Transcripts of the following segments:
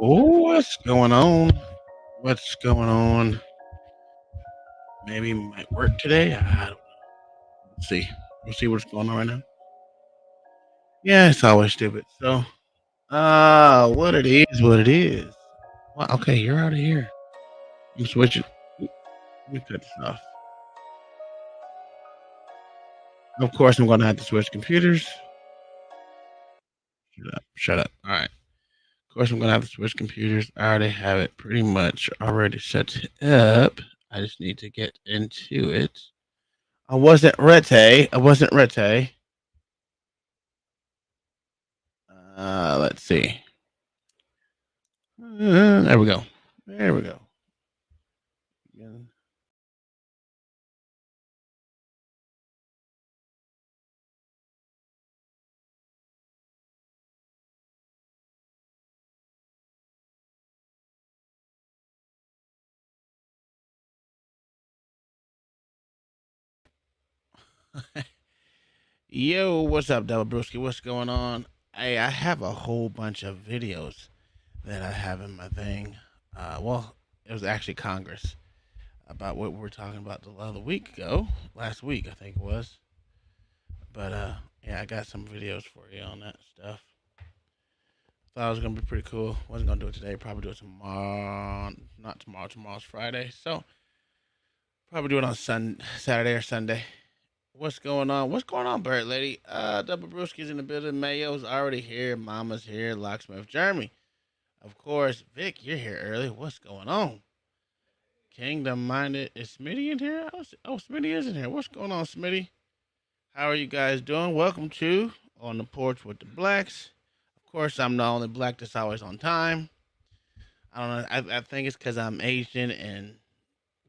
Oh, what's going on? What's going on? Maybe it might work today. I don't know. Let's see. We'll see what's going on right now. Yeah, it's always stupid. So, what it is, what it is. Well, okay, you're out of here. I'm switching. Let me cut this off. Of course, I'm going to have to switch computers. Shut up. Shut up. All right. Of course, I'm going to have to switch computers. I already have it pretty much already set up. I just need to get into it. I wasn't Rete. I wasn't Rete. Let's see. There we go. There we go. Yo, what's up, Double Brewski? What's going on? Hey, I have a whole bunch of videos that I have in my thing. Well, it was actually Congress about what we were talking about the other week ago, last week I think it was. But yeah, I got some videos for you on that stuff. Thought it was gonna be pretty cool. Wasn't gonna do it today. Probably do it tomorrow. Not tomorrow. Tomorrow's Friday, so probably do it on Saturday or Sunday. What's going on? What's going on, Bird Lady? Double Brewski's in the building. Mayo's already here. Mama's here. Locksmith Jeremy. Of course, Vic, you're here early. What's going on? Kingdom Minded. Is Smitty in here? Oh, Smitty is in here. What's going on, Smitty? How are you guys doing? Welcome to On the Porch with the Blacks. Of course, I'm the only black that's always on time. I don't know. I think it's because I'm Asian and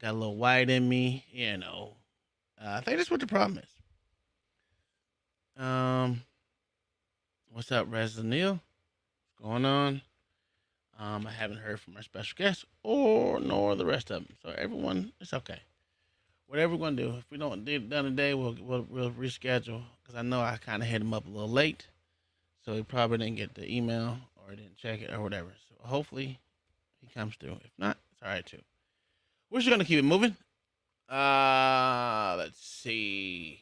got a little white in me. I think that's what the problem is. Um, what's up, Resident Neil? What's going on? I haven't heard from our special guest or nor the rest of them. So everyone, it's okay. Whatever we're gonna do. If we don't get it done today, we'll reschedule because I know I kind of hit him up a little late, so he probably didn't get the email or didn't check it or whatever. So hopefully he comes through. If not, it's all right too. We're just gonna keep it moving. Let's see.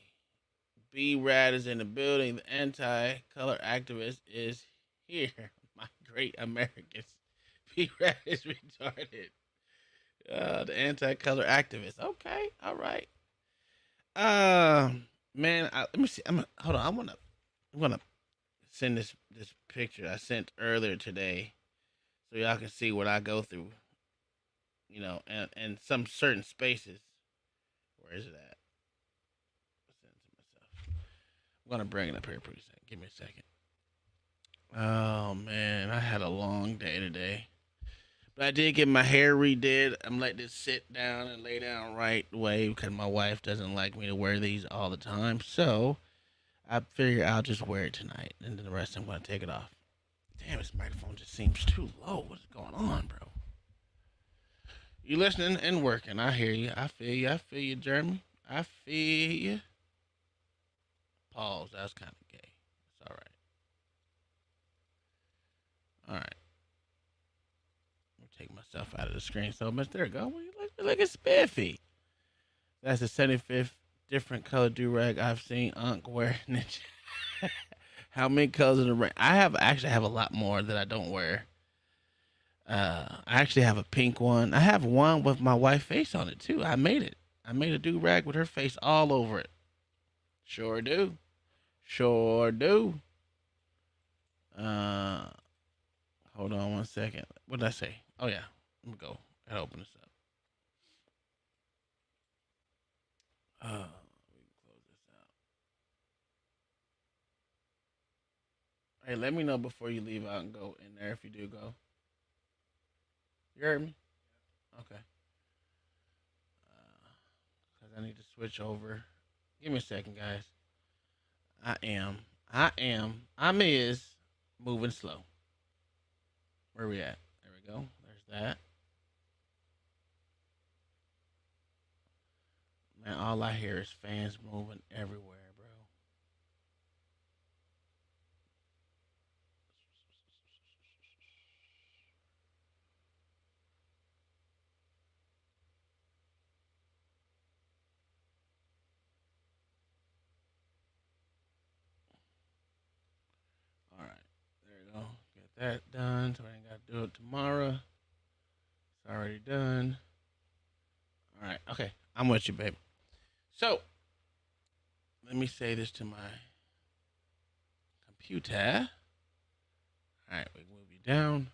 B Rad is in the building. The anti-color activist is here. My great Americans. B Rad is retarded. The anti-color activist. Okay, all right. Man, let me see. Hold on. I'm gonna send this picture I sent earlier today, so y'all can see what I go through. And some certain spaces. Where is it at? Send it to myself. I'm gonna bring it up here pretty soon. Give me a second. Oh man, I had a long day today. But I did get my hair redid. I'm letting it sit down and lay down right way because my wife doesn't like me to wear these all the time. So I figure I'll just wear it tonight, and then the rest I'm gonna take it off. Damn, this microphone just seems too low. What's going on, bro? You listening and working? I hear you. I feel you. I feel you, Jeremy. I feel you. Pause. That's kind of gay. It's all right. All right. Let me take myself out of the screen so much. There we go. Look at Spiffy. That's the 75th different color do rag I've seen Unc wear. How many colors in the ring? Actually have a lot more that I don't wear. I actually have a pink one. I have one with my wife's face on it too. I made it. I made a do rag with her face all over it. Sure do. Sure do. Uh, hold on one second. What did I say? Oh yeah. Let me go. I gotta open this up. We can close this out. Hey, let me know before you leave out and go in there if you do go. You heard me? Okay. Because I need to switch over. Give me a second, guys. I'm is moving slow. Where we at? There we go. There's that. Man, all I hear is fans moving everywhere, bro. that done, so I ain't got to do it tomorrow. It's already done. All right. Okay. I'm with you, babe. So, let me say this to my computer. All right. We move you down.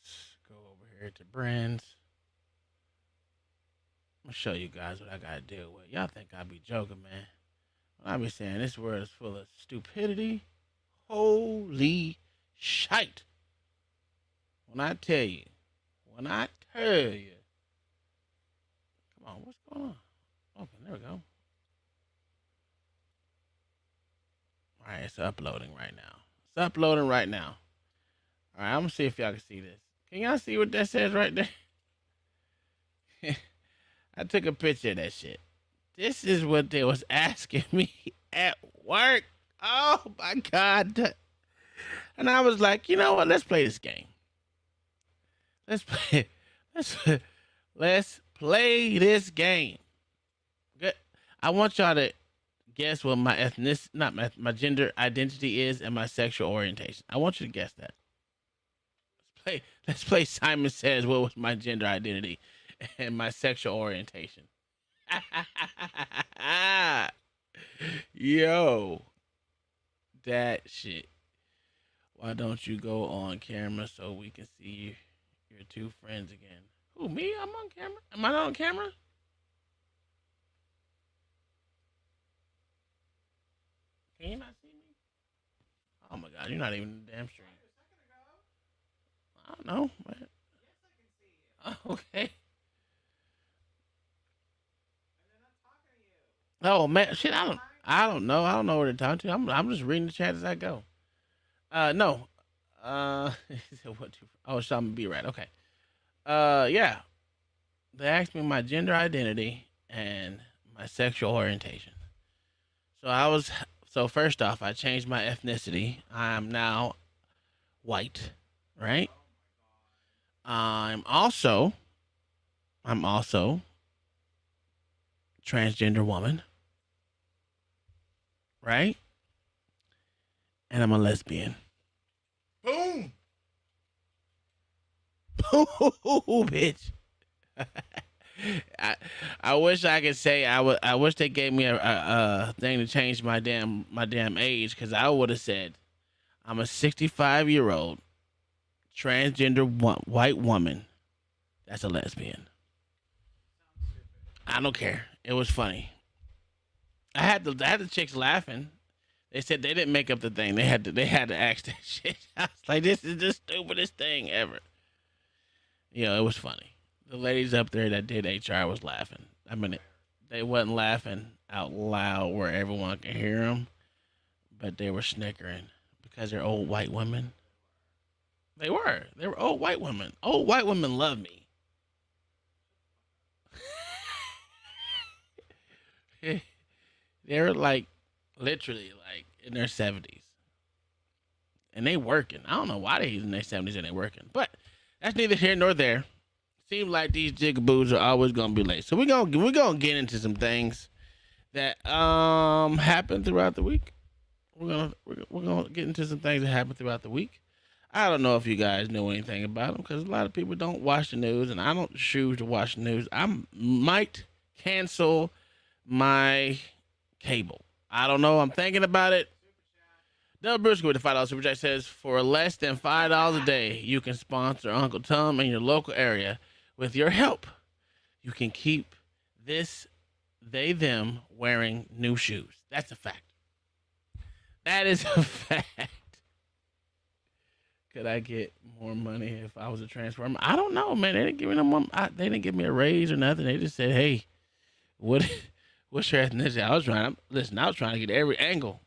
Let's go over here to brands. I'm going to show you guys what I got to deal with. Y'all think I be joking, man. I be saying this world is full of stupidity. Holy shite. When I tell you. Come on, what's going on? Okay, there we go. All right, it's uploading right now. It's uploading right now. All right, I'm going to see if y'all can see this. Can y'all see what that says right there? I took a picture of that shit. This is what they was asking me at work. Oh, my God. And I was like, you know what? Let's play this game. Let's play. Let's let's play this game. Good. I want y'all to guess what my not my gender identity is and my sexual orientation. I want you to guess that. Let's play Simon Says what was my gender identity and my sexual orientation. Yo, that shit. Why don't you go on camera so we can see your two friends again? Who, me? I'm on camera. Am I not on camera? Can you not see me? Oh my God, you're not even in the damn stream. I don't know. Man. Okay. Oh man, shit. I don't know. I don't know where to talk to. I'm just reading the chat as I go. No. What? Oh, so I'm gonna be right. Okay. Yeah. They asked me my gender identity and my sexual orientation. So I was. So first off, I changed my ethnicity. I'm now white. Right. I'm also. I'm also transgender woman. Right. And I'm a lesbian. Boom. Boom, bitch. I wish I could say I wish they gave me a thing to change my damn age because I would have said I'm a 65-year-old transgender white woman that's a lesbian. I don't care. It was funny. I had the chicks laughing. They said they didn't make up the thing. They had to ask that shit. I was like, this is the stupidest thing ever. It was funny. The ladies up there that did HR was laughing. I mean, they wasn't laughing out loud where everyone could hear them, but they were snickering because they're old white women. They were. They were old white women. Old white women love me. They're like literally like in their 70s, and they working. I don't know why they in their 70s and they working, but that's neither here nor there. Seems like these jigaboos are always gonna be late. So we're gonna get into some things that happened throughout the week. We're gonna get into some things that happened throughout the week. I don't know if you guys know anything about them because a lot of people don't watch the news, and I don't choose to watch the news. I might cancel my cable. I don't know. I'm thinking about it. Del Brusco with the $5 super chat says, for less than $5 a day, you can sponsor Uncle Tom in your local area. With your help, you can keep this them wearing new shoes. That's a fact. That is a fact. Could I get more money if I was a transformer? I don't know, man. They didn't give me no more. They didn't give me a raise or nothing. They just said, "Hey, what's your ethnicity?" I was trying to get every angle.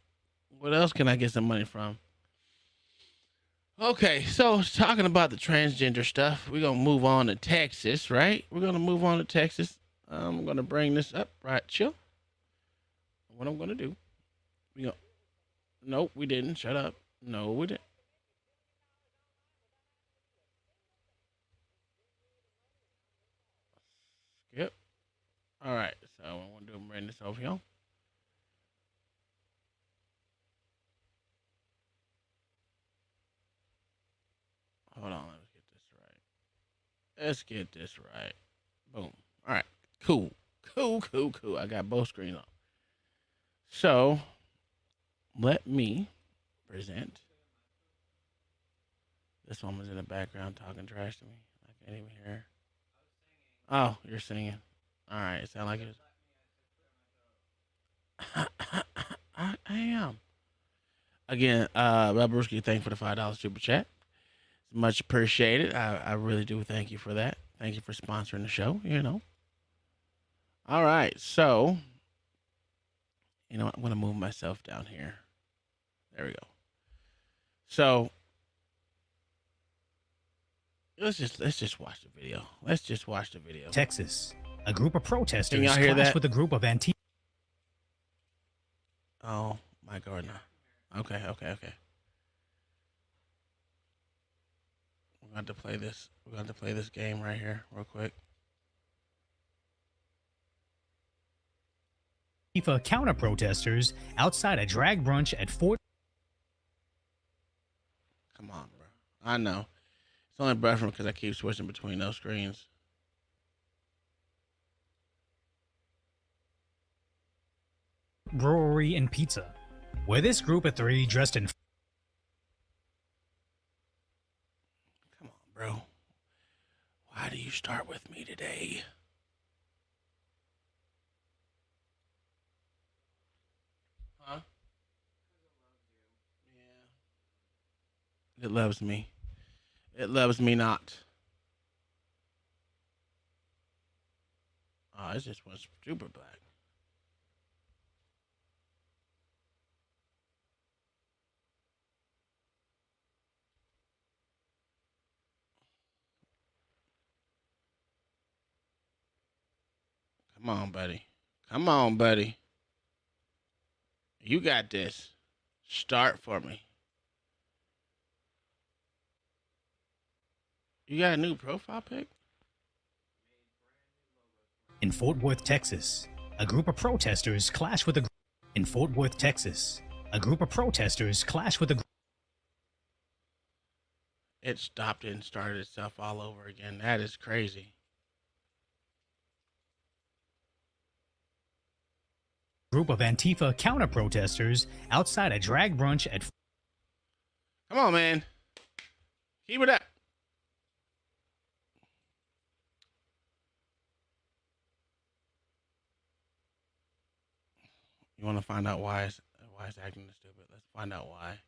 What else can I get some money from? Okay, so talking about the transgender stuff, we're gonna move on to Texas, right? We're gonna move on to Texas. I'm gonna bring this up, right? Chill. What I'm gonna do? We go. Nope, we didn't. Shut up. No, we didn't. Skip. All right. So I'm gonna do. Bring this over here. Let's get this right. Boom. All right. Cool. Cool. I got both screens on. So let me present. This woman's in the background talking trash to me. I can't even hear her. Oh, you're singing. All right. It sounds like it. I am. Again, Robruski, thank you for the $5 super chat. It's much appreciated. I really do thank you for that. Thank you for sponsoring the show, you know. All right, so you know what? I'm gonna move myself down here. There we go. So let's just watch the video. Let's just watch the video. Texas. A group of protesters Can y'all hear clashed that? with a group of Antifa. Oh my God, no. Okay. We're going to play this. We're going to play this game right here, real quick. Antifa counter-protesters outside a drag brunch at Fort. Come on, bro. I know. It's only buffering because I keep switching between those screens. Brewery and Pizza, where this group of three dressed in. Come on, bro. Why do you start with me today? Huh? Yeah. It loves me. It loves me not. Oh, it just went super black. Come on, buddy. Come on, buddy. You got this. Start for me. You got a new profile pic? In Fort Worth, Texas, a group of protesters clashed with a. In Fort Worth, Texas, a group of protesters clashed with a. It stopped it and started itself all over again. That is crazy. Group of Antifa counter-protesters outside a drag brunch at. Come on, man. Keep it up. You want to find out why it's acting this stupid? Let's find out why.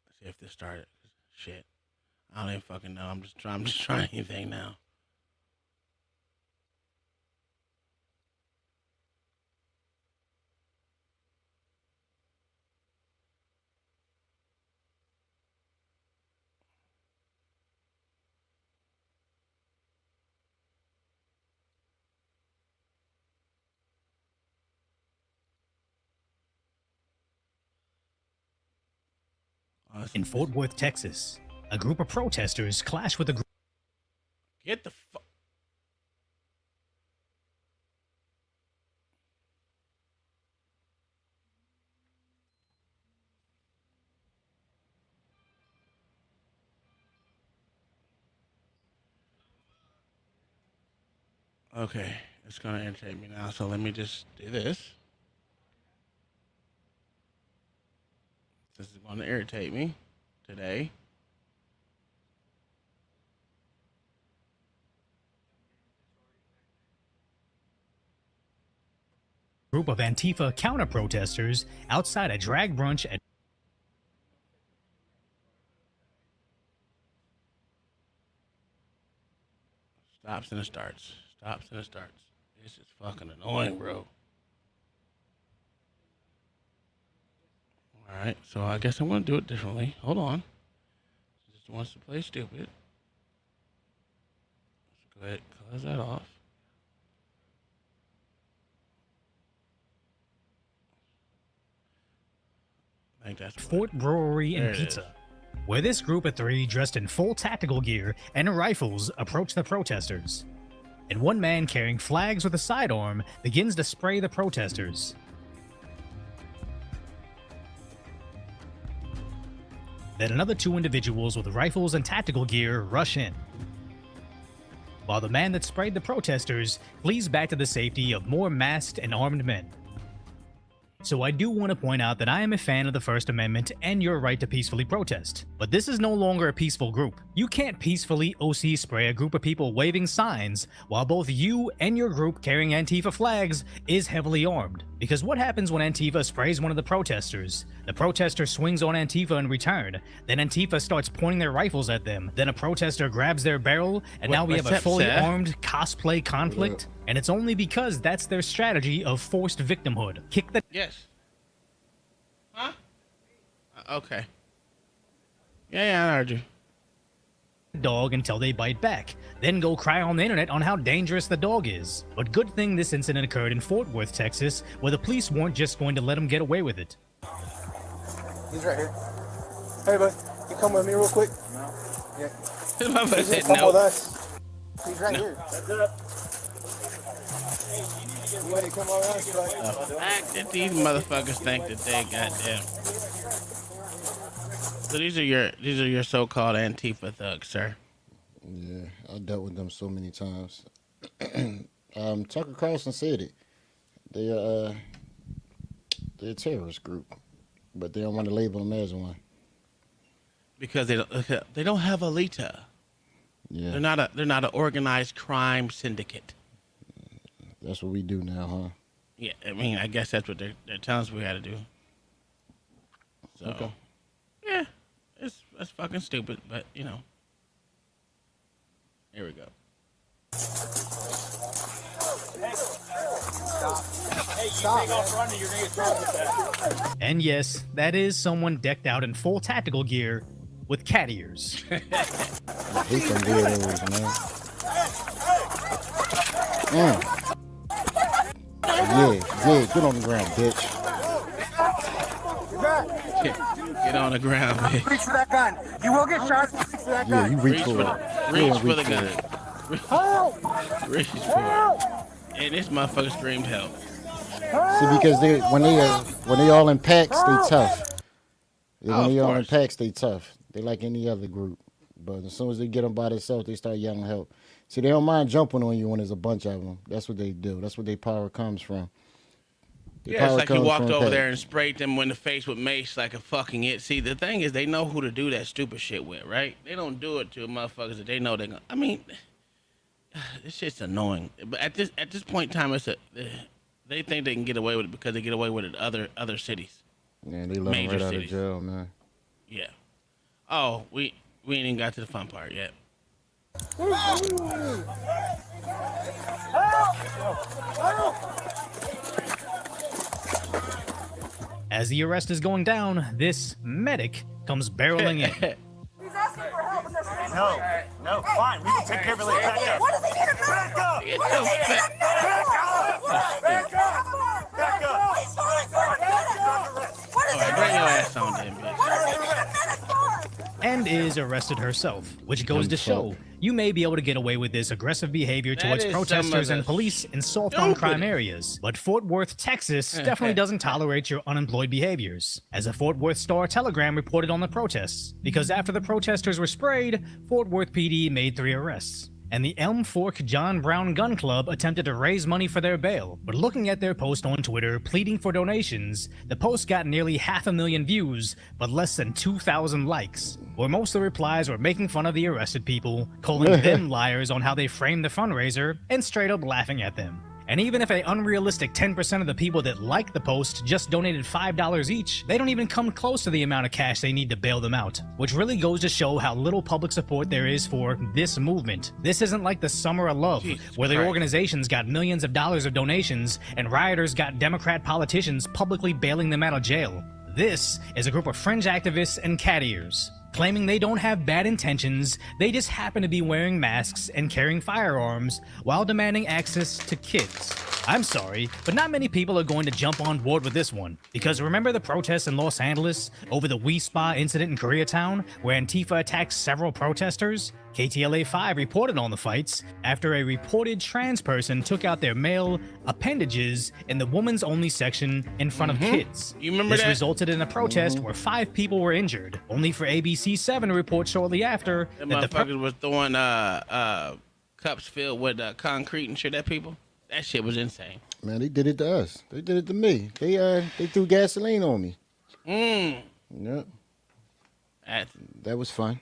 Let's see if this started. Shit. I don't even fucking know. I'm just trying anything now. Oh, In Fort Worth, Texas, a group of protesters clashed with a group. Get the fuck. Okay, it's gonna irritate me now. So let me just do this. This is gonna irritate me today. Group of Antifa counter-protesters outside a drag brunch at. Stops and it starts. Stops and it starts. This is fucking annoying, bro. All right, so I guess I'm gonna do it differently. Hold on. Just wants to play stupid. Let's go ahead and close that off. think that's Fort Brewery There and it Pizza, where this group of 3 dressed in full tactical gear and rifles approach the protesters. And one man carrying flags with a sidearm begins to spray the protesters. Then another 2 individuals with rifles and tactical gear rush in, while the man that sprayed the protesters flees back to the safety of more masked and armed men. So I do want to point out that I am a fan of the First Amendment and your right to peacefully protest. But this is no longer a peaceful group. You can't peacefully OC spray a group of people waving signs while both you and your group carrying Antifa flags is heavily armed. Because what happens when Antifa sprays one of the protesters? The protester swings on Antifa in return, then Antifa starts pointing their rifles at them, then a protester grabs their barrel, and now we have a fully armed cosplay conflict. And it's only because that's their strategy of forced victimhood. Kick the Yes. Huh? Okay. Yeah, I heard you. dog until they bite back, then go cry on the internet on how dangerous the dog is. But good thing this incident occurred in Fort Worth, Texas, where the police weren't just going to let him get away with it. He's right here. Hey, bud, you come with me real quick? No. Yeah. His mother He's said come no. with us. He's right here. That's it. You ready to come over us, bud? The fact that these motherfuckers think that they goddamn. So these are your so-called Antifa thugs, sir. Yeah, I dealt with them so many times. Tucker Carlson said it. They're a terrorist group, but they don't want to label them as one. Because they don't have a Alita. Yeah, They're not an organized crime syndicate. that's what we do now, huh? Yeah, I mean, I guess that's what they're telling us we got to do. So, Okay. yeah, that's fucking stupid, but you know. Here we go. And yes, that is someone decked out in full tactical gear with cat ears. I hate them weirdos, man. Yeah, get on the ground, bitch. Get on the ground, bitch. Reach for that gun. You will get shot. Reach for that Yeah, gun. you reach for it. Reach for the Reach gun. Reach for it. And this motherfucker screamed help. See, because when they all in packs, they tough. Oh, When they of all in course. packs, they tough. They like any other group. But as soon as they get them by themselves, they start yelling help. See, they don't mind jumping on you when there's a bunch of them. That's what they do. That's where their power comes from. Their Yeah, it's power like you comes walked from over pack. there and sprayed them in the face with mace like a fucking it. See, the thing is, they know who to do that stupid shit with, right? They don't do it to motherfuckers that they know they're gonna. I mean, this shit's annoying. But at this point in time, they think they can get away with it because they get away with it in other cities. Yeah, they let them major right out of cities. jail, man. Yeah. Oh, we ain't even got to the fun part yet. As the arrest is going down, this medic comes barreling in. He's asking for help. No, fine. We can take care of it later. Back up. What does he need a Back up. Get the fuck- Back up. Back up. He's falling for a minute. What All right, bring your ass on then, bitch. What does he need a minute for? And is arrested herself, which goes to show you may be able to get away with this aggressive behavior That towards is some of protesters the and police in on crime stupidest. areas. But Fort Worth, Texas definitely doesn't tolerate your unemployed behaviors, as a Fort Worth Star-Telegram reported on the protests. Because after the protesters were sprayed, Fort Worth PD made 3 arrests. And the Elm Fork John Brown Gun Club attempted to raise money for their bail. But looking at their post on Twitter pleading for donations, the post got nearly 500,000 views, but less than 2,000 likes. Where most of the replies were making fun of the arrested people, calling them liars on how they framed the fundraiser, and straight up laughing at them. And even if an unrealistic 10% of the people that liked the post just donated $5 each, they don't even come close to the amount of cash they need to bail them out. Which really goes to show how little public support there is for this movement. This isn't like the Summer of Love, Jesus where the Christ. organizations got millions of dollars of donations and rioters got Democrat politicians publicly bailing them out of jail. This is a group of fringe activists and cat ears, claiming they don't have bad intentions, they just happen to be wearing masks and carrying firearms while demanding access to kids. I'm sorry, but not many people are going to jump on board with this one. Because remember the protests in Los Angeles over the We Spa incident in Koreatown, where Antifa attacked several protesters? KTLA 5 reported on the fights after a reported trans person took out their male appendages in the woman's only section in front of kids. You remember this that? resulted in a protest where 5 people were injured, only for ABC 7 to report shortly after That that the motherfuckers was throwing cups filled with concrete and shit at people. That shit was insane. Man, they did it to us. They did it to me. They threw gasoline on me. Yep. That was fun.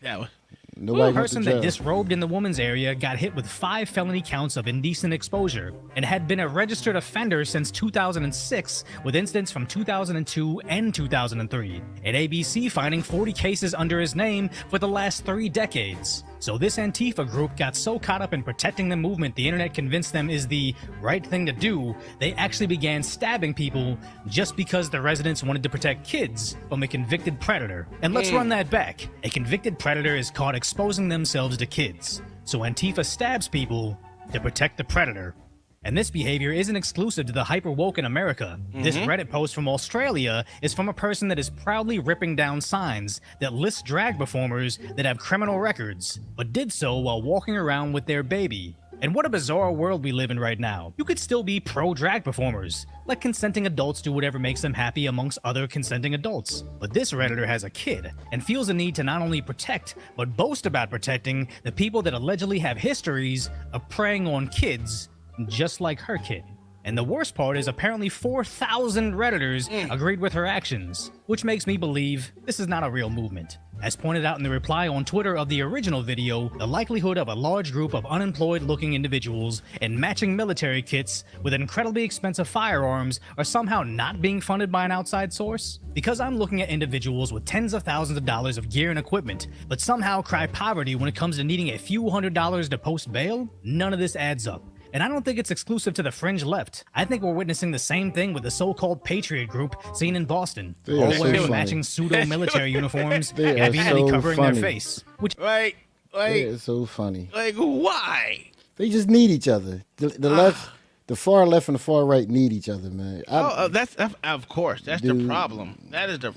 That was. The Nobody went to person that jail. disrobed in the woman's area got hit with 5 felony counts of indecent exposure and had been a registered offender since 2006 with incidents from 2002 and 2003, and ABC finding 40 cases under his name for the last 3 decades. So this Antifa group got so caught up in protecting the movement the internet convinced them is the right thing to do, they actually began stabbing people just because the residents wanted to protect kids from a convicted predator. And let's run that back. A convicted predator is caught exposing themselves to kids. So Antifa stabs people to protect the predator. And this behavior isn't exclusive to the hyper-woke in America. This Reddit post from Australia is from a person that is proudly ripping down signs that list drag performers that have criminal records, but did so while walking around with their baby. And what a bizarre world we live in right now. You could still be pro-drag performers. Let consenting adults do whatever makes them happy amongst other consenting adults. But this Redditor has a kid, and feels a need to not only protect, but boast about protecting the people that allegedly have histories of preying on kids just like her kid. And the worst part is apparently 4,000 Redditors agreed with her actions, which makes me believe this is not a real movement. As pointed out in the reply on Twitter of the original video, the likelihood of a large group of unemployed-looking individuals in matching military kits with incredibly expensive firearms are somehow not being funded by an outside source? Because I'm looking at individuals with tens of thousands of dollars of gear and equipment, but somehow cry poverty when it comes to needing a few $100s to post bail? None of this adds up. And I don't think it's exclusive to the fringe left. I think we're witnessing the same thing with the so-called Patriot group seen in Boston. They All are so women funny. matching pseudo-military uniforms They and are having any so covering funny. their face. Which Like, It's so funny. why? They just need each other. The left, the far left and the far right need each other, man. That's of course. That's the Dude. problem. That is the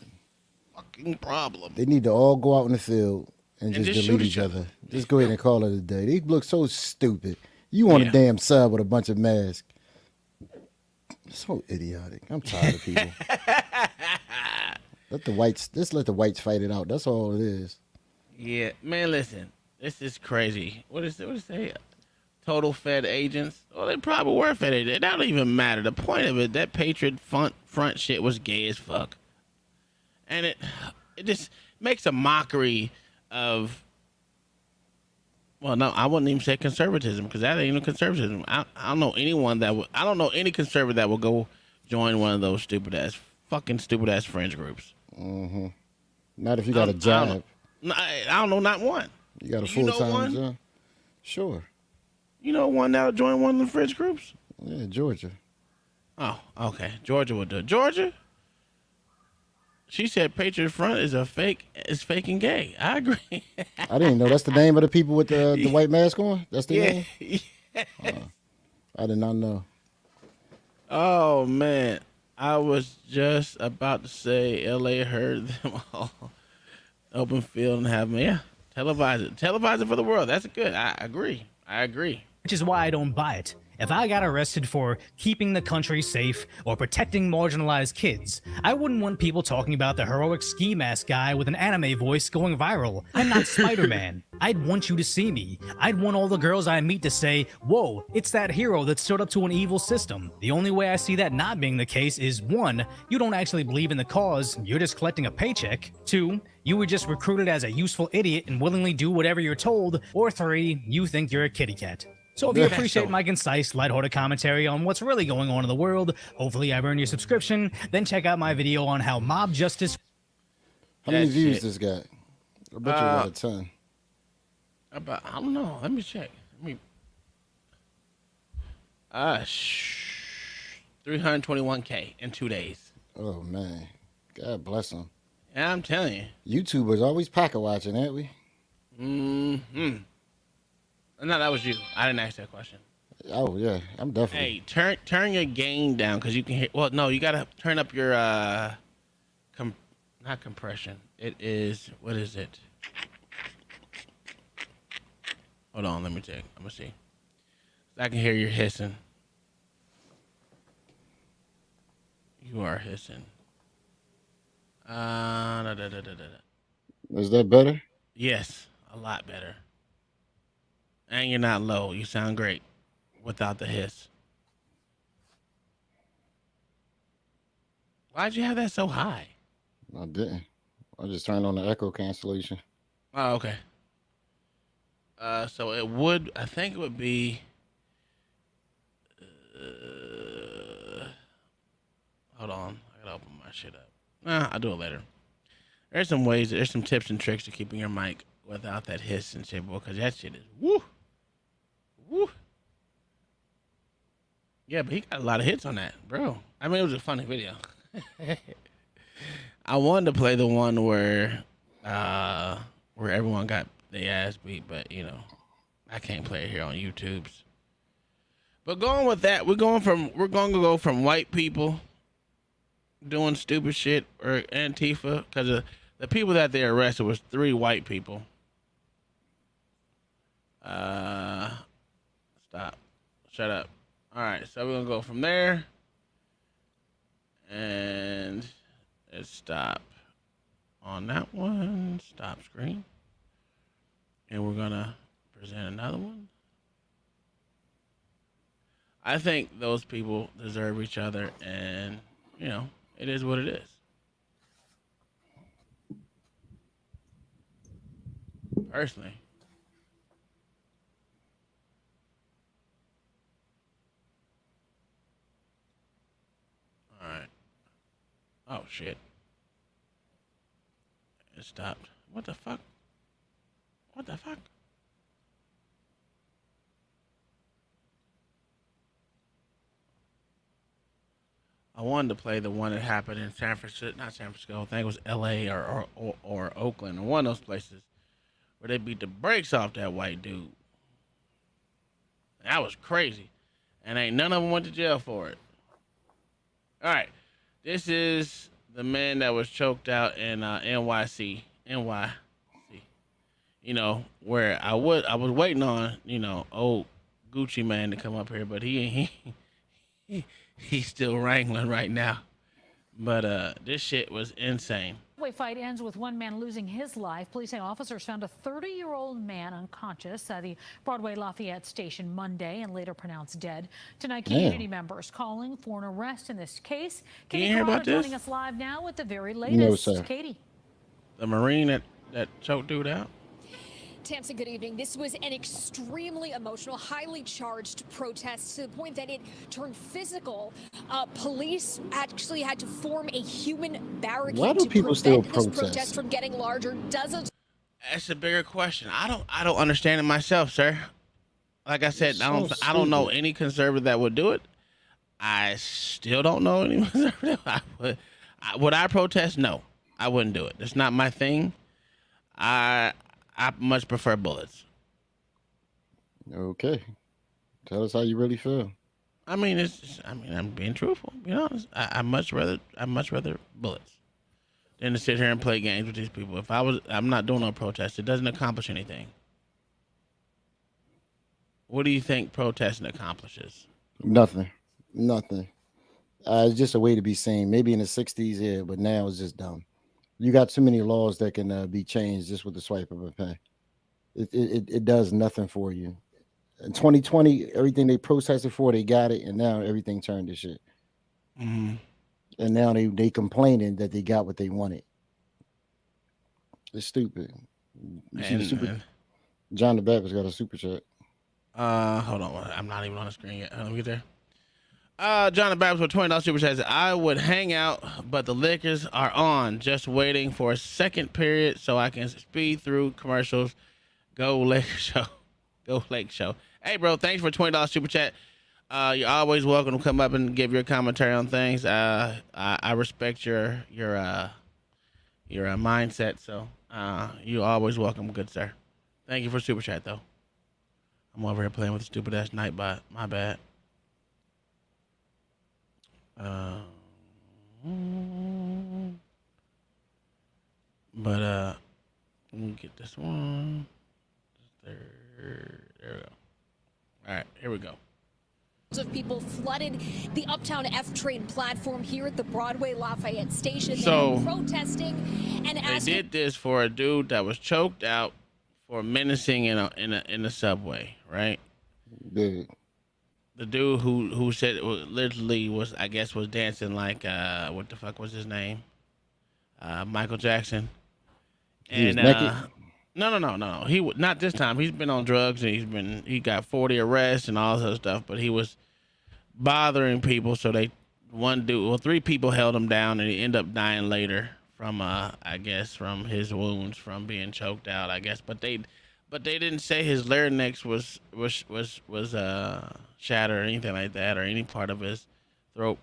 fucking problem. They need to all go out in the field and just just delete shoot each each other. Just go ahead and call it a day. They look so stupid. You want Yeah. a damn sub with a bunch of masks. So idiotic. I'm tired of people. Let the whites fight it out. That's all it is. Yeah, man. Listen, this is crazy. What is it? What is it? Total Fed agents? Well, they probably were Fed agents. That don't even matter. The point of it, that Patriot front shit was gay as fuck, and it just makes a mockery of. Well, no, I wouldn't even say conservatism because that ain't even conservatism. I don't know anyone that would. I don't know any conservative that will go join one of those stupid ass fringe groups. Not if you got a job. I don't know, not one. You got a You know full-time one? job. Sure. You know one that'll join one of the fringe groups? Yeah, Georgia. Oh, okay. Georgia would do it. Georgia? She said Patriot Front is faking gay. I agree. I didn't know that's the name of the people with the white mask on. That's the name. yeah. I did not know. Oh man, I was just about to say LA heard them all. Open field and have them. Yeah, televise it for the world. That's good. I agree. which is why I don't buy it. If I got arrested for keeping the country safe or protecting marginalized kids, I wouldn't want people talking about the heroic ski mask guy with an anime voice going viral. I'm not Spider-Man. I'd want you to see me. I'd want all the girls I meet to say, whoa, it's that hero that stood up to an evil system. The only way I see that not being the case is 1, you don't actually believe in the cause, you're just collecting a paycheck. 2, you were just recruited as a useful idiot and willingly do whatever you're told. Or 3, you think you're a kitty cat. So if you appreciate my concise, lighthearted commentary on what's really going on in the world, hopefully I've earned your subscription, then check out my video on how mob justice... How many That views shit. this got? I bet you got a ton. I don't know. Let me check. 321K in 2 days. Oh, man. God bless them. And I'm telling you. YouTubers always pocket watching, ain't we? No, that was you. I didn't ask that question. Oh yeah, I'm definitely. Hey, turn your gain down because you can hear. Well, no, you gotta turn up your not compression. It is what is it? Hold on, let me check. I'm gonna see. I can hear you hissing. You are hissing. Da, da, da, da, da. Is that better? Yes, a lot better. And you're not low. You sound great without the hiss. Why'd you have that so high? I didn't. I just turned on the echo cancellation. Oh, okay. So it would. I think it would be. Hold on. I gotta open my shit up. Nah, I'll do it later. There's some ways. There's some tips and tricks to keeping your mic without that hiss and shit, because that shit is woo, woo. Yeah, but he got a lot of hits on that, bro. I mean, it was a funny video. I wanted to play the one where everyone got their ass beat, but I can't play it here on YouTube's. But going with that, we're going to go from white people doing stupid shit or Antifa, because the people that they arrested was 3 white people. Stop. Shut up. All right, so we're gonna go from there, and let's stop on that one. Stop screen, and we're gonna present another one. I think those people deserve each other, and it is what it is. Personally. All right. Oh shit. It stopped. What the fuck? What the fuck? I wanted to play the one that happened in San Francisco, not San Francisco. I think it was L.A. or Oakland or one of those places where they beat the brakes off that white dude. That was crazy, and ain't none of them went to jail for it. All right, this is the man that was choked out in NYC. Where I was waiting on old Gucci man to come up here, but he's still wrangling right now. But this shit was insane. Fight ends with one man losing his life. Police say officers found a 30-year-old man unconscious at the Broadway Lafayette station Monday and later pronounced dead. Tonight, community members calling for an arrest in this case. Katie hear about this? Joining us live now with the very latest. No, sir. Katie. The Marine that choked dude out? Tamsin, good evening. This was an extremely emotional, highly charged protest to the point that it turned physical. Police actually had to form a human barricade Why do to people prevent still this protest? protest from getting larger. Dozens. That's a bigger question. I don't understand it myself, sir. Like I said, I don't know any conservative that would do it. I still don't know any conservative. Would I protest? No, I wouldn't do it. It's not my thing. I much prefer bullets. Okay, tell us how you really feel. I mean, I'm being truthful. Be honest. I much rather bullets than to sit here and play games with these people. I'm not doing no protest. It doesn't accomplish anything. What do you think protesting accomplishes? Nothing. It's just a way to be seen. Maybe in the 60s, yeah, but now it's just dumb. You got too many laws that can be changed just with the swipe of a pen. It does nothing for you. In 2020, everything they protested for, they got it, and now everything turned to shit. Mm-hmm. And now they complaining that they got what they wanted. It's stupid. John the Baptist got a super chat. Hold on. I'm not even on the screen yet. Let me get there. John the Baptist with $20 super chat says, I would hang out, but the liquors are on. Just waiting for a second period so I can speed through commercials. Go Lake Show. Go Lake Show. Hey, bro, thanks for $20 super chat. You're always welcome to come up and give your commentary on things. I respect your mindset, so you're always welcome, good sir. Thank you for super chat, though. I'm over here playing with the stupid ass Nightbot. My bad. But let me get this one. There we go. All right, here we go. Of people flooded the Uptown F train platform here at the Broadway Lafayette station. So, they were protesting and they did this for a dude that was choked out for menacing in a subway, right? Big. The dude who said it was, literally was, I guess, was dancing like what the fuck was his name? Michael Jackson. He was And naked? No. He not this time. He's been on drugs and he got 40 arrests and all this other stuff. But he was bothering people, so three people held him down, and he ended up dying later from I guess from his wounds from being choked out. I guess, but they didn't say his larynx was shattered or anything like that, or any part of his throat.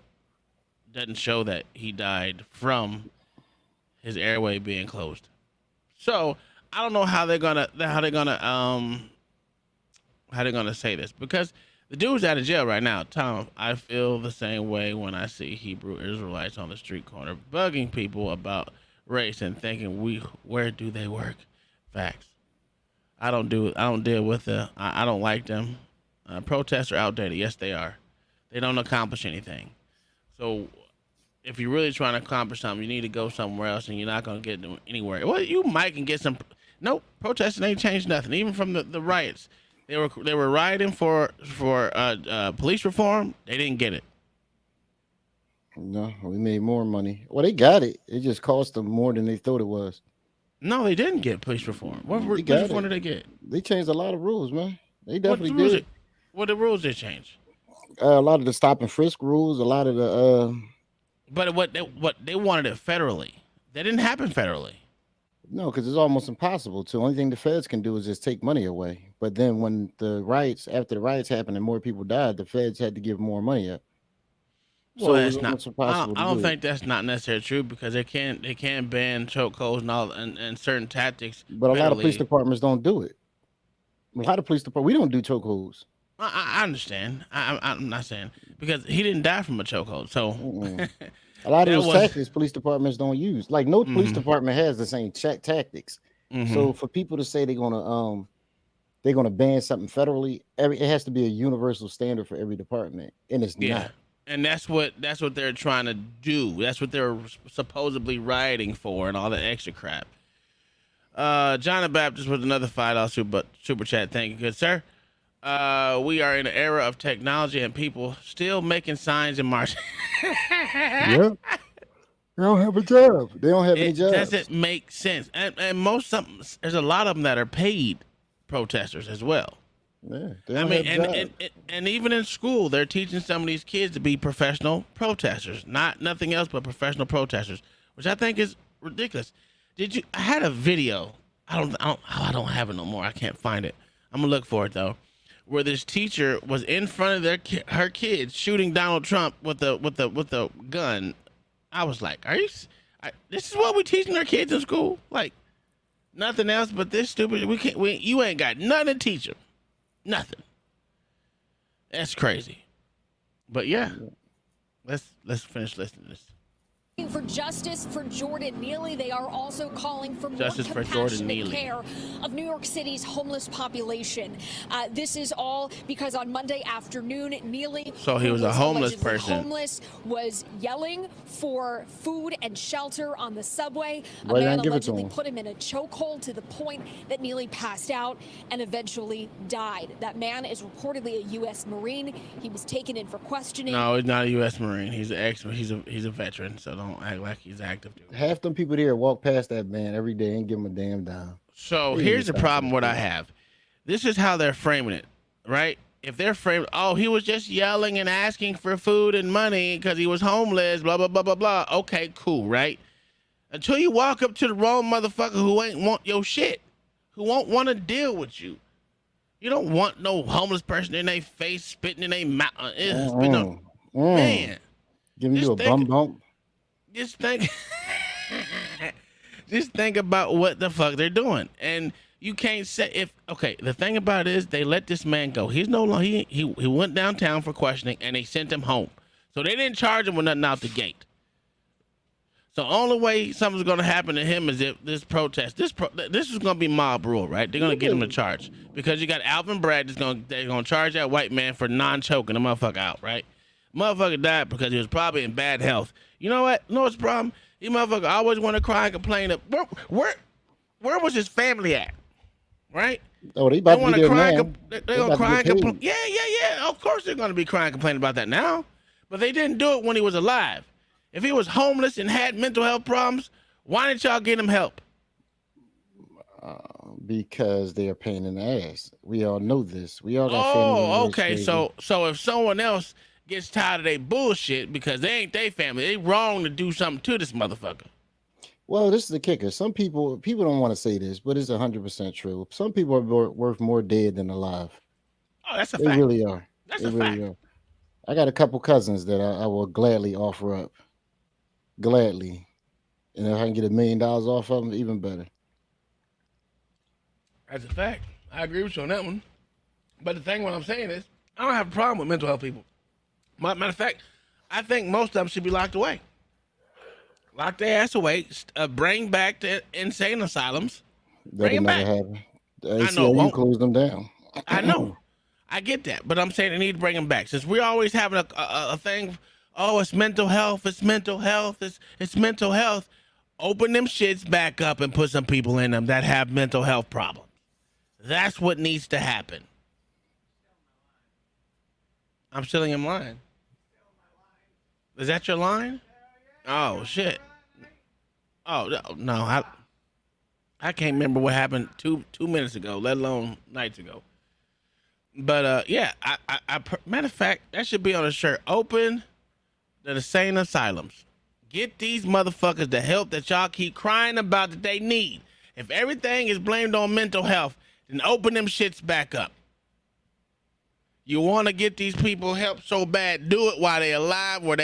Doesn't show that he died from his airway being closed. So I don't know how they're gonna say this, because the dude's out of jail right now. Tom, I feel the same way when I see Hebrew Israelites on the street corner bugging people about race and thinking where do they work? Facts. I don't deal with I don't like them. Protests are outdated. Yes, they are. They don't accomplish anything. So if you're really trying to accomplish something, you need to go somewhere else, and you're not going to get anywhere. Well, you might can get some. Nope, protesting ain't changed nothing. Even from the riots, they were rioting for police reform. They didn't get it. No, we made more money. Well, they got it. It just cost them more than they thought it was. No, they didn't get police reform. What police reform did they get? They changed a lot of rules, man. They definitely did. What the rules they changed? A lot of the stop and frisk rules. A lot of the. But what they wanted it federally. That didn't happen federally. No, because it's almost impossible to. Only thing the feds can do is just take money away. But then when after the riots happened and more people died, the feds had to give more money up. Well, that's not. I don't think that's not necessarily true, because they can't ban chokeholds and all and certain tactics. But a lot of police departments don't do it. A lot of police departments, we don't do chokeholds. I understand. I'm not saying, because he didn't die from a chokehold. So a lot of those tactics police departments don't use. Like no police department has the same tactics. So for people to say they're gonna ban something federally, it has to be a universal standard for every department, and it's not. And that's what they're trying to do. That's what they're supposedly rioting for, and all that extra crap. John the Baptist with another $5 super chat. Thank you, good sir. We are in an era of technology and people still making signs and marching. Yep. They don't have a job. They don't have any jobs. It doesn't make sense. And there's a lot of them that are paid protesters as well. Yeah, I mean, and even in school, they're teaching some of these kids to be professional protesters, nothing else but professional protesters, which I think is ridiculous. I had a video. I don't have it no more. I can't find it. I'm gonna look for it though, where this teacher was in front of her kids shooting Donald Trump with a gun. I was like, this is what we teaching our kids in school? Like nothing else but this stupid. You ain't got nothing to teach them. Nothing. That's crazy. But yeah, let's finish listening to this. For justice for Jordan Neely, they are also calling for justice more for Jordan compassionate Neely. care of New York City's homeless population. This is all because on Monday afternoon, Neely, so he was a homeless person, was yelling for food and shelter on the subway. A Why man not give it to allegedly him? put him in a chokehold to the point that Neely passed out and eventually died. That man is reportedly a U.S. Marine. He was taken in for questioning. No, he's not a U.S. Marine. He's a veteran. So don't act like he's active. Half them people there walk past that man every day and give him a damn dime. So here's the problem. What I have. This is how they're framing it, right? If they're framed, he was just yelling and asking for food and money because he was homeless, blah, blah, blah, blah, blah. Okay, cool, right? Until you walk up to the wrong motherfucker who ain't want your shit, who won't want to deal with you. You don't want no homeless person in their face, spitting in their mouth. Man. Giving you a bump. Just think about what the fuck they're doing. And You can't say if okay. The thing about it is they let this man go. He's no longer he went downtown for questioning and they sent him home. So they didn't charge him with nothing out the gate. So only way something's gonna happen to him is if this protest. This is gonna be mob rule, right? They're gonna get him to charge because you got Alvin Bragg. They're gonna charge that white man for non-choking the motherfucker out, right? Motherfucker died because he was probably in bad health. You know what? You know what's the problem? He motherfucker always want to cry and complain. Where was his family at? Right? Oh, they about to be there now. They're gonna cry and complain. Yeah. Of course they're gonna be crying and complaining about that now. But they didn't do it when he was alive. If he was homeless and had mental health problems, why didn't y'all get him help? Because they're a pain in the ass. We all know this. We all got family. Oh, okay. So if someone else gets tired of their bullshit because they ain't their family, they wrong to do something to this motherfucker. Well, this is the kicker. Some people don't want to say this, but it's 100% true. Some people are worth more dead than alive. Oh, that's a They fact. really are. That's They a really fact. are. I got a couple cousins that I will gladly offer up. Gladly. And if I can get $1 million off of them, even better. That's a fact. I agree with you on that one. But the thing, what I'm saying is, I don't have a problem with mental health people. Matter of fact, I think most of them should be locked away. Lock their ass away. Bring back the insane asylums. Bring That'll them never back. happen. The I know it ACLU won't. closed them down. I know. I get that. But I'm saying they need to bring them back. Since we're always having a thing, oh, it's mental health, it's mental health, it's mental health. Open them shits back up and put some people in them that have mental health problems. That's what needs to happen. I'm still in line. Is that your line? Oh shit. Oh no, I can't remember what happened 2 minutes ago, let alone nights ago. But yeah, I matter of fact, that should be on a shirt. Open the insane asylums. Get these motherfuckers the help that y'all keep crying about that they need. If everything is blamed on mental health, then open them shits back up. You want to get these people help so bad, do it while they're alive, when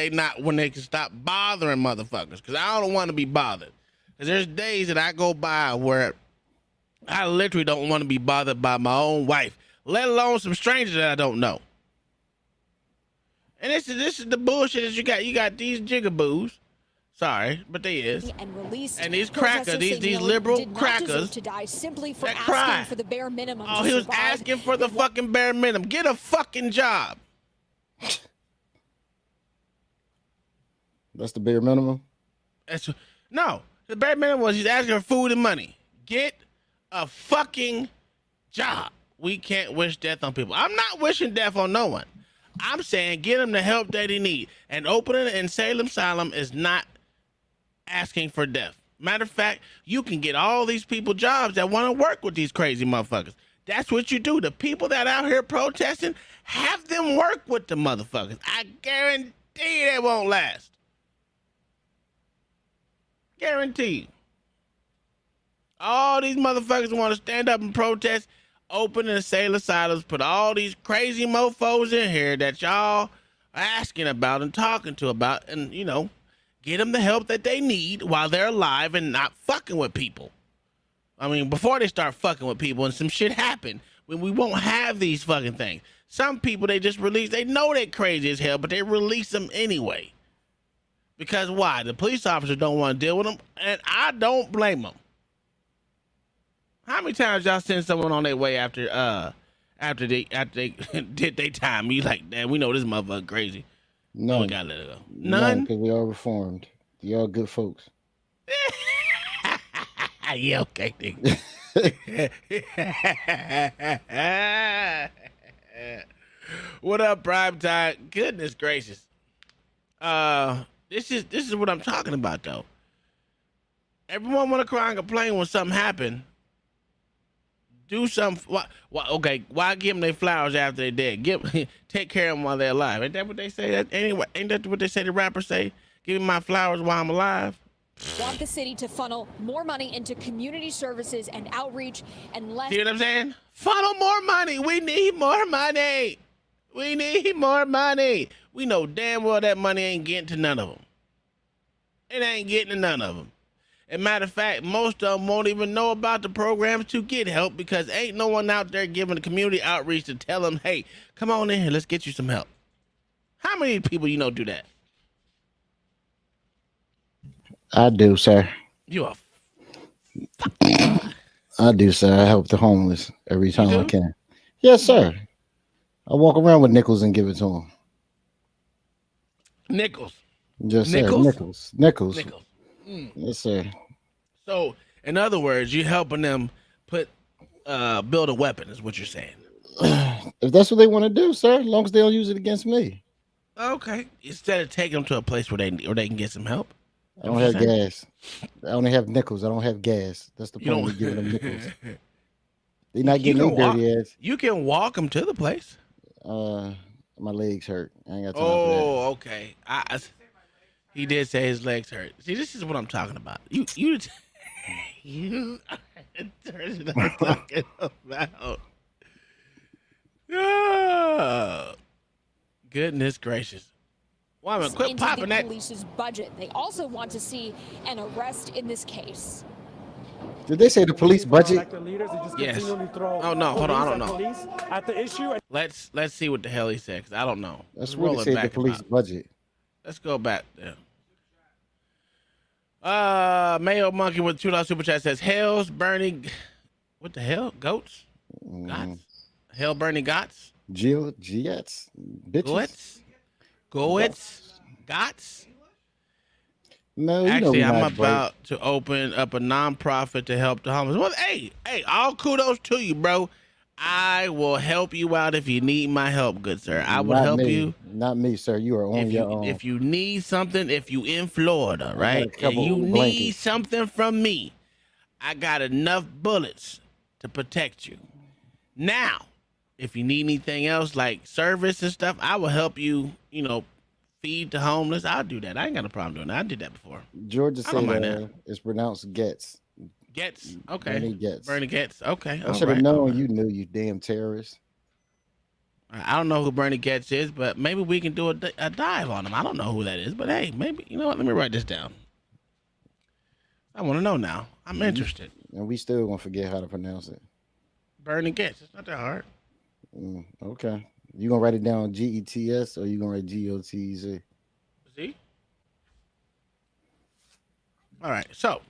they can stop bothering motherfuckers. Because I don't want to be bothered. Because there's days that I go by where I literally don't want to be bothered by my own wife, let alone some strangers that I don't know. And this is the bullshit that you got. You got these jigaboos. Sorry, but they is. And these crackers, these liberal crackers to die simply for that asking cry. for the bare minimum. Oh, to he was survive. asking for the fucking bare minimum. Get a fucking job. That's the bare minimum? No, the bare minimum was he's asking for food and money. Get a fucking job. We can't wish death on people. I'm not wishing death on no one. I'm saying get them the help that they need. And opening an insane asylum is not asking for death. Matter of fact, you can get all these people jobs that want to work with these crazy motherfuckers. That's what you do. The people that out here protesting, have them work with the motherfuckers. I guarantee they won't last. Guarantee you. All these motherfuckers want to stand up and protest, open and sale asylums, put all these crazy mofos in here that y'all are asking about and talking to about, and, you know, get them the help that they need while they're alive and not fucking with people. I mean, before they start fucking with people and some shit happen, when we won't have these fucking things. Some people they just release, they know they're crazy as hell, but they release them anyway. Because why? The police officers don't want to deal with them, and I don't blame them. How many times y'all send someone on their way after they did their time? You like, damn, we know this motherfucker crazy. None. We gotta let it go. None? Because we all reformed. Y'all good folks. Yeah, okay, nigga. What up, prime time? Goodness gracious. This is what I'm talking about, though. Everyone want to cry and complain when something happen. Do something. Okay, why give them their flowers after they're dead? Take care of them while they're alive. Ain't that what they say? Anyway, ain't that what they say? The rappers say, "Give me my flowers while I'm alive." Want the city to funnel more money into community services and outreach and less. See what I'm saying? Funnel more money. We need more money. We need more money. We know damn well that money ain't getting to none of them. It ain't getting to none of them. And matter of fact, most of them won't even know about the programs to get help because ain't no one out there giving the community outreach to tell them, hey, come on in here, let's get you some help. How many people you know do that? I do, sir. You are. I do, sir. I help the homeless every time I do? can. Yes, sir. I walk around with nickels and give it to them. Nickels. Just sir, Nickels? nickels, nickels. Nickels. Yes, sir. So, in other words, you helping them build a weapon, is what you're saying. If that's what they want to do, sir, as long as they don't use it against me. Okay. Instead of taking them to a place where they can get some help. I don't have gas. I only have nickels. I don't have gas. That's the point of giving them nickels. They're not getting their dirty ass. You can walk them to the place. My legs hurt. I ain't got time for Oh, okay. He did say his legs hurt. See, this is what I'm talking about. You what I'm talking about. Oh, goodness gracious. Woman, quit into popping the that. police's budget. They also want to see an arrest in this case. Did they say the police budget? Yes. Oh no, hold on, I don't know. At the issue. Let's see what the hell he said, because I don't know. That's Let's what roll they it said. back The police budget. Let's go back there. Mayo Monkey with $2 super chat says, "Hell's burning." What the hell? Goats? Gots? Hell burning gots? Jets, bitches. Goats? Gots? No, you Actually, know I'm about to open up a nonprofit to help the homeless. Well, hey, all kudos to you, bro. I will help you out if you need my help, good sir. I will help you. Not me, sir. You are on your own. If you need something, if you in Florida, right, and you need blankets. something from me, I got enough bullets to protect you. Now, if you need anything else like service and stuff, I will help you, feed the homeless. I'll do that. I ain't got a problem doing that. I did that before. Georgia said it's pronounced Getz. Getz. Okay. Bernie Getz. Bernie Getz. Okay. I should have known you knew, you damn terrorist. I don't know who Bernie Getz is, but maybe we can do a dive on him. I don't know who that is, but hey, maybe, you know what? Let me write this down. I want to know now. I'm interested. And we still going to forget how to pronounce it. Bernie Getz. It's not that hard. Okay. You going to write it down Gets or you going to write Gotz? See? All right. So,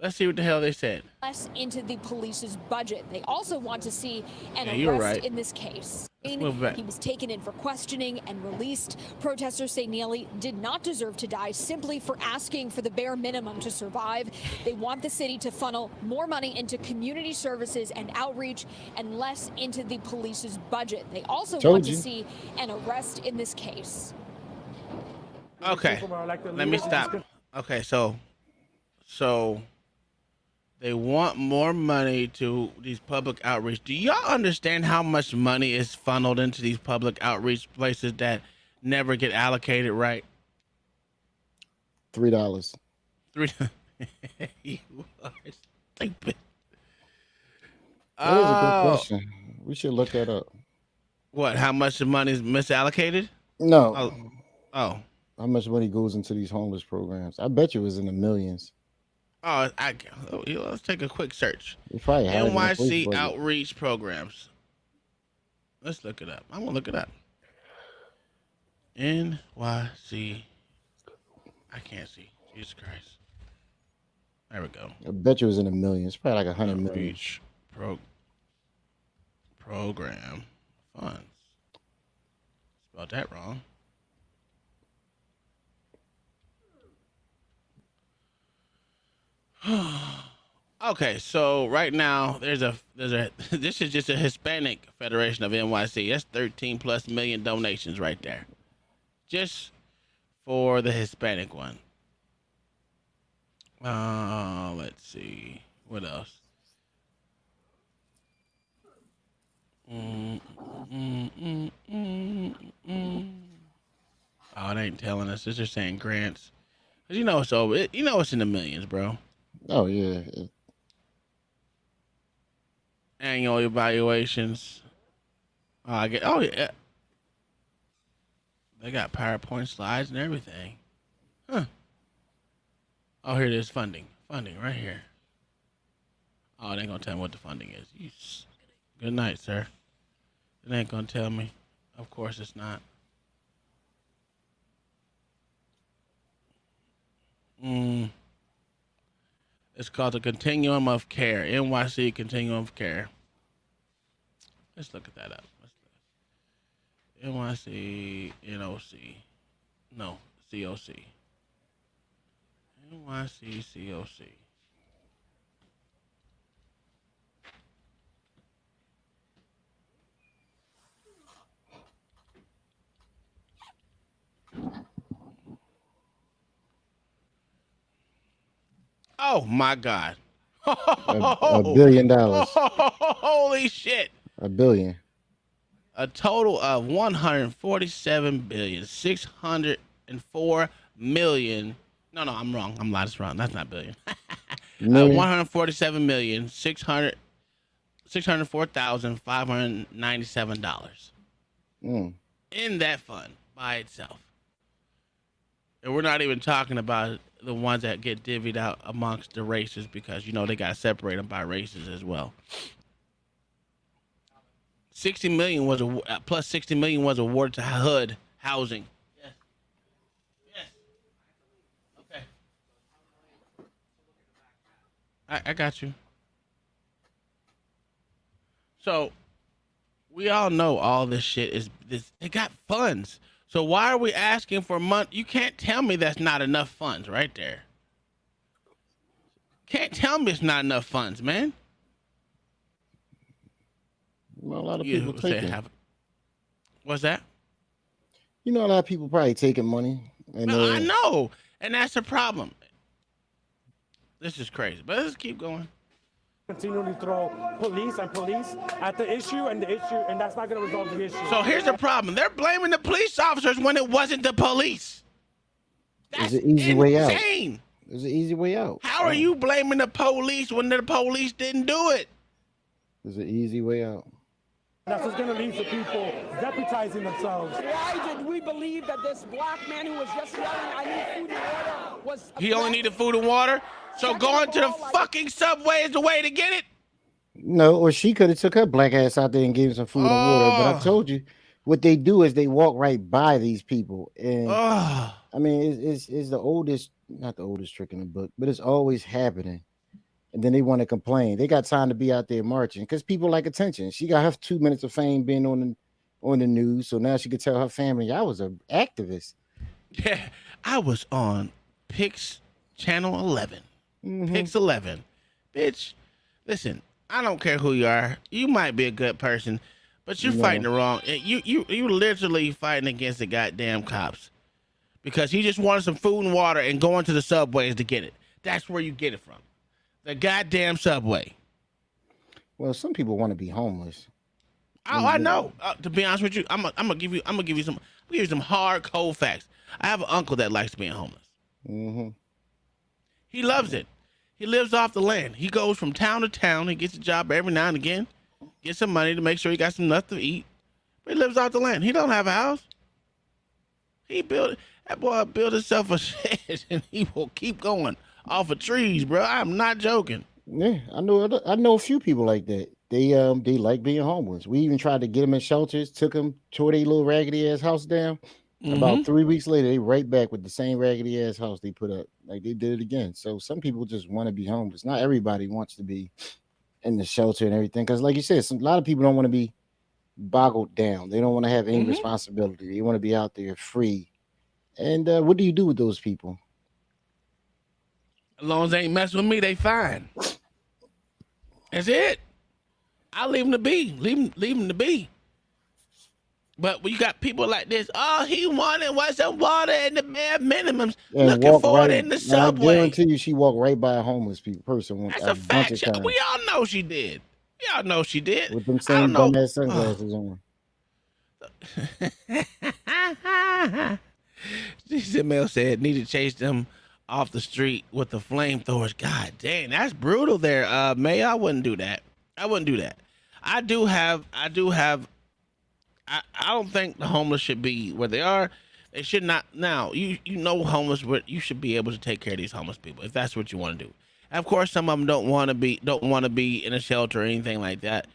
let's see what the hell they said. Less into the police's budget. They also want to see an you're arrest right. in this case. Let's move back. He was taken in for questioning and released. Protesters say Neely did not deserve to die simply for asking for the bare minimum to survive. They want the city to funnel more money into community services and outreach and less into the police's budget. They also want to see an arrest in this case. Okay. Let me stop. Okay, so they want more money to these public outreach. Do y'all understand how much money is funneled into these public outreach places that never get allocated right? $3. You are stupid. That is a good question. We should look that up. What? How much the money is misallocated? No. Oh. How much money goes into these homeless programs? I bet you it was in the millions. Oh, let's take a quick search. NYC outreach programs. Let's look it up. I'm gonna look it up. NYC. I can't see. Jesus Christ. There we go. I bet you it was in the millions. Probably like 100 million. Outreach program funds. Spelled that wrong. Okay, so right now there's a this is just a Hispanic Federation of NYC. That's 13 plus million donations right there, just for the Hispanic one. Let's see what else. Oh, it ain't telling us. It's just saying grants. Cause it's in the millions, bro. Oh yeah. Annual evaluations. Oh yeah. They got PowerPoint slides and everything. Huh. Oh, here it is. Funding. Funding right here. Oh, they ain't gonna tell me what the funding is. Good night, sir. It ain't gonna tell me. Of course it's not. It's called the Continuum of Care. NYC Continuum of Care. Let's look at that up. NYC NOC. No, COC. NYC COC. Oh my God. $1 billion. Holy shit. $1 billion. A total of 147,604,000,000. No, I'm wrong. I'm lying. That's wrong. That's not billion. 147,604,597 in that fund by itself. And we're not even talking about the ones that get divvied out amongst the races because, they got to separate them by races as well. 60 million was plus 60 million was awarded to HUD housing. Yes. Okay. I got you. So we all know all this shit is this. They got funds. So why are we asking for money? You can't tell me that's not enough funds right there. Can't tell me it's not enough funds, man. Well, a lot of people taking. What's that? A lot of people probably taking money. And I know, and that's the problem. This is crazy, but let's keep going. Continually throw police at the issue, and that's not going to resolve the issue. So here's the problem: they're blaming the police officers when it wasn't the police. That's There's an easy way out. Insane. There's an easy way out. How are you blaming the police when the police didn't do it? There's an easy way out. That's what's going to lead to people deputizing themselves. Why did we believe that this black man who was just yelling, I need food and water, was... He only needed food and water? So going to the fucking subway is the way to get it? No, or she could have took her black ass out there and gave him some food and water. But I told you, what they do is they walk right by these people. And I mean, it's the oldest, not the oldest trick in the book, but it's always happening. And then they want to complain. They got time to be out there marching because people like attention. She got her 2 minutes of fame being on the news, so now she could tell her family, I was an activist. Yeah, I was on Pix Channel 11. Pix 11. Bitch, listen, I don't care who you are. You might be a good person, but you're fighting the wrong. You literally fighting against the goddamn cops because he just wanted some food and water and going to the subways to get it. That's where you get it from. The goddamn subway. Well, some people want to be homeless. Oh, I know. To be honest with you, I'm gonna give you some hard cold facts. I have an uncle that likes being homeless. He loves it. He lives off the land. He goes from town to town. He gets a job every now and again, gets some money to make sure he got some enough to eat. But he lives off the land. He don't have a house. That boy built himself a shed, and he will keep going off of trees, bro. I'm not joking. Yeah, I know a few people like that. They like being homeless. We even tried to get them in shelters, took them, tore their little raggedy ass house down. About 3 weeks later, they right back with the same raggedy ass house they put up. Like they did it again. So some people just want to be homeless. Not everybody wants to be in the shelter and everything. Because like you said, a lot of people don't want to be boggled down. They don't want to have any responsibility. They want to be out there free. And what do you do with those people? As long as they ain't messing with me, they fine. That's it. I leave them to be. Leave them to be. But when you got people like this, all he wanted was some water and the bare minimums. And looking for it in the subway. I guarantee you, she walked right by a homeless person. That's a fact. We all know she did. We all know she did. With them same dumbass sunglasses on. Mel said, need to chase them off the street with the flamethrowers. God damn, that's brutal there. May, I wouldn't do that. I don't think the homeless should be where they are. They should not. Now, you know homeless, but you should be able to take care of these homeless people if that's what you want to do. Of course, some of them don't want to be in a shelter or anything like that.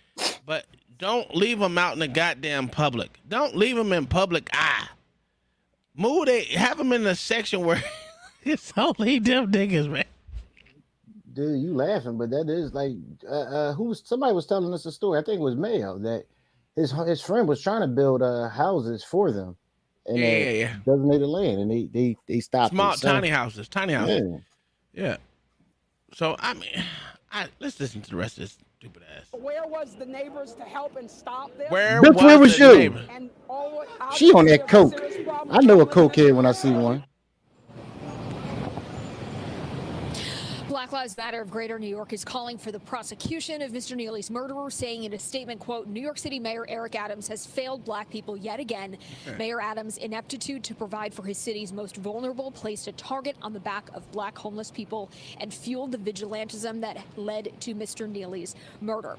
But don't leave them out in the goddamn public. Don't leave them in public eye. Have them in a section where it's only them niggas, man. Dude, you laughing, but that is like somebody was telling us a story. I think it was Mayo that his friend was trying to build houses for them in Yeah. designated land, and they stopped Small, it. So, tiny houses. Yeah. So I mean, let's listen to the rest of this stupid ass. Where was the neighbors to help and stop this? Where Bitch, was you? the neighbor? And She on that coke. I know a cokehead when I see one. Black Lives Matter of Greater New York is calling for the prosecution of Mr. Neely's murderer, saying in a statement, quote, New York City Mayor Eric Adams has failed black people yet again. Mayor Adams' ineptitude to provide for his city's most vulnerable placed a target on the back of black homeless people and fueled the vigilantism that led to Mr. Neely's murder.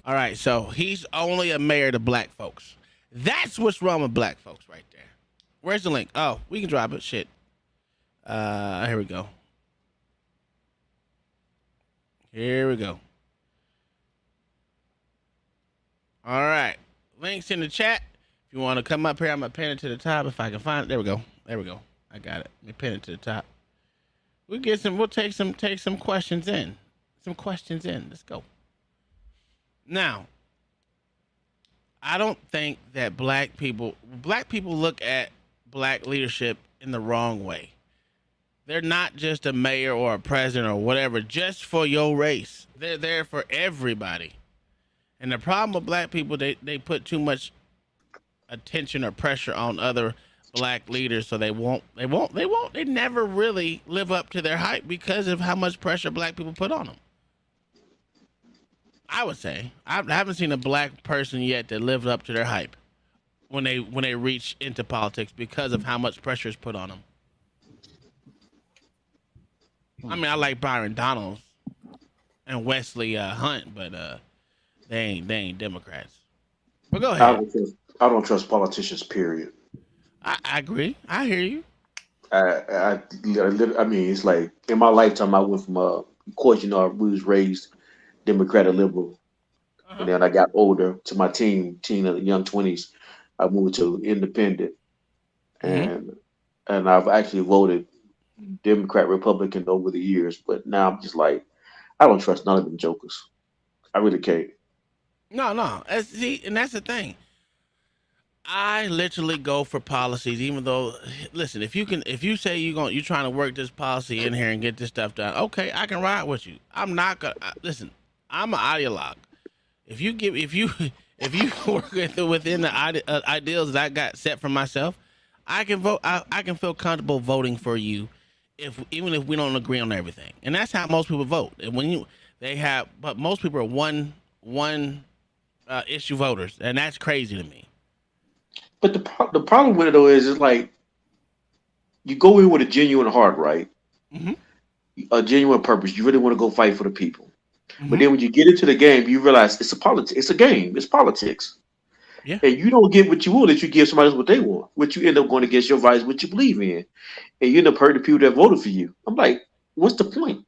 All right, so he's only a mayor to black folks. That's what's wrong with black folks right there. Where's the link? Oh, we can drop it. Shit. Here we go. Here we go. All right. Links in the chat. If you want to come up here, I'm going to pin it to the top if I can find it. There we go. I got it. Let me pin it to the top. We'll take some questions in. Let's go. Now, I don't think that black people look at black leadership in the wrong way. They're not just a mayor or a president or whatever, just for your race. They're there for everybody. And the problem with black people, they put too much attention or pressure on other black leaders, so they never really live up to their hype because of how much pressure black people put on them. I would say I haven't seen a black person yet that lived up to their hype when they reach into politics because of how much pressure is put on them. I mean, I like Byron Donalds and Wesley Hunt, but they ain't Democrats. But go ahead. I don't trust politicians. Period. I agree. I hear you. I mean, it's like in my lifetime, I went from of course, we was raised Democrat or liberal, and then I got older to my teen of the young 20s. I moved to independent, and I've actually voted Democrat, Republican over the years, but now I'm just like, I don't trust none of them jokers. I really can't. No. And that's the thing. I literally go for policies, even though, listen, if you say you're trying to work this policy in here and get this stuff done, okay, I can ride with you. I'm not gonna listen. I'm an ideologue. If you work within the ideals that I got set for myself, I can vote. I can feel comfortable voting for you. Even if we don't agree on everything, and that's how most people vote. And but most people are one issue voters, and that's crazy to me. But the problem with it though is, it's like you go in with a genuine heart, right? Mm-hmm. A genuine purpose. You really want to go fight for the people. Mm-hmm. But then when you get into the game, you realize it's a game. It's politics. Yeah. And you don't get what you want, that you give somebody else what they want. What you end up going against your values, what you believe in. And you end up hurting the people that voted for you. I'm like, what's the point?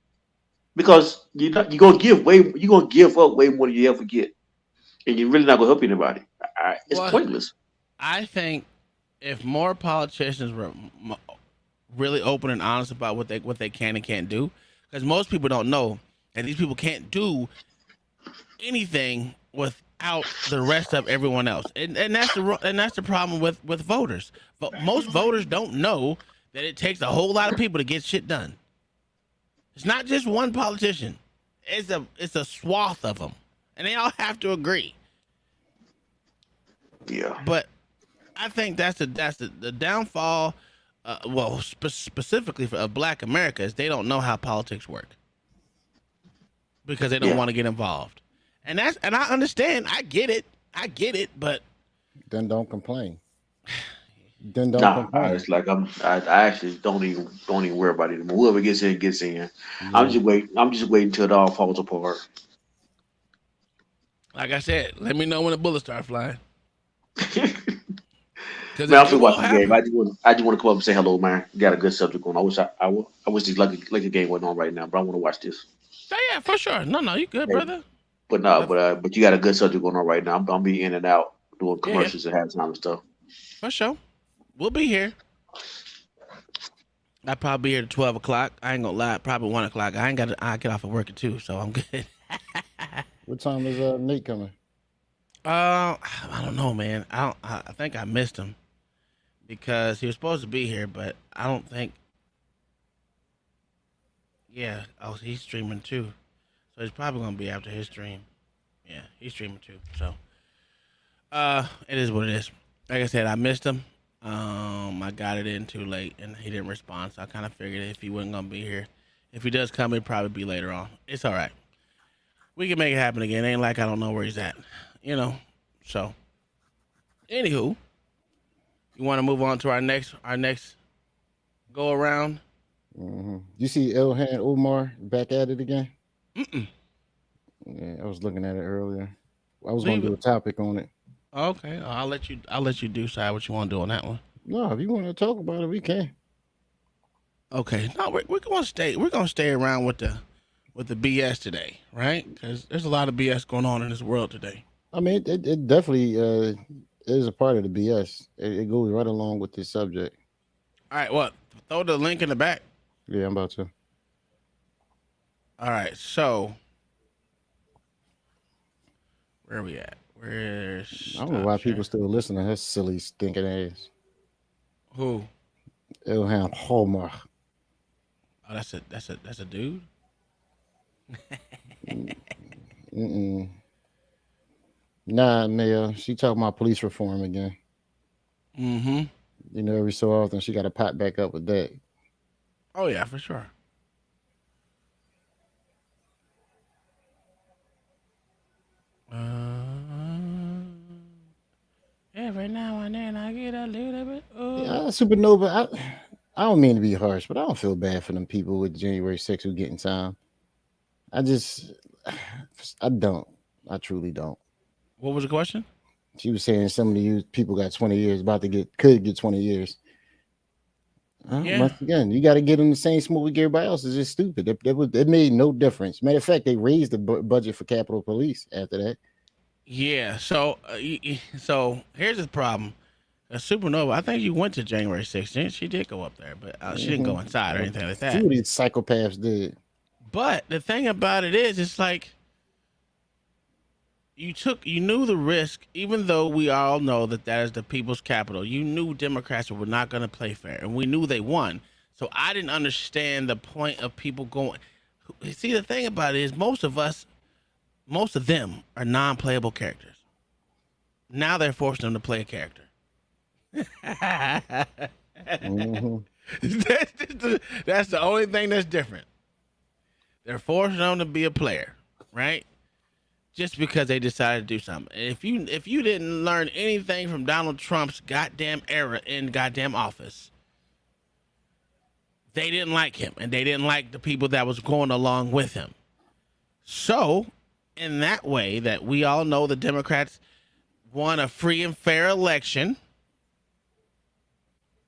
Because you're gonna give up way more than you ever get. And you're really not gonna help anybody. It's pointless. I think if more politicians were really open and honest about what they can and can't do, because most people don't know that these people can't do anything without the rest of everyone else, and that's the problem with voters. But most voters don't know that it takes a whole lot of people to get shit done. It's not just one politician; it's a swath of them, and they all have to agree. Yeah, but I think that's the downfall. Specifically of Black America, is they don't know how politics work because they don't want to get involved. And I understand. I get it, but then don't complain. Then don't complain. It's like I actually don't even worry about it anymore. Whoever gets in, gets in. Yeah. I'm just waiting till it all falls apart. Like I said, let me know when the bullets start flying. Man, I'm still watching the game. I just want to come up and say hello, man. You got a good subject going. I wish this lucky game went on right now, but I want to watch this. Yeah, for sure. No, you good, Hey, brother. but no, but you got a good subject going on right now. I'm be in and out doing Yeah, commercials at halftime and stuff. for sure. We'll be here. I'll probably be here at 12 o'clock. I ain't gonna lie, probably 1 o'clock. I get off of work at 2, so I'm good. What time is Nate coming? I don't know, man. I think I missed him because he was supposed to be here, but I don't think. Yeah. Oh, he's streaming too, so he's probably gonna be after his stream. Yeah, he's streaming too. So, it is what it is. Like I said, I missed him. I got it in too late, and he didn't respond. So I kind of figured if he wasn't gonna be here, if he does come, it'd probably be later on. It's all right. We can make it happen again. Ain't like I don't know where he's at, So, anywho, you want to move on to our next go around? Mm-hmm. You see Ilhan Omar back at it again? Mm-mm. Yeah, I was looking at it earlier. I was going to do a topic on it. Okay, I'll let you decide what you want to do on that one. No, if you want to talk about it, we can. Okay, no, we're gonna stay around with the BS today, right? Because there's a lot of BS going on in this world today. I mean, it definitely is a part of the BS. It goes right along with this subject. All right, well, throw the link in the back. Yeah, I'm about to. All right, so where are we at? I don't know why people still listen to her silly stinking ass. Who? Ilhan Omar. Oh, that's a dude. Mm-mm. Nah, Mayor. She talking about police reform again. Mm-hmm. You know, every so often she got to pop back up with that. Oh yeah, for sure. Every now and then I get a little bit. Yeah, Supernova. I don't mean to be harsh, but I don't feel bad for them people with January 6th who getting time. I don't. I truly don't. What was the question? She was saying some of you people got 20 years, could get 20 years. Yeah. Once again, you got to get them the same smoke with everybody else. It's just stupid. It made no difference. Matter of fact, they raised the budget for Capitol Police after that. Yeah. So here's the problem. Supernova, I think you went to January 16th. She did go up there, but she didn't go inside or anything like that. Two of these psychopaths did. But the thing about it is, it's like you knew the risk, even though we all know that is the people's capital. You knew Democrats were not going to play fair, and we knew they won. So I didn't understand the point of people going. See, the thing about it is, most of them are non-playable characters. Now they're forcing them to play a character. Mm-hmm. That's the only thing that's different. They're forcing them to be a player, right? Just because they decided to do something. If you didn't learn anything from Donald Trump's goddamn era in goddamn office, they didn't like him, and they didn't like the people that was going along with him. So, in that way, that we all know the Democrats won a free and fair election,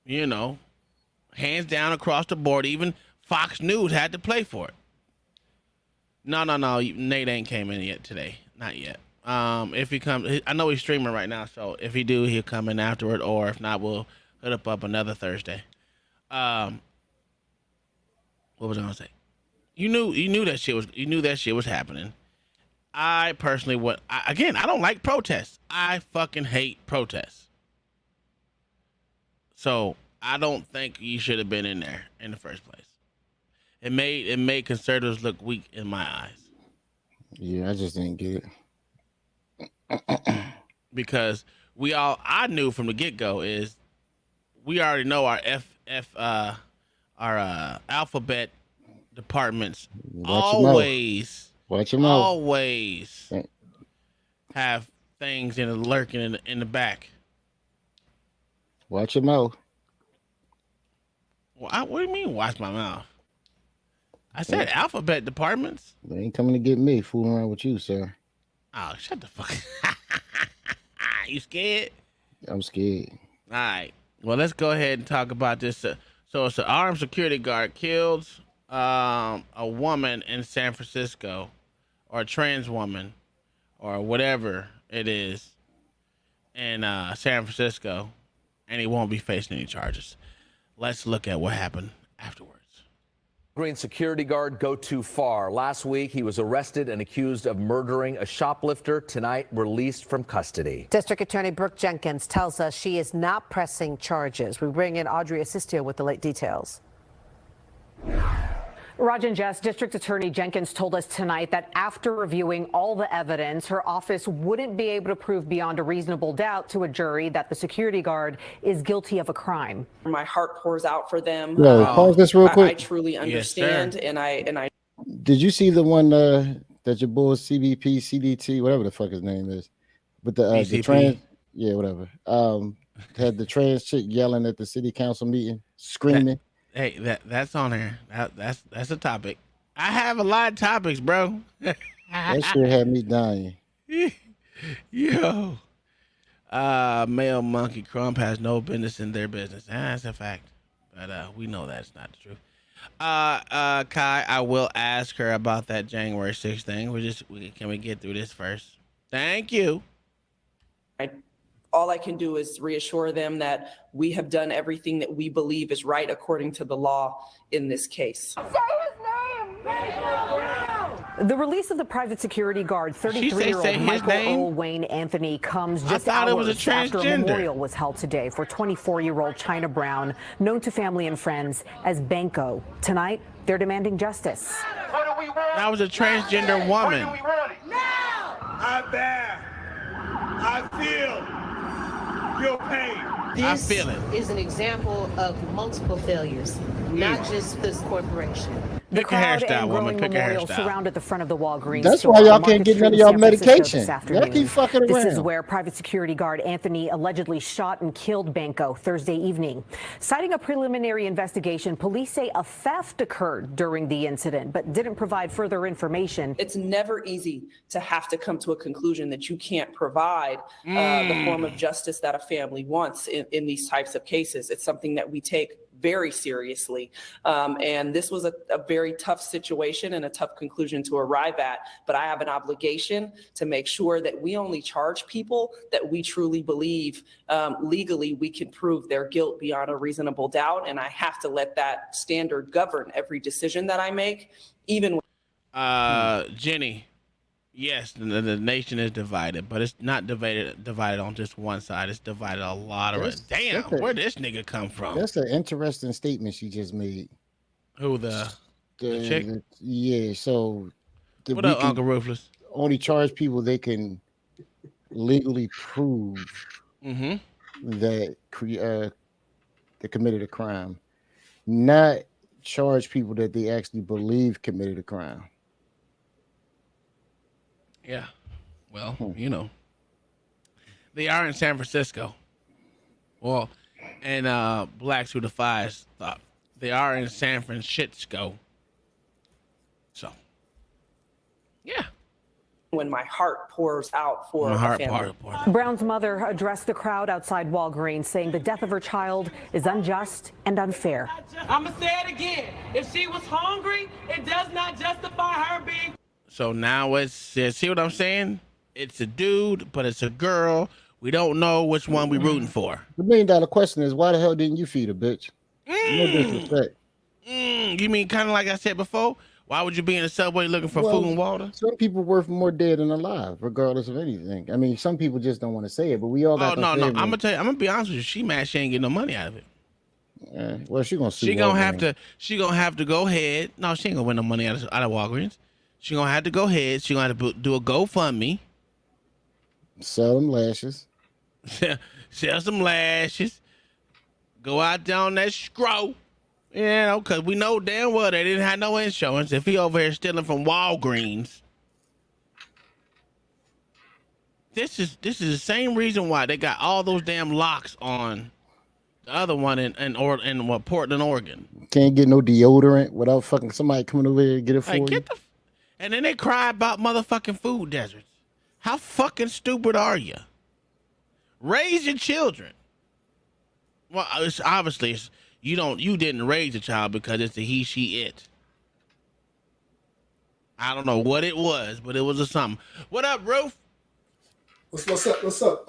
hands down across the board. Even Fox News had to play for it. No. Nate ain't came in yet today. Not yet. If he comes, I know he's streaming right now. So if he do, he'll come in afterward. Or if not, we'll hit up another Thursday. What was I gonna say? You knew that shit was happening. I personally I don't like protests. I fucking hate protests. So I don't think you should have been in there in the first place. It made conservatives look weak in my eyes. Yeah, I just didn't get it. Because I knew from the get-go is we already know our our alphabet departments always have things lurking in the back. Watch your mouth. Well, what do you mean watch my mouth? I said alphabet departments. They ain't coming to get me fooling around with you, sir. Oh, shut the fuck. You scared? I'm scared. All right. Well, let's go ahead and talk about this. So it's an armed security guard killed a woman in San Francisco, or a trans woman, or whatever it is, in San Francisco, and he won't be facing any charges. Let's look at what happened afterwards. Green security guard go too far. Last week, he was arrested and accused of murdering a shoplifter. Tonight, released from custody. District Attorney Brooke Jenkins tells us she is not pressing charges. We bring in Audrey Assistio with the late details. Raj and Jess, District Attorney Jenkins told us tonight that after reviewing all the evidence, her office wouldn't be able to prove beyond a reasonable doubt to a jury that the security guard is guilty of a crime. My heart pours out for them. Yo, pause this real quick. I truly understand, and I. Did you see the one that your boy CBP, CDT, whatever the fuck his name is, with the trans, yeah, whatever, had the trans chick yelling at the city council meeting, screaming. Hey, that's on there. That's a topic. I have a lot of topics, bro. That shit had me dying. Yo. Male monkey crump has no business in their business. That's a fact. But we know that's not the truth. Kai, I will ask her about that January 6th thing. Can we get through this first? Thank you. All I can do is reassure them that we have done everything that we believe is right according to the law in this case. The release of the private security guard, 33-year-old Michael O. Wayne Anthony, comes just hours after a memorial was held today for 24-year-old China Brown, known to family and friends as Banco. Tonight, they're demanding justice. That was a transgender woman. I bear. I feel your pain. This is an example of multiple failures, not just this corporation. The crowd and growing memorial surrounded the front of the Walgreens. That's why y'all can't get none of y'all medication. Y'all keep fucking around. This is where private security guard Anthony allegedly shot and killed Banco Thursday evening. Citing a preliminary investigation, police say a theft occurred during the incident, but didn't provide further information. It's never easy to have to come to a conclusion that you can't provide the form of justice that a family wants in these types of cases. It's something that we take very seriously. And this was a very tough situation and a tough conclusion to arrive at. But I have an obligation to make sure that we only charge people that we truly believe legally we can prove their guilt beyond a reasonable doubt. And I have to let that standard govern every decision that I make, even when Jenny. Yes, the nation is divided, but it's not divided on just one side. It's divided a lot of it. Damn, where'd this nigga come from? That's an interesting statement she just made. Who, the chick? Yeah, so what up, Uncle Ruthless? Only charge people they can legally prove that they committed a crime, not charge people that they actually believe committed a crime. Yeah, well, you know, they are in San Francisco. Well, and Blacks Who Defies thought they are in San Francisco. So, yeah. When my heart pours out for a family. Brown's mother addressed the crowd outside Walgreens, saying the death of her child is unjust and unfair. I'm going to say it again. If she was hungry, it does not justify her being. So now it's, see what I'm saying? It's a dude, but it's a girl. We don't know which one we rooting for. The $1 million question is, why the hell didn't you feed a bitch? No disrespect. You mean kind of like I said before? Why would you be in the subway looking for food and water? Some people worth more dead than alive, regardless of anything. I mean, some people just don't want to say it, but we all got. No. I'm gonna tell you. I'm gonna be honest with you. She mad. She ain't getting no money out of it. Well, she gonna sue. She gonna have to. She gonna have to go ahead. No, she ain't gonna win no money out of Walgreens. She gonna have to go ahead. She gonna have to do a GoFundMe. Sell them lashes. Sell some lashes. Go out there on that scroll. You know, because we know damn well they didn't have no insurance. If he over here stealing from Walgreens. This is the same reason why they got all those damn locks on the other one in Portland, Oregon. Can't get no deodorant without fucking somebody coming over here and get it for you. And then they cry about motherfucking food deserts. How fucking stupid are you? Raise your children. Well, it's obviously you didn't raise a child because it's a he, she, it. I don't know what it was, but it was a something. What up, Roof? What's up? What's up?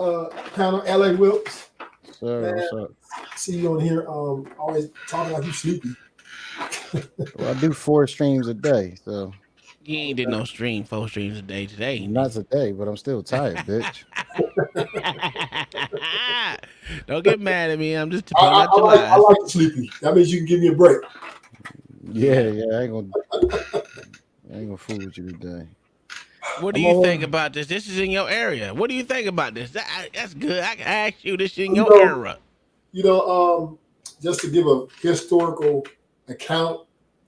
Panel, LA Wilkes. Sir, Man, what's up? see you on here. Always talking like you sleepy. Well, I do 4 streams a day, so. You ain't did no 4 streams a day today. Not today, but I'm still tired, bitch. Don't get mad at me. I'm just I like sleepy. That means you can give me a break. Yeah, I ain't gonna fool with you today. What do you think about this? This is in your area. What do you think about this? That's good. I can ask you this in your era. Just to give a historical account,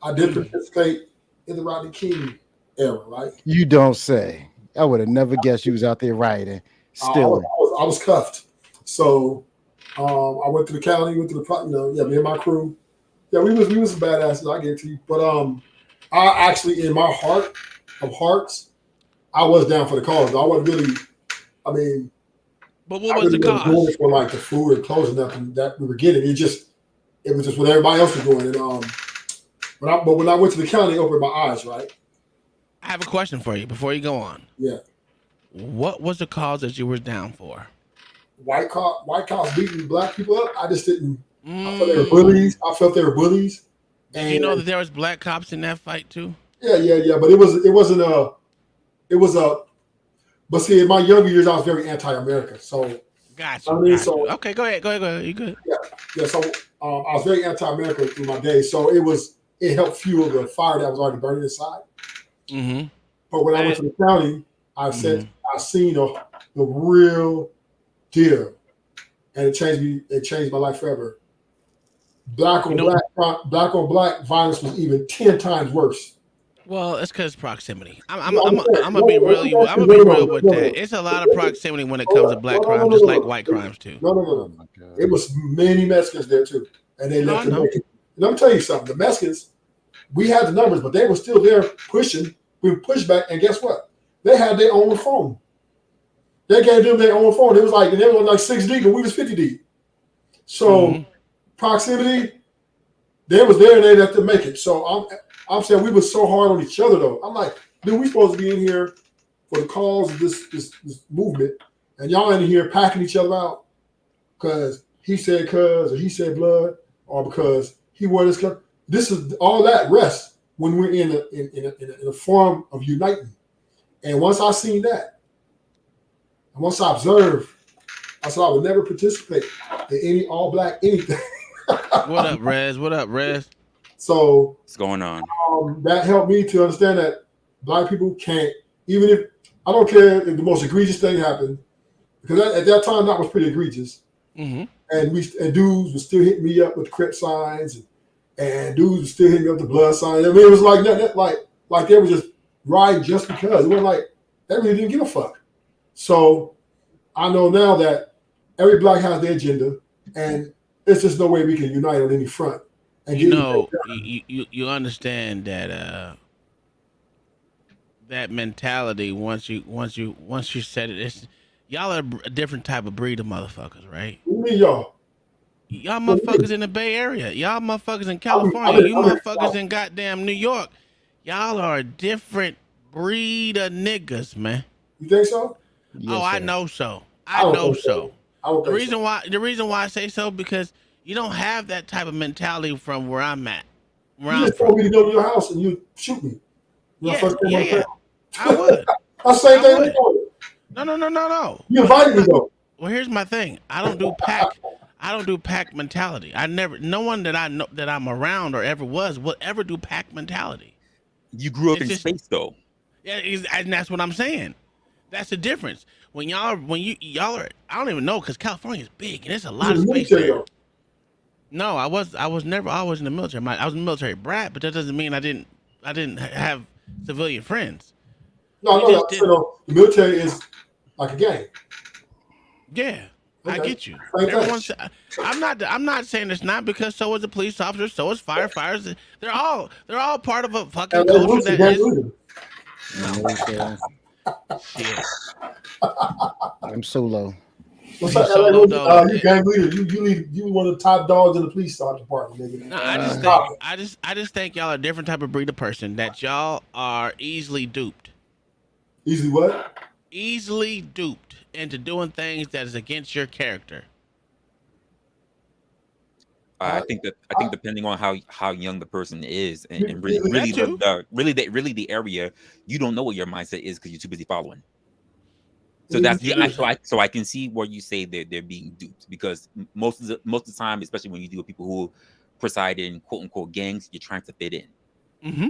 I did participate in the Rodney King era, right? You don't say. I would have never guessed you was out there rioting. Still, I was cuffed. So I went to the county, went to the me and my crew. Yeah, we was some badasses, I get to you. But I actually, in my heart of hearts, I was down for the cause. I wasn't really, but what was the cause? Doing it for like the food and clothes and nothing that we were getting. It was just what everybody else was doing. And but when I went to the county, it opened my eyes, right? I have a question for you before you go on. Yeah. What was the cause that you were down for? White cops beating black people up. I just didn't. I felt they were bullies. And you know that there was black cops in that fight too. Yeah. But but see, in my younger years, I was very anti-American. So gotcha. Okay, go ahead. You good? Yeah. So I was very anti-American through my days. So it helped fuel the fire that was already burning inside. Mm-hmm. But when I went to the county, I seen the real deal, and it changed me. It changed my life forever. Black on black violence was even 10 times worse. Well, it's because proximity. I'm gonna be real. I'm gonna be real with that. It's a lot of proximity when it comes to black crime, just like white crimes too. No. It was many Mexicans there too, and they left. Let me tell you something. The Mexicans, we had the numbers, but they were still there pushing. We pushed back, and guess what? They had their own phone. They gave them their own phone. It was like, and they were like 6 deep, and we was 50 deep. So proximity, they was there, and they had to make it. So I'm saying we were so hard on each other, though. I'm like, dude, we supposed to be in here for the cause of this movement, and y'all in here packing each other out because he said cuz, or he said blood, or because he wore this color. This is all that rests when we're in a form of uniting. And once I seen that, and once I observed, I said I would never participate in any all black anything. What up, Rez? So what's going on? That helped me to understand that black people can't, even if I don't care if the most egregious thing happened, because at that time that was pretty egregious. Mm-hmm. And dudes were still hitting me up with crip signs, and dudes were still hitting me up with the blood signs. I mean, it was like that, like they were just riding just because. It wasn't like they really didn't give a fuck. So I know now that every black has their agenda, and there's just no way we can unite on any front. And you understand that that mentality once you said it, y'all are a different type of breed of motherfuckers, right? What do you mean, y'all? Y'all motherfuckers in the Bay Area. Y'all motherfuckers in California. You motherfuckers in goddamn New York. Y'all are a different breed of niggas, man. You think so? Yes, I know so. I know so. The reason why I say so because you don't have that type of mentality from where I'm at. You just told me to go to your house and you shoot me. Yeah. I would. That's the same thing. No. You invited me though. Well, here's my thing. I don't do pack mentality. No one that I know that I'm around or ever was will ever do pack mentality. You grew up in space though. Yeah, and that's what I'm saying. That's the difference. When y'all are, I don't even know because California is big and there's a lot of space there. No, I was never always in the military. I was a military brat, but that doesn't mean I didn't have civilian friends. No. The military is like a gang. Yeah, okay. I get you. I'm not saying it's not because so is a police officer, so is firefighters. They're all part of a fucking culture that is. I'm solo. What's up, LA? You gang leader. You one of the top dogs in the police department, nigga. No, I just think y'all are a different type of breed of person. That y'all are easily duped. Easily what? Easily duped into doing things that is against your character. I think depending on how young the person is, and really the area, you don't know what your mindset is because you're too busy following. So that's so I can see where you say they're being duped, because most of the time, especially when you deal with people who preside in quote unquote gangs, you're trying to fit in. Mm-hmm.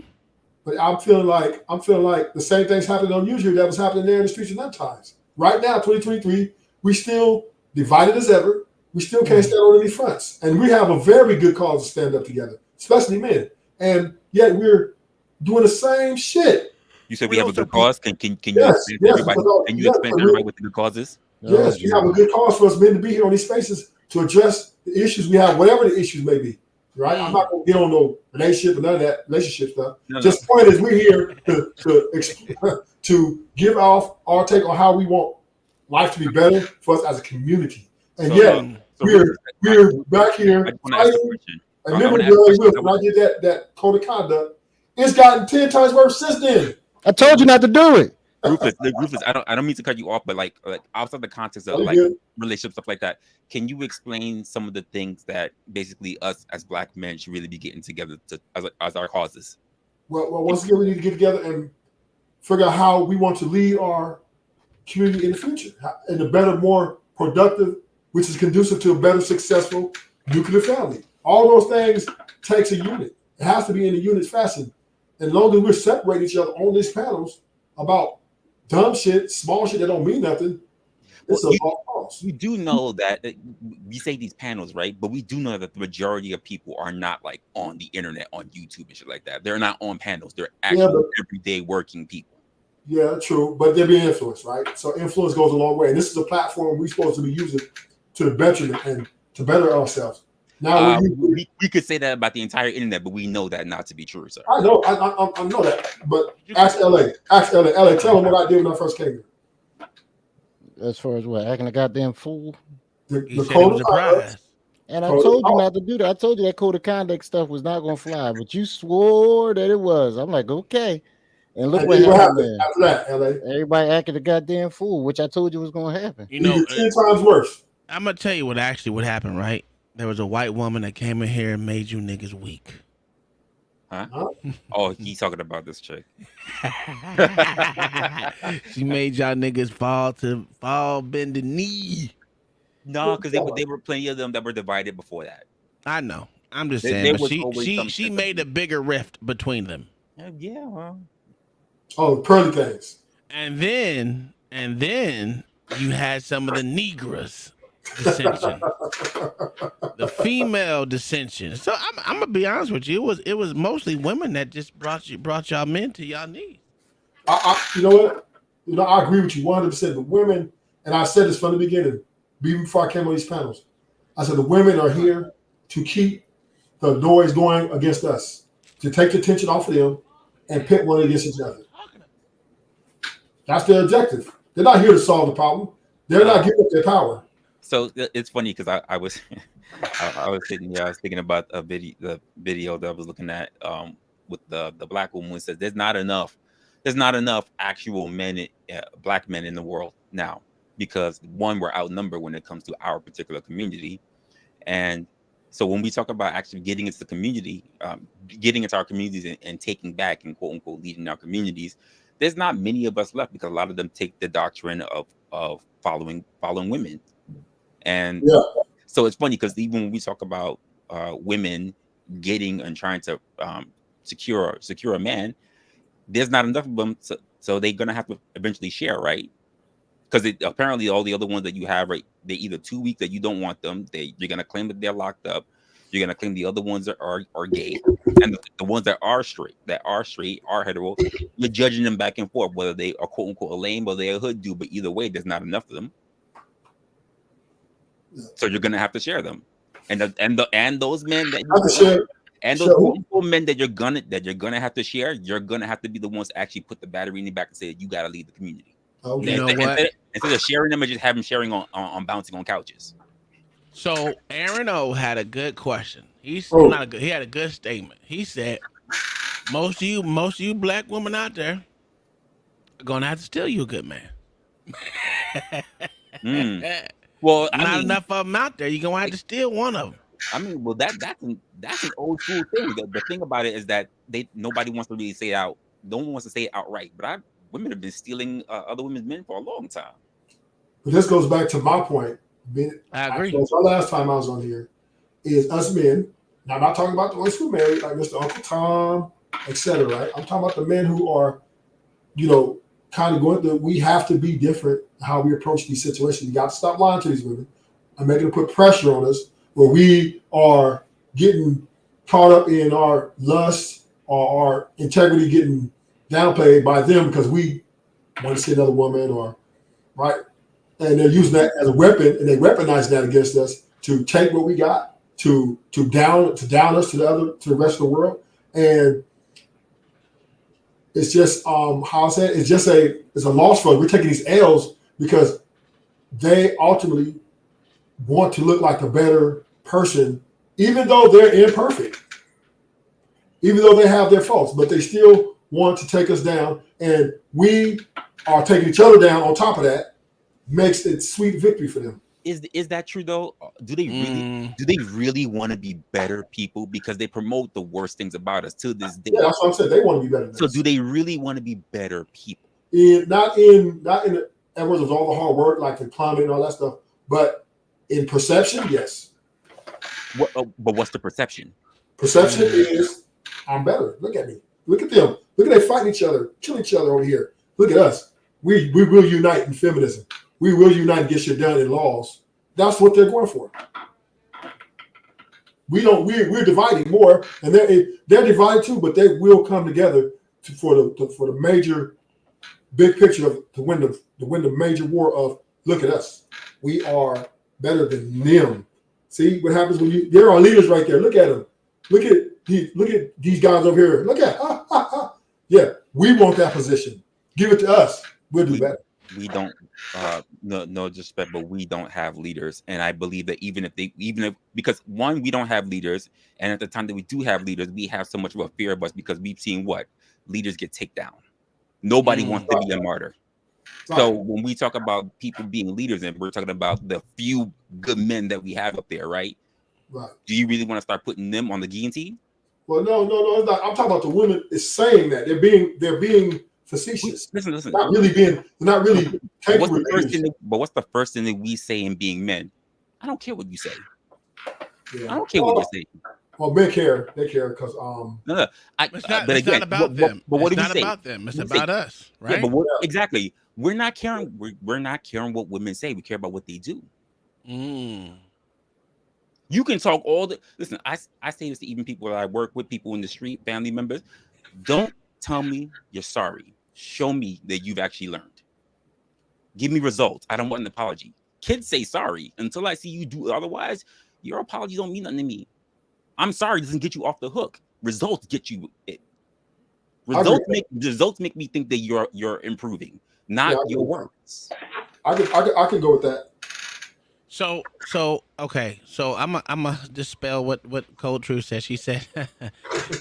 But I'm feeling like the same things happening on YouTube that was happening there in the streets of them times. Right now, 2023, we still divided as ever. We still can't stand on any fronts, and we have a very good cause to stand up together, especially men. And yet we're doing the same shit. You said we have a good cause. Can you explain to everybody? Can you explain to everybody what the good cause is? Yes, we have a good cause for us men to be here on these spaces to address the issues we have, whatever the issues may be. Right? I'm not going to get on no relationship and none of that relationship stuff. The point is, we're here to give off our take on how we want life to be better for us as a community. And we're back here fighting. And remember, when I did that code of conduct, it's gotten 10 times worse since then. I told you not to do it. Rufus, I don't mean to cut you off, but like outside the context of relationship stuff like that, can you explain some of the things that basically us as Black men should really be getting together as our causes? Well, once again, we need to get together and figure out how we want to lead our community in the future in a better, more productive, which is conducive to a better, successful nuclear family. All those things takes a unit. It has to be in a unit fashion. And as long as we're separating each other on these panels about dumb shit, small shit that don't mean nothing, it's a lost cause. We do know that we say these panels, right? But we do know that the majority of people are not like on the internet, on YouTube and shit like that. They're not on panels. They're actually everyday working people. Yeah, true. But they're being influenced, right? So influence goes a long way. And this is a platform we're supposed to be using to the betterment and to better ourselves. Now we could say that about the entire internet, but we know that not to be true, sir. I know, I know that. But ask LA. LA, tell them what I did when I first came here. As far as what, acting a goddamn fool? The code of conduct. And I told you not to do that. I told you that code of conduct stuff was not going to fly, but you swore that it was. I'm like, okay. And look what happened after that, LA. Everybody acted a goddamn fool, which I told you was going to happen. You know, 10 times worse. I'm going to tell you what happened, right? There was a white woman that came in here and made you niggas weak. Huh? Oh, he's talking about this chick. She made y'all niggas bend the knee. No, because they were plenty of them that were divided before that. I know. I'm just saying, but she made a bigger rift between them. Yeah. Well. Oh, pearly things. And then you had some of the Negras dissension, the female dissension. So I'm gonna be honest with you, it was mostly women that just brought y'all men to y'all knees. You know what? I agree with you 100%. The women, and I said this from the beginning, even before I came on these panels, I said the women are here to keep the noise going against us, to take the tension off of them and pit one against each other. That's their objective. They're not here to solve the problem. They're not giving up their power. So it's funny because I was thinking about the video that I was looking at with the Black woman who says there's not enough actual men, Black men in the world now, because one, we're outnumbered when it comes to our particular community. And so when we talk about actually getting into the community, getting into our communities and taking back and quote unquote leading our communities, there's not many of us left because a lot of them take the doctrine of following women. And so it's funny because even when we talk about women getting and trying to secure a man, there's not enough of them, so they're gonna have to eventually share, right? Because apparently all the other ones that you have, right, they're either too weak that you don't want them. You're gonna claim that they're locked up. You're gonna claim the other ones are gay, and the ones that are straight, are hetero. You're judging them back and forth whether they are quote unquote a lame or they're a hood dude. But either way, there's not enough of them. So you're gonna have to share them, and those men that men that you're gonna have to share, you're gonna have to be the ones to actually put the battery in the back and say you gotta leave the community. Okay. You know what? Instead of sharing them, or just have them sharing on bouncing on couches. So Aaron O had a good question. He had a good statement. He said, most of you black women out there are gonna have to steal you a good man. Well, not enough of them out there. You're gonna have to steal one of them. I mean, well, that's an old school thing. The thing about it is that nobody wants to really say it out. No one wants to say it outright. But women have been stealing other women's men for a long time. But this goes back to my point. I agree. That's my last time I was on here. Is us men. Now I'm not talking about the ones who married, like Mr. Uncle Tom, etc. Right? I'm talking about the men who are, kind of going through. We have to be different how we approach these situations. You got to stop lying to these women and making them put pressure on us, where we are getting caught up in our lust or our integrity getting downplayed by them because we want to see another woman, or right, and they're using that as a weapon, and they weaponize that against us to take what we got, to down us to the rest of the world. And it's just how I say it, it's a loss for us. We're taking these L's because they ultimately want to look like a better person, even though they're imperfect, even though they have their faults, but they still want to take us down, and we are taking each other down on top of that. Makes it sweet victory for them. Is that true though? Do they really want to be better people? Because they promote the worst things about us to this day. Yeah, that's what I'm saying. They want to be better than so us. Do they really want to be better people? Not in everyone's with all the hard work, like the plumbing and all that stuff, but in perception, yes. But what's the perception? Perception is I'm better. Look at me. Look at them. Look at they fighting each other, kill each other over here. Look at us. We will unite in feminism. We will unite and get shit done in laws. That's what they're going for. We're dividing more, and they're divided too, but they will come together for the major big picture to win the major war of look at us. We are better than them. See what happens when there are leaders right there. Look at them. Look at these guys over here. Look at yeah. We want that position. Give it to us. We'll do better. We don't no disrespect, but we don't have leaders. And I believe that even if because one, we don't have leaders, and at the time that we do have leaders, we have so much of a fear of us because we've seen what leaders get taken down. Nobody wants to be a martyr. Right. So when we talk about people being leaders, and we're talking about the few good men that we have up there, right? Right. Do you really want to start putting them on the guillotine? Well, no, it's not. I'm talking about the women is saying that they're being facetious. Listen. They're not really What's the first thing that we say in being men? I don't care what you say. Yeah. I don't care what you're saying. Well, men care. They care because no. It's not about them. But what do we say? It's not about them. It's about us, right? Yeah, but exactly. We're not caring. We're not caring what women say. We care about what they do. You can talk all the. Listen, I say this to even people that I work with, people in the street, family members. Don't tell me you're sorry. Show me that you've actually learned. Give me results. I don't want an apology. Kids say sorry until I see you do otherwise. Your apology don't mean nothing to me. I'm sorry doesn't get you off the hook. Results get you it. Results make me think that you're improving, not your words. I can go with that. So okay. So I'm a dispel what Cold Truth said. She said,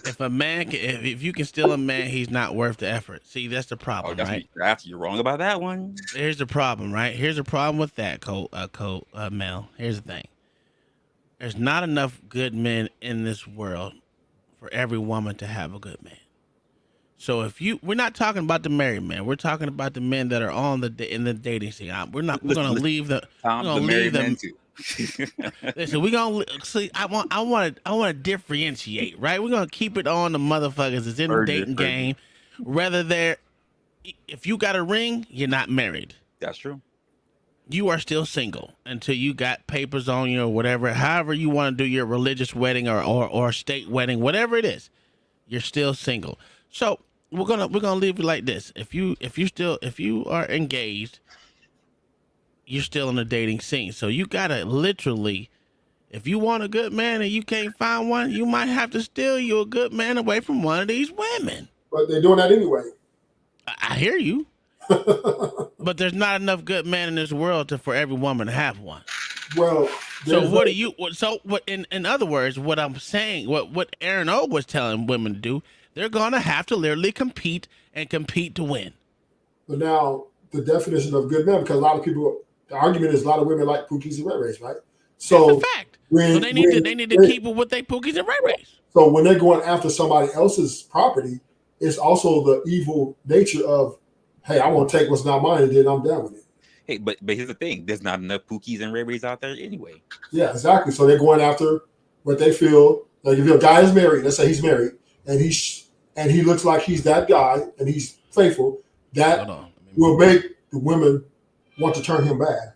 if you can steal a man, he's not worth the effort. See, that's the problem, right? You're wrong about that one. Here's the problem, right? Here's the problem with that, Mel. Here's the thing. There's not enough good men in this world for every woman to have a good man. So we're not talking about the married men. We're talking about the men that are in the dating scene. We're going to leave the. We're going to leave them. Listen, we're going to see. I want to differentiate, right? We're going to keep it on the motherfuckers that's in the dating game. If you got a ring, you're not married. That's true. You are still single until you got papers on you or whatever. However you want to do your religious wedding or state wedding, whatever it is, you're still single. So we're gonna leave it like this. If you are engaged, you're still in the dating scene. So you gotta literally, if you want a good man and you can't find one, you might have to steal you a good man away from one of these women. But they're doing that anyway. I hear you. But but there's not enough good men in this world for every woman to have one. Well, so what do you? So what? In other words, what I'm saying, what Aaron O was telling women to do, they're gonna have to literally compete to win. But now the definition of good men, because a lot of people, the argument is a lot of women like Pookies and Ray Rays, right? So that's a fact. So they need to keep it with their Pookies and Ray Rays. So when they're going after somebody else's property, it's also the evil nature of, hey, I want to take what's not mine and then I'm done with it. Hey, but here's the thing: there's not enough Pookies and Ray Rays out there anyway. Yeah, exactly. So they're going after what they feel. Like if your guy is married, let's say he's married, and he looks like he's that guy and he's faithful, that will make the women want to turn him bad.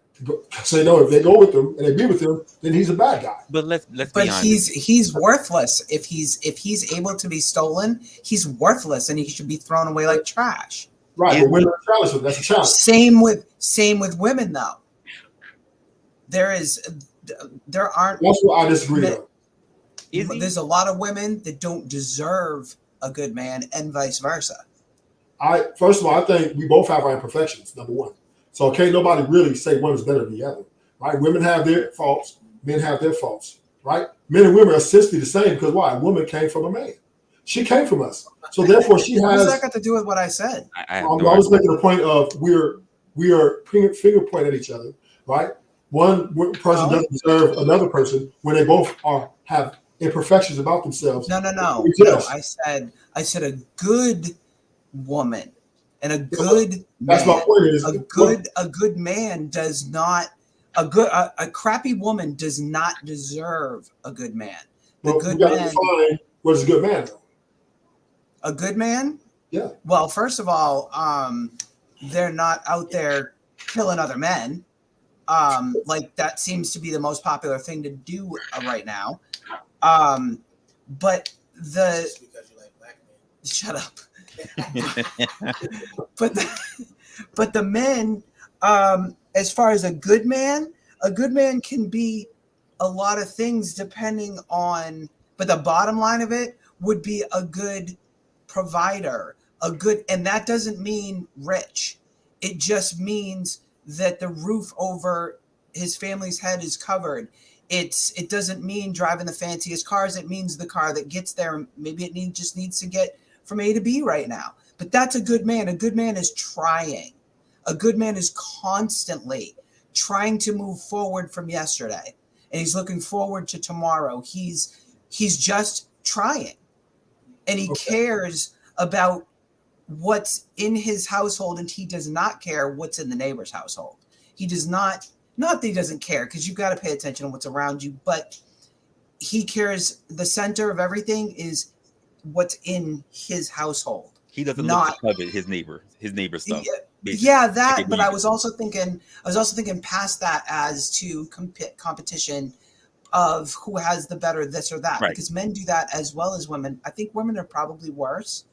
Say no, if they go with him and they be with him, then he's a bad guy. But let's be But honest. he's worthless. If he's able to be stolen, he's worthless and he should be thrown away like trash. Right, but women are challenged. That's a challenge. Same with women though. There aren't. That's what I disagree with. There's a lot of women that don't deserve a good man, and vice versa. First of all, I think we both have our imperfections. Number one, so can't nobody really say one is better than the other, right? Women have their faults, men have their faults, right? Men and women are essentially the same because why? A woman came from a man. She came from us, so therefore she has. What's that got to do with what I said? I was making a point of we are finger pointing at each other, right? One person doesn't deserve another person when they both have imperfections about themselves. No. I said a good woman and a good. That's man. my point. Is a good man does not a crappy woman does not deserve a good man. The good you gotta man. define what is a good man, though. A good man? Yeah. Well, first of all, they're not out there killing other men. Like that seems to be the most popular thing to do right now. But shut up. but the men, as far as a good man can be a lot of things depending on. But the bottom line of it would be a good provider, and that doesn't mean rich. It just means that the roof over his family's head is covered. It doesn't mean driving the fanciest cars. It means the car that gets there. Maybe it just needs to get from A to B right now. But that's a good man. A good man is trying. A good man is constantly trying to move forward from yesterday, and he's looking forward to tomorrow. He's just trying, and he cares about what's in his household, and he does not care what's in the neighbor's household. He does not that he doesn't care, because you've got to pay attention to what's around you, but he cares. The center of everything is what's in his household. He doesn't look to covet his neighbor's stuff. Yeah, that. But I was also thinking past that as to competition of who has the better this or that, because men do that as well as women. I think women are probably worse.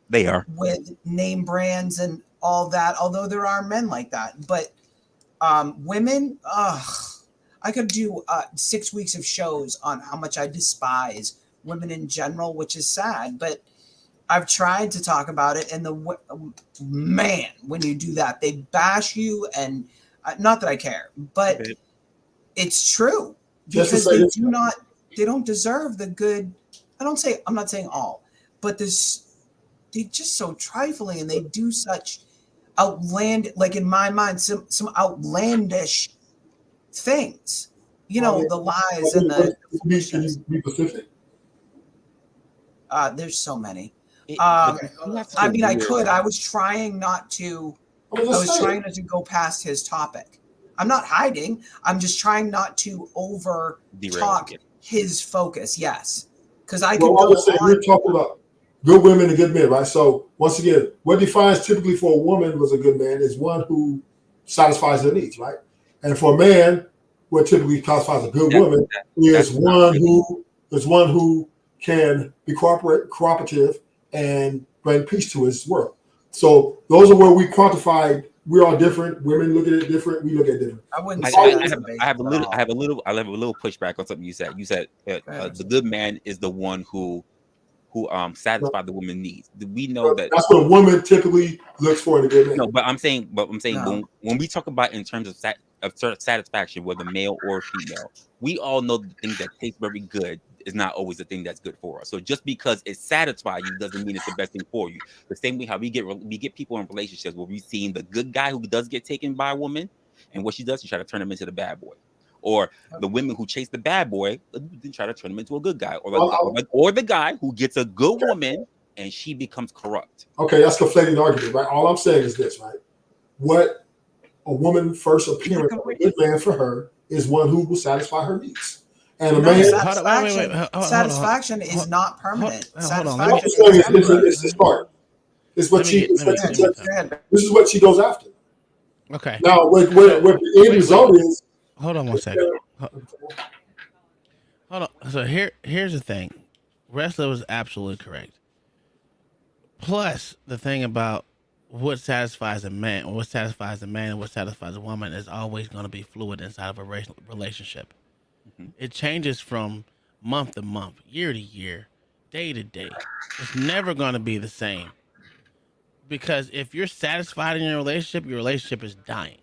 They are with name brands and all that. Although there are men like that, but women. I could do 6 weeks of shows on how much I despise women in general, which is sad, but I've tried to talk about it, and man, when you do that, they bash you, and not that I care, but it's true, because they don't deserve the good. I'm not saying all, but they're just so trifling, and they do such like in my mind, some outlandish things. The lies and the. Can you be specific? There's so many. I could. I was trying not to. I was trying not to go past his topic. I'm not hiding. I'm just trying not to over talk his focus. Yes, because I could. We're talking about good women and good men, right? So once again, what defines typically for a woman was a good man is one who satisfies their needs, right? And for a man, what typically classifies a good woman is one who can be cooperative and bring peace to his world. So those are where we quantified. We're all different. Women look at it different. We look at it different. I have a little pushback on something you said. You said the good man is the one who who satisfy the woman's needs. We know that that's what a woman typically looks for in a good man. No, but I'm saying No. when we talk about in terms of satisfaction, whether male or female, we all know the thing that tastes very good is not always the thing that's good for us. So just because it satisfies you doesn't mean it's the best thing for you. The same way how we get people in relationships where we've seen the good guy who does get taken by a woman, and what she does, she try to turn him into the bad boy. Or the women who chase the bad boy, then try to turn him into a good guy. Or the guy who gets a good woman and she becomes corrupt. Okay, that's conflating the argument, right? All I'm saying is this, right? What a woman first appearance of a good man for her is one who will satisfy her needs. And a man satisfaction is not permanent. Satisfaction is the start. It's what this is what she goes after. Okay. Now, where the end result is. Hold on one second. Hold on. So here's the thing. Wrestler was absolutely correct. Plus, the thing about what satisfies a man, and what satisfies a woman is always going to be fluid inside of a relationship. Mm-hmm. It changes from month to month, year to year, day to day. It's never going to be the same. Because if you're satisfied in your relationship is dying.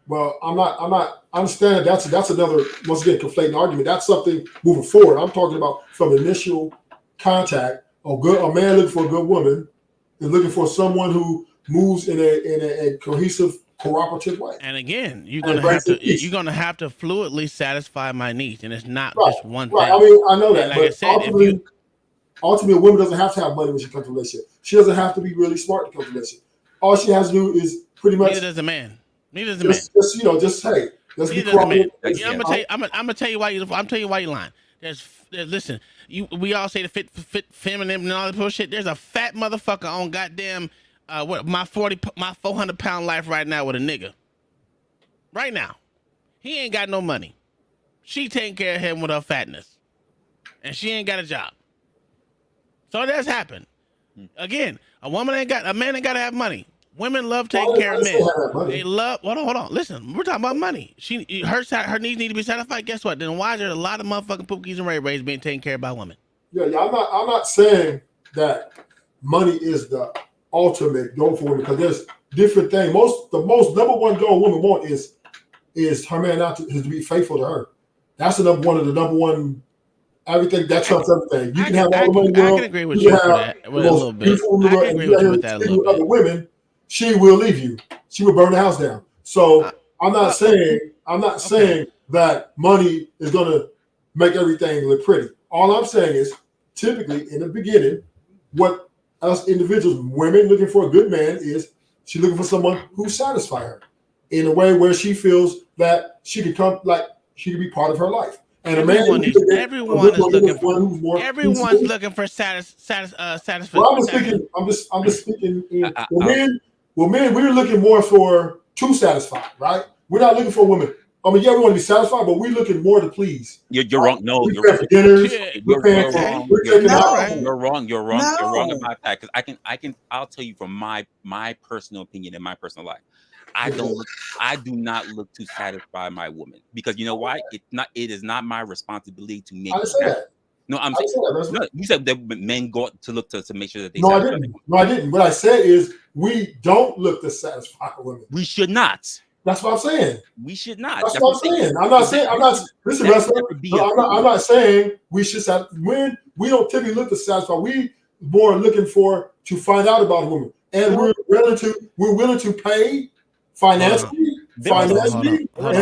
Well, I'm not understanding that's another, once again, conflating argument. That's something moving forward. I'm talking about from initial contact, a man looking for a good woman is looking for someone who moves in a cohesive, cooperative way. And again, you're gonna have to fluidly satisfy my needs, and it's not just one thing. Right. I mean, I know that. And like I said, ultimately, a woman doesn't have to have money when she comes to a relationship. She doesn't have to be really smart to come to a relationship. All she has to do is pretty much. Neither does a man. Just hey, let's be cooperative. I'm gonna tell you why you're lying. Listen, we all say the fit feminine and all that bullshit. There's a fat motherfucker on goddamn my 400-pound life right now with a nigga. Right now, he ain't got no money. She taking care of him with her fatness, and she ain't got a job. So that's happened. Again, a man ain't got to have money. Women love taking care of men. They love. Hold on. Listen, we're talking about money. Her needs need to be satisfied. Guess what? Then why is there a lot of motherfucking pookies and ray-rays being taken care of by women? Yeah. I'm not saying that money is the ultimate goal for women because there's different things. The most number one goal a woman want is her man to be faithful to her. That's the number one. Everything that trumps everything. You can have all the money in the world. I can agree with you with that a little bit. I can agree with you with that a little bit. Other women, she will leave you. She will burn the house down. So I'm not saying that money is going to make everything look pretty. All I'm saying is, typically in the beginning, what us individuals, women looking for a good man is she's looking for someone who satisfies her in a way where she feels that she could be part of her life. And everyone's looking for satisfaction. Well, I'm just speaking. Men, we're looking more for to satisfy, right? We're not looking for women. I mean, yeah, we want to be satisfied, but we're looking more to please. You're wrong. No, you're wrong. You're wrong. You're wrong about that. Because I'll tell you from my personal opinion and my personal life. I do not look to satisfy my woman because you know why? It is not my responsibility to make. No, I'm saying you said that men go to look to make sure that they. No, I didn't. What I said is we don't look to satisfy women. We should not. That's what I'm saying. We should not. That's what I'm saying. I'm not. Listen, I'm not saying we should satisfy. When we don't typically look to satisfy, we more looking to find out about a woman, and we're willing to pay. Financially, and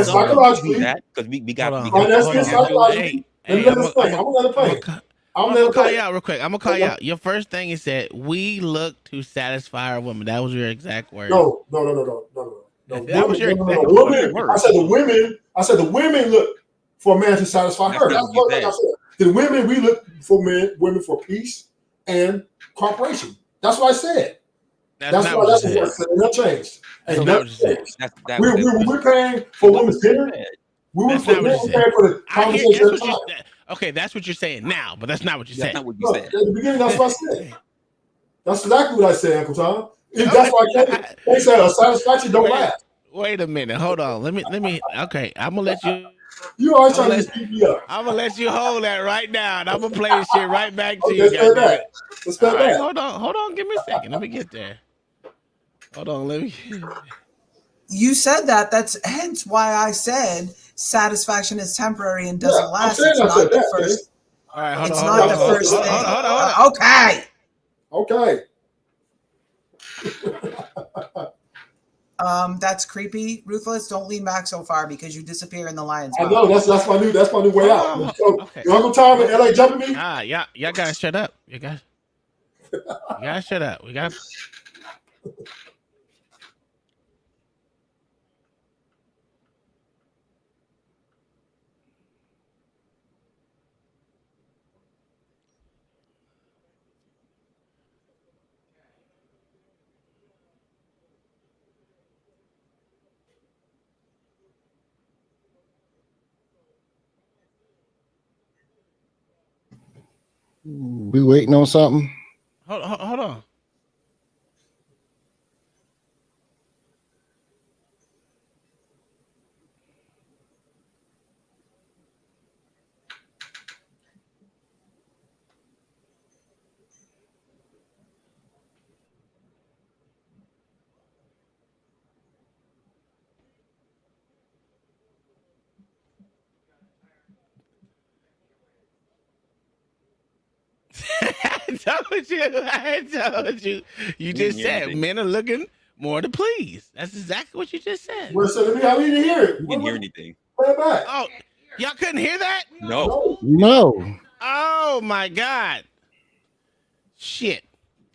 psychologically, because we got financially and psychologically. I'm gonna call you out real quick. I'm gonna call you out. Your first thing is that we look to satisfy our woman. That was your exact word. No. That was your exact word. I said the women look for a man to satisfy her. That's what I said. The women we look for women for peace and cooperation. That's what I said. That's what I said. That changed. And we're paying for women's dinner. We're paying for the conversation. Okay, that's what you're saying now, but that's not what you said. That's not what you said. At the beginning, that's what I said. That's exactly what I said, Uncle Tom. That's why they said a satisfaction don't last. Wait a minute, hold on. Let me. Okay, I'm gonna let you You always trying to keep me up. I'm gonna let you hold that right now, and I'm gonna play this shit right back to you. Let's step back. Let's step back. Hold on. Give me a second. Let me get there. Hold on. Let me. You said that. That's hence why I said satisfaction is temporary and doesn't last. It's not the first. All right, hold it's on. not the first thing. Hold on. Okay. That's creepy. Ruthless. Don't lean back so far because you disappear in the lion's I mouth. know that's my new way out. Okay. You Uncle Tom in LA jumping me? Yeah. Y'all gotta shut up. You gotta shut up. We got. We waiting on something? Hold on. I told you. You just said men are looking more to please. That's exactly what you just said. Well, so I didn't hear it. You didn't hear anything. Play it back. Oh, y'all couldn't hear that? No. No. Oh my God. Shit.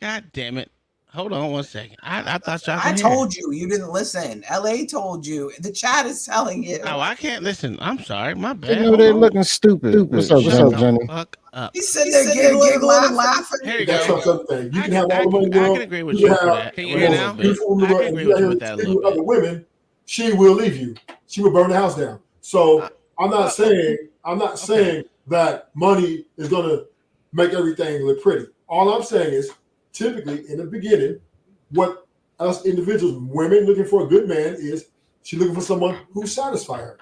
God damn it. Hold on one second. I thought y'all could I hear. told you. You didn't listen. LA told you. The chat is telling you. Oh, I can't listen. I'm sorry. My You bad. know they're looking stupid. What's up, Johnny? Fuck up. He's sitting there giggling and laughing. Here you That's go. something. You can have all the money in the I world. can agree with you you can for have that. Can you hear now? beautiful woman in the I world, can and agree you with you have with that a sleeping little with other bit. women, she will leave you. She will burn the house down. So I'm not saying that money is gonna make everything look pretty. All I'm saying is typically in the beginning, what us individuals, women looking for a good man is she's looking for someone who satisfies her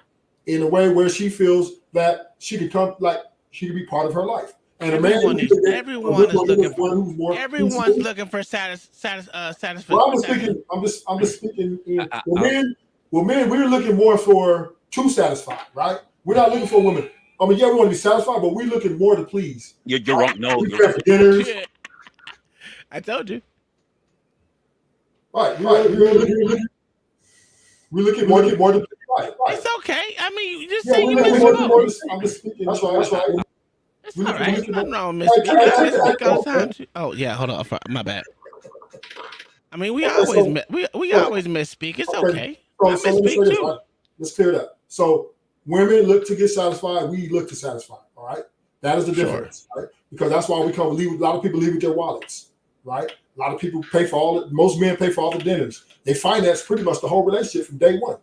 in a way where she feels that she could come, like she could be part of her life. And Everyone's looking for satisfaction. Well, I'm just speaking. Men, we're looking more for to satisfy, right? We're not looking for women. I mean, yeah, we want to be satisfied, but we're looking more to please. You're wrong. No, we pay for dinners. I told you. Right, we're looking more to right. It's okay. I mean, you just Yeah, say we're you looking miss more both. I'm just speaking. That's right. It's all right. I'm not misspeak. I misspeak all the time too. Oh yeah, hold on. My bad. I mean, we always misspeak. It's okay. I So let me say misspeak this, too. right? Let's clear it up. So women look to get satisfied. We look to satisfy. All right, that is the difference, right? Because that's why we come leave. A lot of people leave with their wallets, right? A lot of people pay for all. Most men pay for all the dinners. They finance pretty much the whole relationship from day one,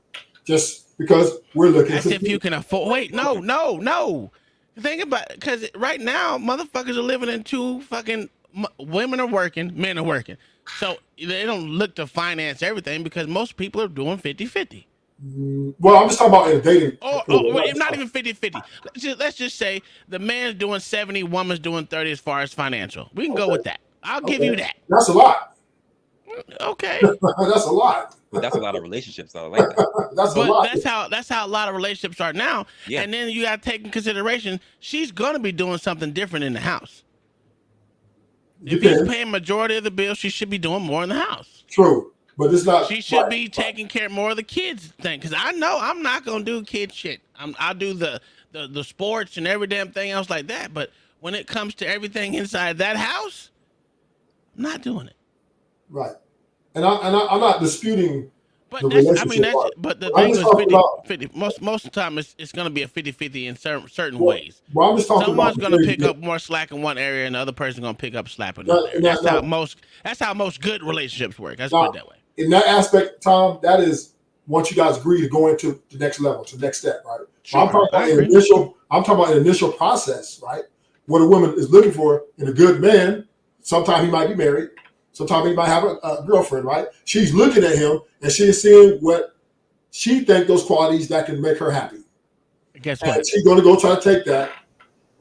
just because we're looking. As if you can afford. Wait, no. Think about it, because right now, motherfuckers are living in two fucking. Women are working, men are working. So they don't look to finance everything because most people are doing 50-50. Well, I'm just talking about in dating. Wait, not even 50-50. Let's just say the man's doing 70, woman's doing 30 as far as financial. We can go with that. I'll give you that. That's a lot. Okay. That's a lot. But that's a lot of relationships, though. I like that. That's a lot. That's how a lot of relationships are now. Yeah. And then you got to take in consideration she's gonna be doing something different in the house. If he's paying majority of the bill, she should be doing more in the house. True, but it's not. She should be taking care more of the kids thing. Because I know I'm not gonna do kid shit. I'll do the sports and every damn thing else like that. But when it comes to everything inside that house, I'm not doing it. Right, and I'm not disputing. But the thing is 50. Most of the time it's going to be a 50-50 in certain ways. Well, I'm just talking Someone's about going to pick up more slack in one area, and the other person's going to pick up slack in another area. That's how most good relationships work. Let's put it that way. In that aspect, Tom, that is once you guys agree to go into the next level, to the next step, right? Sure, I'm talking about an initial process, right? What a woman is looking for in a good man. Sometimes he might be married. Sometimes he might have a girlfriend, right? She's looking at him and she's seeing what she thinks those qualities that can make her happy. Guess and what? she's going to go try to take that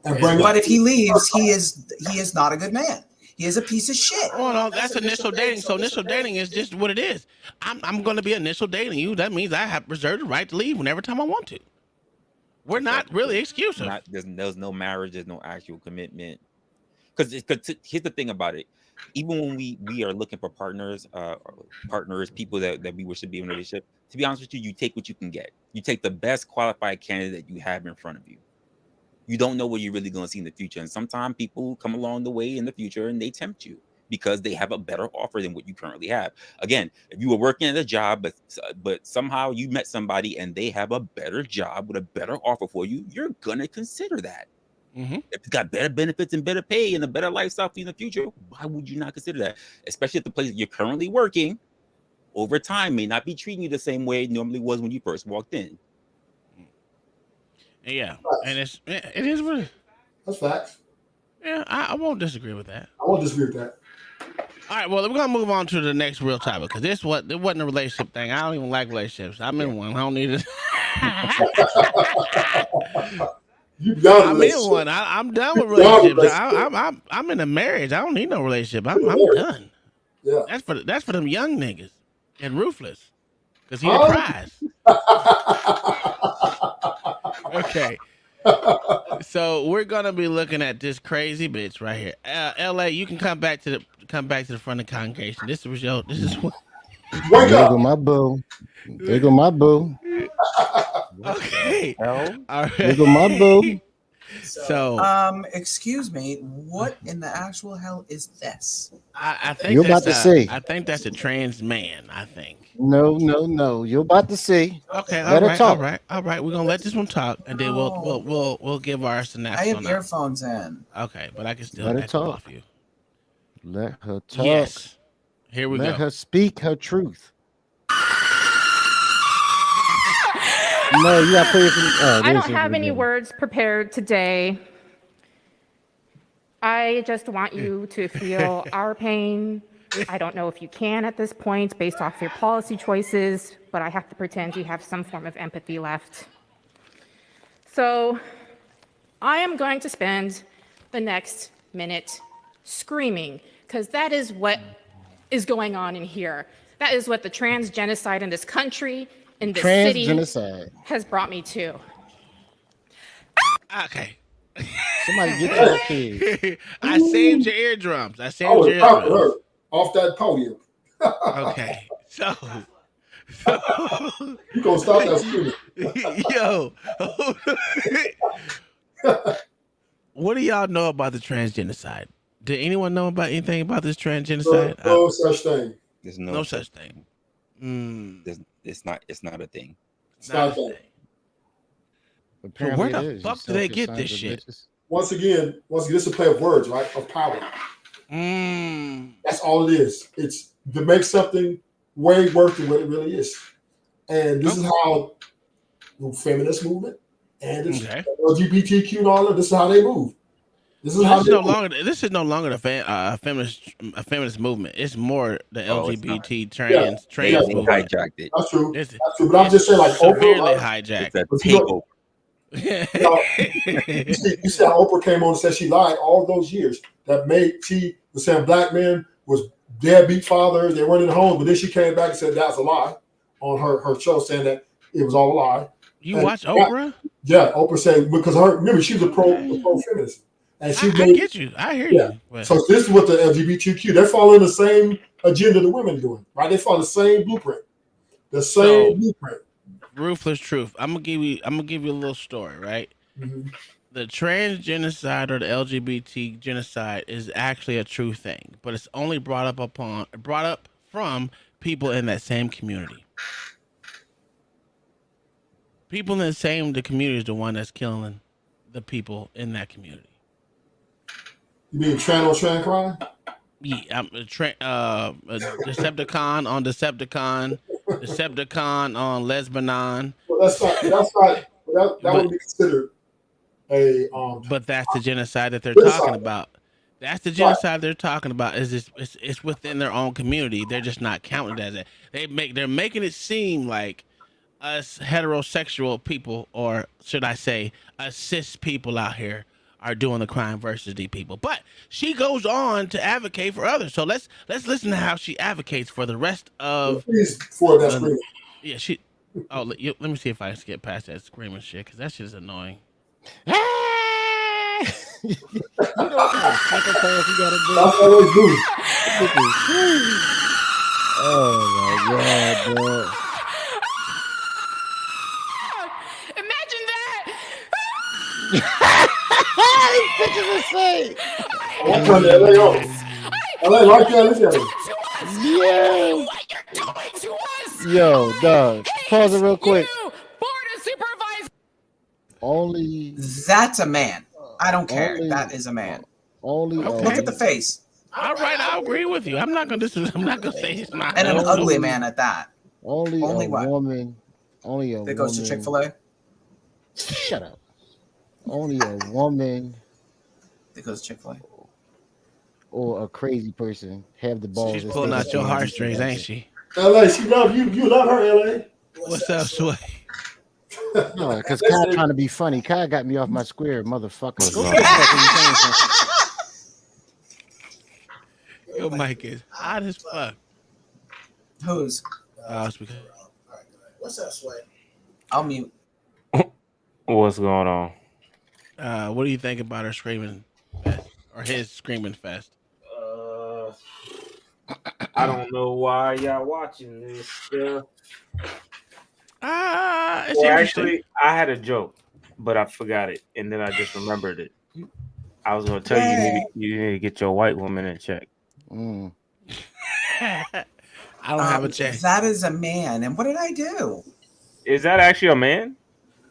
and bring it. But if he leaves, he is not a good man. He is a piece of shit. Oh no, that's initial dating. So initial dating is just what it is. I'm going to be initial dating you. That means I have reserved the right to leave whenever time I want to. We're not really exclusive. There's no marriage. There's no actual commitment. Because here's the thing about it. Even when we are looking for partners, people that we wish to be in a relationship, to be honest with you, you take what you can get. You take the best qualified candidate you have in front of you. You don't know what you're really going to see in the future. And sometimes people come along the way in the future and they tempt you because they have a better offer than what you currently have. Again, if you were working at a job, but somehow you met somebody and they have a better job with a better offer for you, you're going to consider that. Mm-hmm. If it's got better benefits and better pay and a better lifestyle for you in the future, why would you not consider that? Especially at the place that you're currently working, over time may not be treating you the same way it normally was when you first walked in. Yeah, and it is what it is. That's facts. Yeah, I won't disagree with that. I won't disagree with that. All right, well, we're gonna move on to the next real topic because it wasn't a relationship thing. I don't even like relationships. I'm in one. I don't need it. I'm in one. I'm done with relationships. I'm in a marriage. I don't need no relationship. I'm done. Yeah, that's for them young niggas and ruthless because he the prize. Okay. So we're gonna be looking at this crazy bitch right here. LA, you can come back to the front of the congregation. This is what. There go my boo. There go my boo. Okay. All right. There go my boo. So, excuse me, what in the actual hell is this? I think you're about to see. I think that's a trans man. I think. No. You're about to see. Okay. Let her talk. All right. We're gonna let this one talk, and then we'll give our synopsis. I have earphones in. Okay, but I can still let her echo talk. off you. Let her talk. Yes. Here we go. Let her speak her truth. No, you got to put it from, I don't have any words prepared today. I just want you to feel our pain. I don't know if you can at this point based off your policy choices, but I have to pretend you have some form of empathy left. So I am going to spend the next minute screaming because that is what is going on in here. That is what the trans genocide in this country, in this city, has brought me to. Okay. Somebody get that kid. I saved your eardrums. Your eardrums. Off that podium. Okay. So you gonna stop that screaming. Yo. What do y'all know about the trans genocide? Did anyone know about anything about this trans genocide? No such thing. There's no such thing. It's not a thing. It's not a thing. So where the fuck do they get this shit? Once again, this is a play of words, right? Of power. That's all it is. It's to make something way worse than what it really is. And this is how the feminist movement and the LGBTQ and all that, this is how they move. This is This is no longer a feminist movement. It's more the LGBT trans movement. Hijacked it. That's true. That's true. But I'm just saying, like, severely hijacked. It's a takeover. You see how Oprah came on and said she lied all those years. That she was saying black men was deadbeat fathers. They weren't in the home, but then she came back and said that's a lie on her show, saying that it was all a lie. You watch Oprah? Yeah, Oprah said because remember she was a pro feminist. And I get you. I hear you. But... So this is what the LGBTQ, they're following the same agenda the women doing, right? They follow the same blueprint. The same blueprint. Ruthless truth. I'm gonna give you a little story, right? Mm-hmm. The trans genocide or the LGBT genocide is actually a true thing, but it's only brought up from people in that same community. People in the community is the one that's killing the people in that community. You mean trans crime? Yeah, I'm a Decepticon on Decepticon, Decepticon on Lesbanon. Well, that would be considered a. But that's the genocide that they're talking about. That's the genocide they're talking about. It's within their own community. They're just not counting it as it. They're making it seem like us heterosexual people, or should I say, us cis people out here are doing the crime versus the people. But she goes on to advocate for others. So let's listen to how she advocates for the rest of. Please, for that screaming. Yeah, she. Oh, let me see if I can get past that screaming shit, because that shit is annoying. You know what kind of psychopath you gotta be? That's always good. Oh my god, bro. Imagine that. These bitches are sick. I'm trying to LA on. LA, right there, listen at him. Yes. What you're doing to us. Yo, dog. Pause it real quick. Board of Supervisors. Only That's a man. I don't care. That is a man. Only Look at the face. All right, I agree with you. I'm not gonna say it's not. And an ugly man at that. Only a what? woman. Only a That goes to woman. Chick-fil-A. Shut up. Only a woman That goes to Chick-fil-A. or a crazy person have the balls. She's to pulling say out that your they heartstrings, do ain't that. she? LA, she love you. You love her, LA. What's up, Sway? No, because Kai trying to be funny. Kai got me off my square, motherfucker. Go up? get the fuck you saying. Your mic is hot as fuck. Whose? Speaker. What's up, Sway? I'll mute. What's going on? What do you think about her screaming fest, or his screaming fest? I don't know why y'all watching this stuff. It's Well, interesting. actually, I had a joke, but I forgot it, and then I just remembered it. I was going to tell you need to get your white woman in check. Mm. I don't have a check. That is a man. And what did I do? Is that actually a man?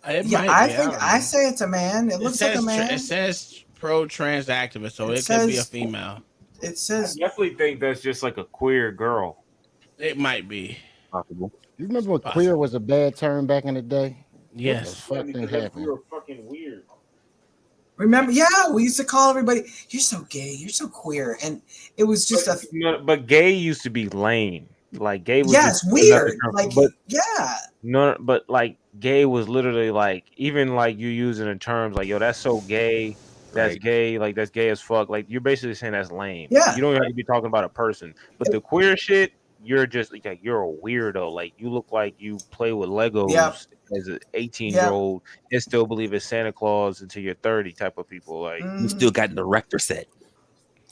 I say it's a man. It looks like a man. It says pro-trans activist, so it could be a female. It says. I definitely think that's just like a queer girl. It might be possible. You remember when queer was a bad term back in the day? Yes. What the fuck thing happened? You're fucking weird. Remember? Yeah, we used to call everybody, "You're so gay, you're so queer," and it was just But gay used to be lame. Like gay was it's just weird. another term. Like But yeah, no, but like gay was literally like even like you using in terms like yo, that's so gay. That's gay, like that's gay as fuck. Like you're basically saying that's lame. Yeah. You don't have to be talking about a person. But the queer shit, you're just like you're a weirdo. Like you look like you play with Legos as an 18-year-old and still believe in Santa Claus until you're 30 type of people. Like You still got an erector set.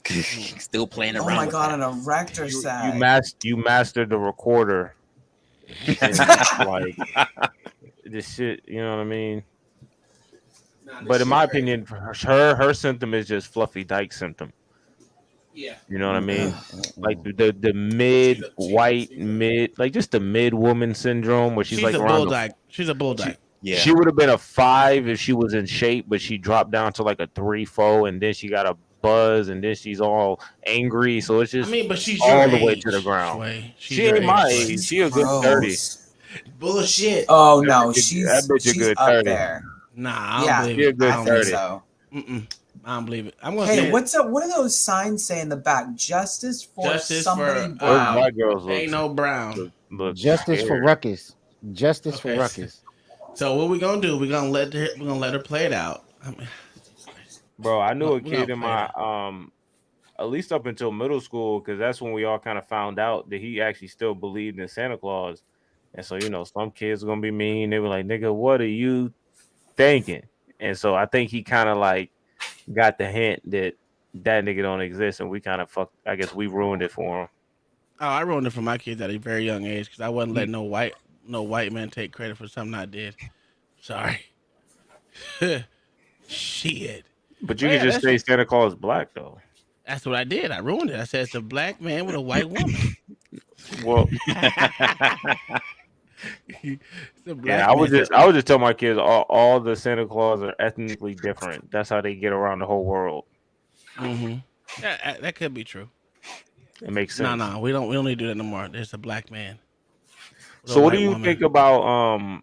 Still playing around. Oh my with god, that. an erector set. you mastered the recorder. And, like this shit, you know what I mean? But in my opinion, her symptom is just fluffy dyke symptom. Yeah. You know what I mean? Like the mid white mid, like just the mid woman syndrome where she's like a around bull dyke. She's a bull dyke. She would have been a 5 if she was in shape, but she dropped down to like a 3-4, and then she got a buzz, and then she's all angry. So it's just but she's all your the way age, to the ground. Sway. She's She your ain't my age, age. Sway. She a good 30. Bullshit. Oh That no, bitch- she's that bitch a she's good up 30. there. Nah, I don't Yeah, believe She a it. good I don't 30. believe So. it. I don't believe it. I'm gonna Hey, say what's up? What do those signs say in the back? Justice for somebody for brown. White girls ain't no brown. look Justice for scared. ruckus. Justice for Okay. ruckus. So what we gonna do? We're gonna let her play it out. I mean, Bro, I knew No, a we're gonna kid in play my at least up until middle school, because that's when we all kind of found out that he actually still believed in Santa Claus. And so, some kids are gonna be mean. They were like, nigga, what are you thinking? And so I think he kind of like got the hint that nigga don't exist, and we kind of I guess we ruined it for him. Oh, I ruined it for my kids at a very young age because I wasn't letting no white man take credit for something I did. Sorry. Shit. But you can just say Santa Claus is black though. That's what I did. I ruined it. I said it's a black man with a white woman. Well, Yeah, I would just tell my kids all the Santa Claus are ethnically different. That's how they get around the whole world. Mm-hmm. Yeah, that could be true. It makes sense. No, we don't need to do that no more. There's a black man. So what do you think about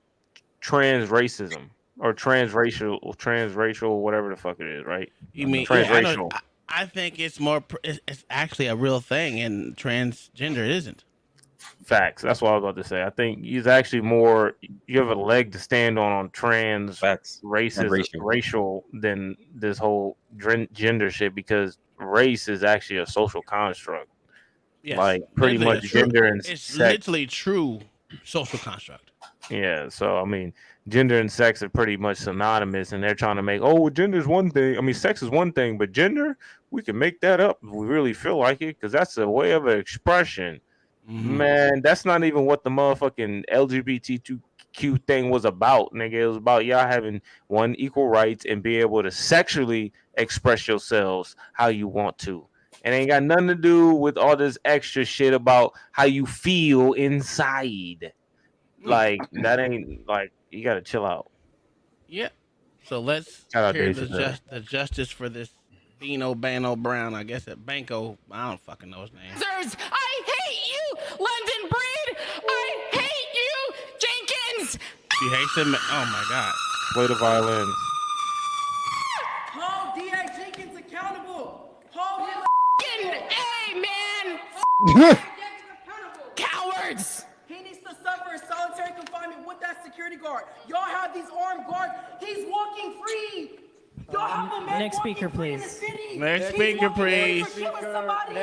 trans racism or transracial, whatever the fuck it is, right? You mean transracial? I think it's more. It's actually a real thing, and transgender isn't. Facts. That's what I was about to say. I think he's actually more. You have a leg to stand on trans, racial than this whole gender shit, because race is actually a social construct. Yes, Like pretty much gender and it's sex. literally true social construct. Yeah. So I mean, gender and sex are pretty much synonymous, and they're trying to make gender is one thing. I mean, sex is one thing, but gender, we can make that up if we really feel like it, because that's a way of expression. Man, that's not even what the motherfucking LGBTQ thing was about, nigga. It was about y'all having equal rights and be able to sexually express yourselves how you want to. It ain't got nothing to do with all this extra shit about how you feel inside. Like, that ain't, like, you gotta chill out. Yeah. So let's hear the justice for this Bino Bano Brown. I guess at Banco. I don't fucking know his name. I hate you, London Breed. I hate you, Jenkins. She hates him. Oh my God. Play the violin. Hold D.A. Jenkins accountable. Hold him. Hey, man. Cowards. He needs to suffer solitary confinement with that security guard. Y'all have these armed guards. He's walking free. Y'all have a man. Next speaker, please. Next speaker, please.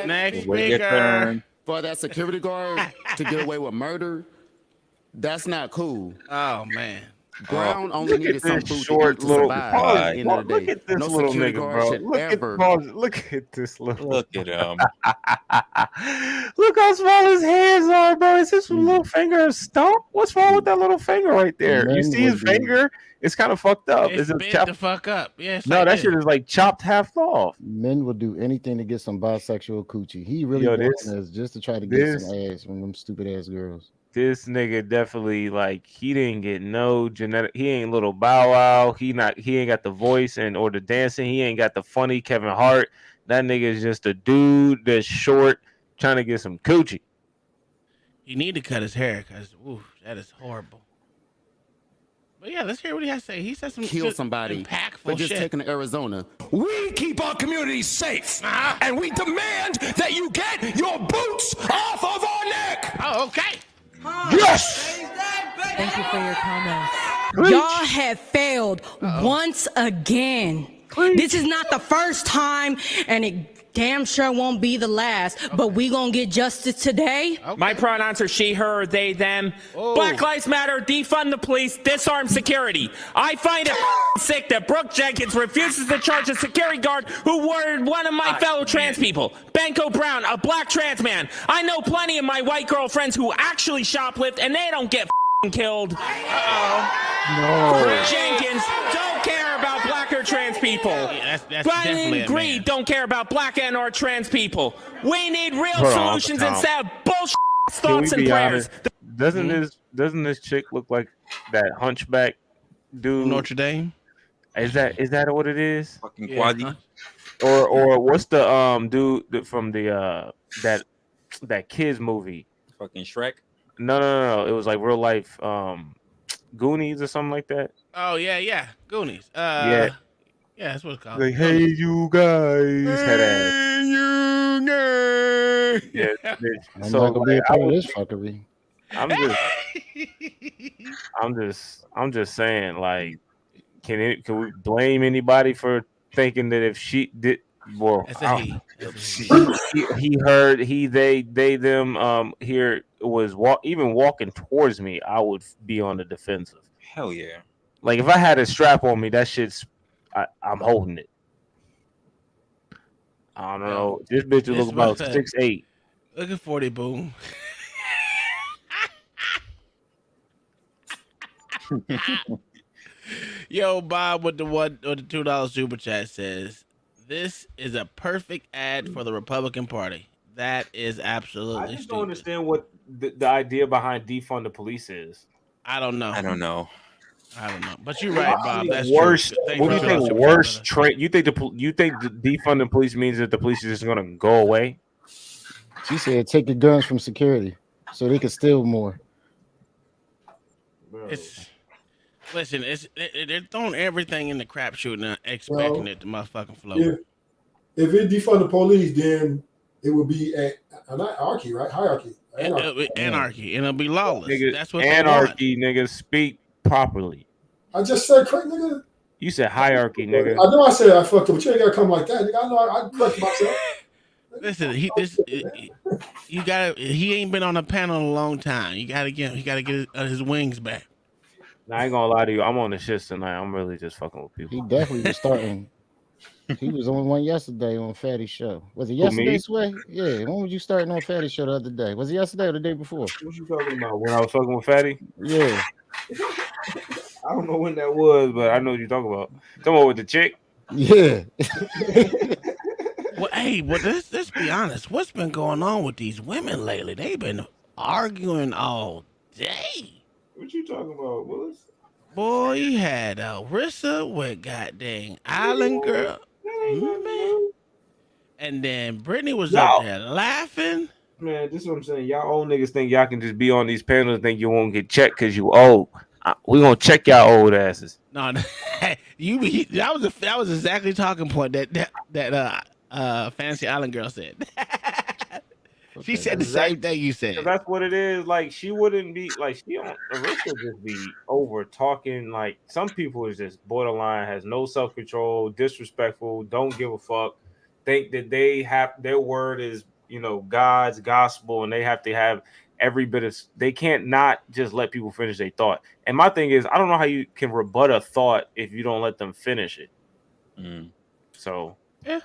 Next speaker. For that security guard to get away with murder, that's not cool. Oh man. Brown only needed some food to eat to survive at the end of the day. Look at this little nigga, bro. Look at this little. Look at him. Look how small his hands are, bro. Is his little finger a stump? What's wrong with that little finger right there? You see his finger? It's kind of fucked up. It's bent the fuck up. Yeah. No, that shit is like chopped half off. Men will do anything to get some bisexual coochie. He really wants this just to try to get some ass from them stupid ass girls. This nigga definitely, like, he didn't get no genetic. He ain't little Bow Wow. He ain't got the voice or the dancing. He ain't got the funny Kevin Hart. That nigga is just a dude that's short trying to get some coochie. You need to cut his hair because that is horrible. But yeah, let's hear what he has to say. He said some kill somebody impactful for just shit. taking to Arizona. We keep our communities safe, and we demand that you get your boots off of our neck. Oh, okay. Yes. Thank you for your comments. Y'all have failed once again. This is not the first time, and it damn sure won't be the last, but we gonna get justice today. My pronouns are she, her, they, them. Black Lives Matter, defund the police, disarm security. I find it sick that Brooke Jenkins refuses to charge a security guard who murdered one of my fellow trans people. Banco Brown, a black trans man. I know plenty of my white girlfriends who actually shoplift, and they don't get killed. Brooke Jenkins don't care about black or trans people. That's definitely a Greed man. don't care about black and or trans people. We need real solutions instead of bullshit thoughts and prayers. Doesn't this chick look like that hunchback dude? Notre Dame? Is that what it is? Fucking Quasi. Or what's the dude from the that kids movie? Fucking Shrek. No. It was like real life Goonies or something like that. Oh yeah. Goonies. Yeah, that's what it's called. like, hey you guys, head ass. You guys. Yeah. I'm So not gonna be a like, part of this fuckery. I'm just saying, like, can we blame anybody for thinking that if she did? Well, he heard they them here was even walking towards me, I would be on the defensive. Hell yeah! Like if I had a strap on me, that shit's I'm holding it. I don't know. This bitch looks about 6'8". Look at 40 boom. Yo, Bob with the $2 super chat says, "This is a perfect ad for the Republican Party." That is absolutely I just stupid. don't understand what the idea behind defund the police is. I don't know. I don't know. But you're right, Bob. That's worst. true. What do you think? Worst trade? You think defund the police means that the police is just going to go away? She said, "Take the guns from security so they can steal more." Listen, they're throwing everything in the crapshoot and expecting it to motherfucking flow. If it defund the police, then it would be a hierarchy, right? Hierarchy. Anarchy, and it'll be lawless. Nigga, That's what anarchy, nigga. Speak properly. I just said, correct, nigga. You said hierarchy, nigga. I know I said I fucked up, but you ain't gotta come like that, nigga. I know I correct myself. Listen, he ain't been on a panel in a long time. You gotta get his wings back. Nah, I ain't gonna lie to you. I'm on the shits tonight. I'm really just fucking with people. He definitely was starting. He was on one yesterday on Fatty's show. Was it yesterday, Sway? Yeah. When was you starting on Fatty's show the other day? Was it yesterday or the day before? What you talking about? When I was fucking with Fatty? Yeah. I don't know when that was, but I know what you're talking about. Talking about with the chick? Yeah. Well, hey, let's be honest. What's been going on with these women lately? They've been arguing all day. What you talking about, Willis? Boy, you had Rissa with goddamn Island Girl. Man. And then Brittany was up there laughing. Man, this is what I'm saying. Y'all old niggas think y'all can just be on these panels and think you won't get checked because you old. We gonna check y'all old asses. No, that was exactly the talking point that Fantasy Island Girl said. She said the same thing you said. That's what it is. Like, she wouldn't be like, she don't Arista just be over talking. Like, some people is just borderline, has no self-control, disrespectful, don't give a fuck, think that they have their word is, you know, God's gospel, and they have to have every bit of, they can't not just let people finish their thought. And my thing is, I don't know how you can rebut a thought if you don't let them finish it. So yeah,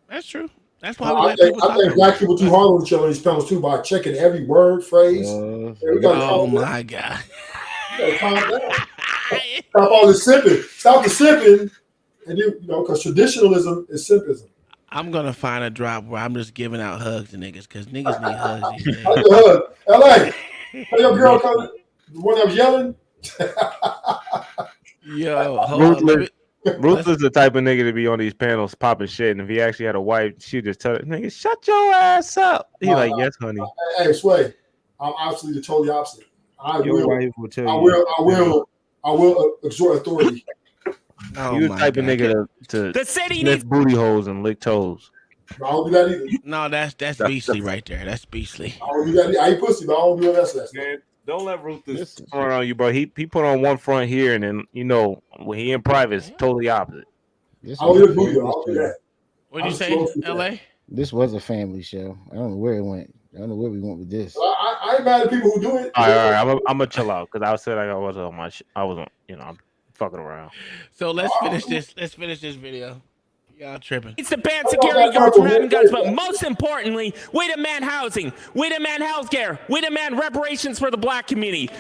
that's true. That's why I think black people too hard on each other in these panels too by checking every word, phrase. Oh my God! You gotta calm down. Stop all the sipping. Stop the sipping, and you know, because traditionalism is simpism. I'm gonna find a drop where I'm just giving out hugs to niggas because niggas need hugs these days. Hug. LA, hey, your girl coming. The one that was yelling. Yo, hold on. Ruth is the type of nigga to be on these panels popping shit, and if he actually had a wife, she'd just tell it, nigga, shut your ass up. He's like, yes, honey. Hey, Sway, I'm obviously the totally opposite. Your wife will tell I will exhort authority. Oh, you the type of nigga to the city sniff booty holes and lick toes. I don't do that either. No, that's beastly right there. That's beastly. I don't do that. I ain't pussy, but I don't do that stuff. Man, don't let Ruth just turn on you, bro. He put on one front here, and then, you know, when he in private, it's totally opposite. I'll do that. What did you say, LA? This was a family show. I don't know where it went. I don't know where we went with this. I ain't mad at people who do it. All right. I'm gonna chill out because I said I wasn't on my I wasn't, you know, I'm fucking around. So let's finish this. Let's finish this video. Y'all tripping. It's the ban security guards from having guns, but most importantly, we demand housing, we demand healthcare, we demand reparations for the black community.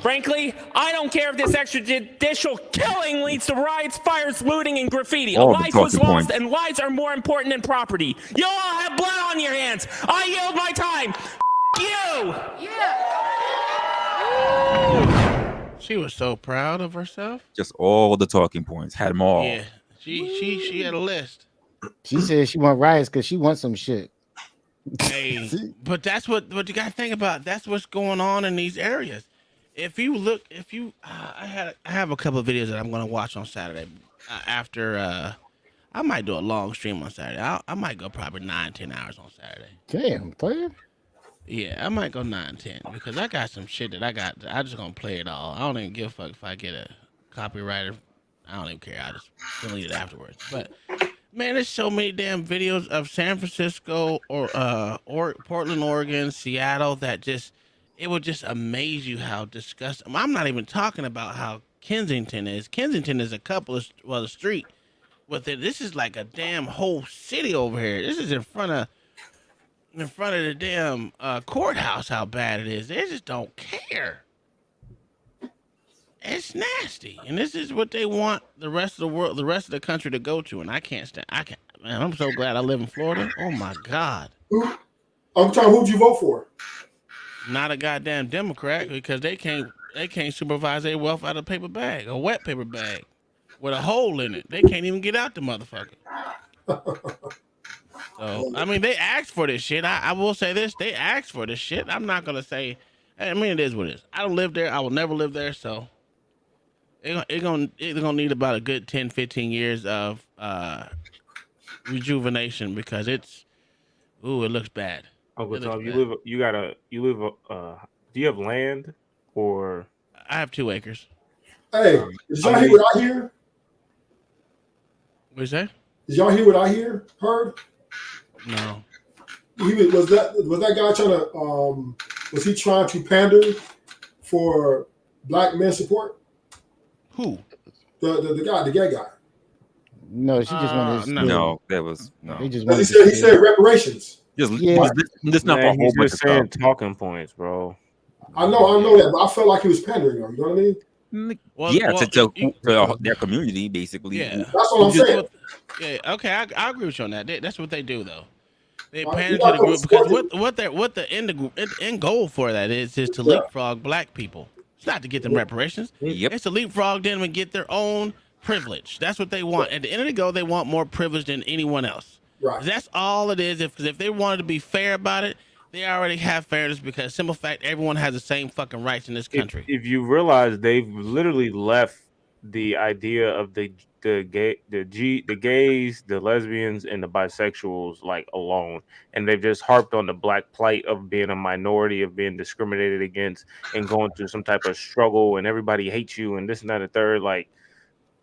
Frankly, I don't care if this extrajudicial killing leads to riots, fires, looting, and graffiti. A life was lost, and lives are more important than property. You all have blood on your hands. I yield my time. You. Yeah. She was so proud of herself. Just all the talking points. Had them all. Yeah. She had a list. She said she want riots because she wants some shit. Hey, but that's what you got to think about. That's what's going on in these areas. If you look, I have a couple of videos that I'm going to watch on Saturday. After I might do a long stream on Saturday. I might go probably 9-10 hours on Saturday. Damn, player. Yeah, I might go 9-10 because I got some shit that I just gonna play it all. I don't even give a fuck if I get a copywriter. I don't even care. I just delete it afterwards. But man, there's so many damn videos of San Francisco or Portland, Oregon, Seattle that just it would just amaze you how disgusting. I'm not even talking about how Kensington is. Kensington is a couple of the street with it. This is like a damn whole city over here. This is in front of the damn courthouse. How bad it is. They just don't care. It's nasty, and this is what they want the rest of the world, the rest of the country to go to, and I can't stand. Man, I'm so glad I live in Florida. Oh my God. I'm trying. Who'd you vote for? Not a goddamn Democrat, because they can't supervise their wealth out of a paper bag, a wet paper bag with a hole in it. They can't even get out the motherfucker. So I mean, they asked for this shit. I will say this: they asked for this shit. I'm not gonna say. I mean, it is what it is. I don't live there. I will never live there. So it's gonna need about a good 10-15 years of rejuvenation because it looks bad. Uncle Tom, do you have land or? I have 2 acres. Hey, did y'all hear what I hear? What'd you say? Did y'all hear what I heard? No. Was that guy trying to was he trying to pander for black men support? Who? The gay guy. No, she just wanted. No, that was no. He just he said reparations. Just not a whole bunch of saying stuff. talking points, bro. I know that, but I felt like he was pandering though. You know what I mean? To their community, basically. Yeah, that's what I'm saying. Yeah, okay, I agree with you on that. That's what they do, though. They pander to the group because what the end goal for that is to leapfrog black people. It's not to get them reparations. Yep. It's to leapfrog them and get their own privilege. That's what they want. At the end of the day, they want more privilege than anyone else. Right. That's all it is. If they wanted to be fair about it, they already have fairness because simple fact, everyone has the same fucking rights in this country. If you realize they've literally left the idea of the gays, the lesbians, and the bisexuals like alone, and they've just harped on the black plight of being a minority, of being discriminated against, and going through some type of struggle, and everybody hates you, and this and that, and third. Like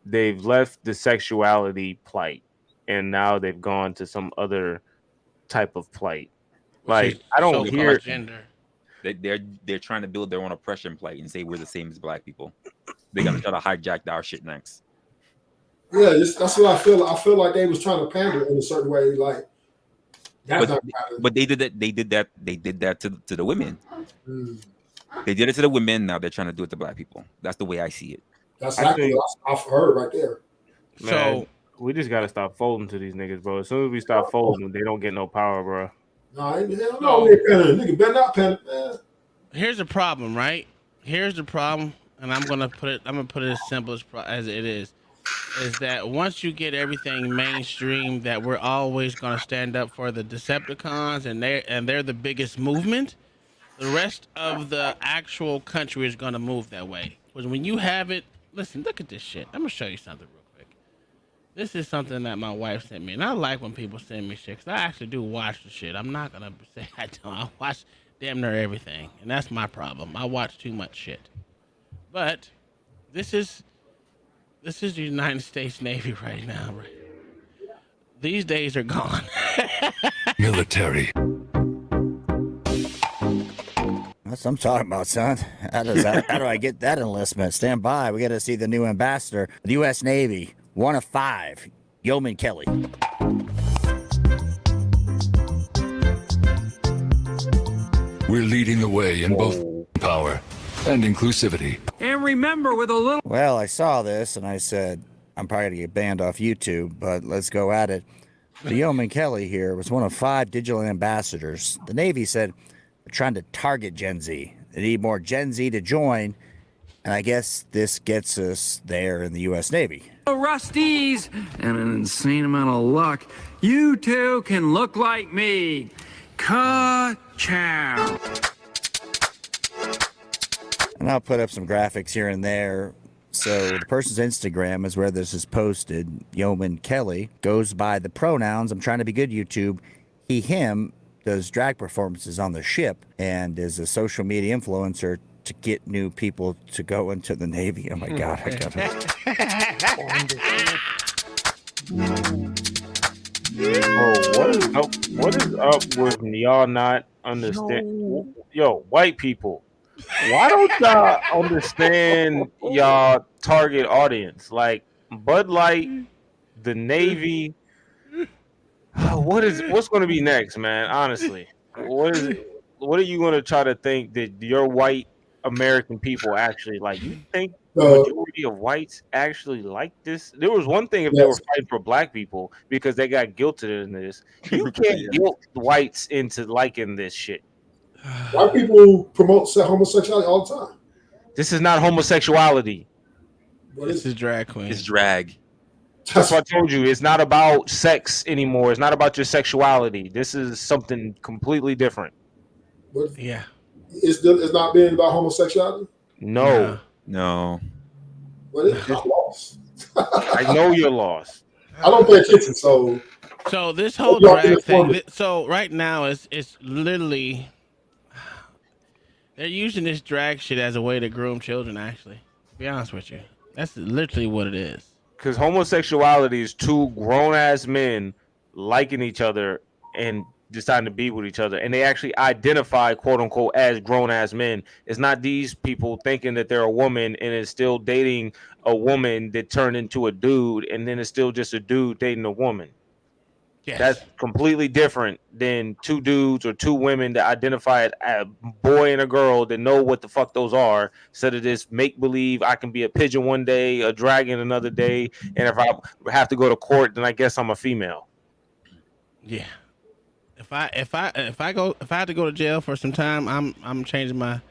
they've left the sexuality plight, and now they've gone to some other type of plight. Like I don't hear gender. They're trying to build their own oppression plight and say we're the same as black people. They're gonna try to hijack our shit next. Yeah, that's what I feel. I feel like they was trying to pander in a certain way. Like, but they did that. They did that to the women. They did it to the women. Now they're trying to do it to black people. That's the way I see it. That's exactly what I've heard right there. Man, So we just gotta stop folding to these niggas, bro. As soon as we stop folding, they don't get no power, bro. No, nigga better not pander, man. Here's the problem, right? Here's the problem, and I'm gonna put it as simple as it is that once you get everything mainstream, that we're always gonna stand up for the Decepticons, and they're the biggest movement. The rest of the actual country is gonna move that way. Because when you have it, listen, look at this shit. I'm gonna show you something real quick. This is something that my wife sent me, and I like when people send me shit, because I actually do watch the shit. I'm not gonna say I don't. I watch damn near everything, and that's my problem. I watch too much shit. But this is the United States Navy right now. Right? These days are gone. Military. That's what I'm talking about, son. How do I get that enlistment? Stand by. We got to see the new ambassador, the U.S. Navy, 1 of 5, Yeoman Kelly. We're leading the way in both power and inclusivity. And remember, with a little... Well, I saw this, and I said, I'm probably going to get banned off YouTube, but let's go at it. The Yeoman Kelly here was 1 of 5 digital ambassadors. The Navy said they're trying to target Gen Z. They need more Gen Z to join, and I guess this gets us there in the U.S. Navy. Rusties and an insane amount of luck, you two can look like me. Ka-chow. And I'll put up some graphics here and there. So the person's Instagram is where this is posted. Yeoman Kelly goes by the pronouns. I'm trying to be good, YouTube. He, him, does drag performances on the ship and is a social media influencer to get new people to go into the Navy. Oh my God, I got it. What is up with y'all not understand? Yo, white people, why don't y'all understand y'all target audience? Like Bud Light, the Navy. What's going to be next, man? Honestly, what are you going to try to think that your white American people actually like? You think the majority of whites actually like this? There was one thing if they were fighting for black people because they got guilted in this. You can't guilt whites into liking this shit. White people promote homosexuality all the time. This is not homosexuality. This is drag queen. It's drag. That's what I told you. It's not about sex anymore. It's not about your sexuality. This is something completely different. Yeah. It's not being about homosexuality? No. No. Well, I'm lost. I know you're lost. I don't pay attention, so So this whole drag thing. So right now, it's literally they're using this drag shit as a way to groom children. Actually, to be honest with you, that's literally what it is. Because homosexuality is two grown ass men liking each other and deciding to be with each other, and they actually identify quote unquote as grown ass men. It's not these people thinking that they're a woman and is still dating a woman that turned into a dude, and then it's still just a dude dating a woman. Yes. That's completely different than two dudes or two women that identify as a boy and a girl that know what the fuck those are. Instead of this make believe I can be a pigeon one day, a dragon another day, and if I have to go to court, then I guess I'm a female. Yeah. If I have to go to jail for some time, I'm changing my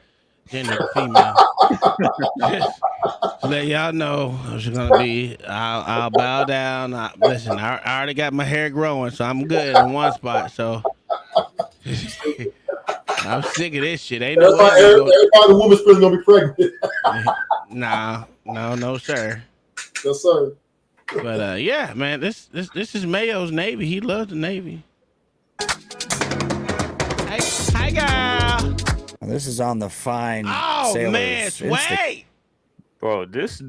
gender to female. Just to let y'all know it's gonna be. I'll bow down. Listen, I already got my hair growing, so I'm good in one spot. So I'm sick of this shit. Ain't no way. Everybody in the women's prison gonna be pregnant. No, sir. Yes, sir. But yeah, man, this is Mayo's Navy. He loves the Navy. Hi, girl. This is on the fine. Oh man, wait. Bro, this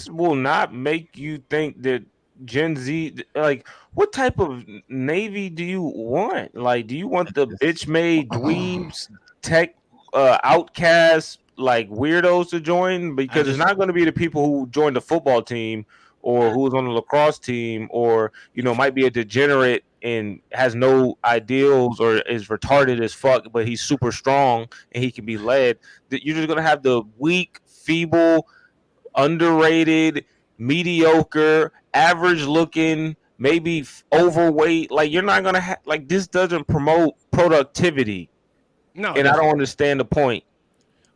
will not make you think that Gen Z, like, what type of Navy do you want? Like, do you want the bitch made dweebs, tech outcasts, like weirdos to join? Because it's not going to be the people who joined the football team or who's on the lacrosse team or, might be a degenerate and has no ideals or is retarded as fuck, but he's super strong and he can be led. That you're just going to have the weak, feeble, underrated, mediocre, average looking, maybe overweight. Like, you're not going to have, like, this doesn't promote productivity. No. And I don't understand the point.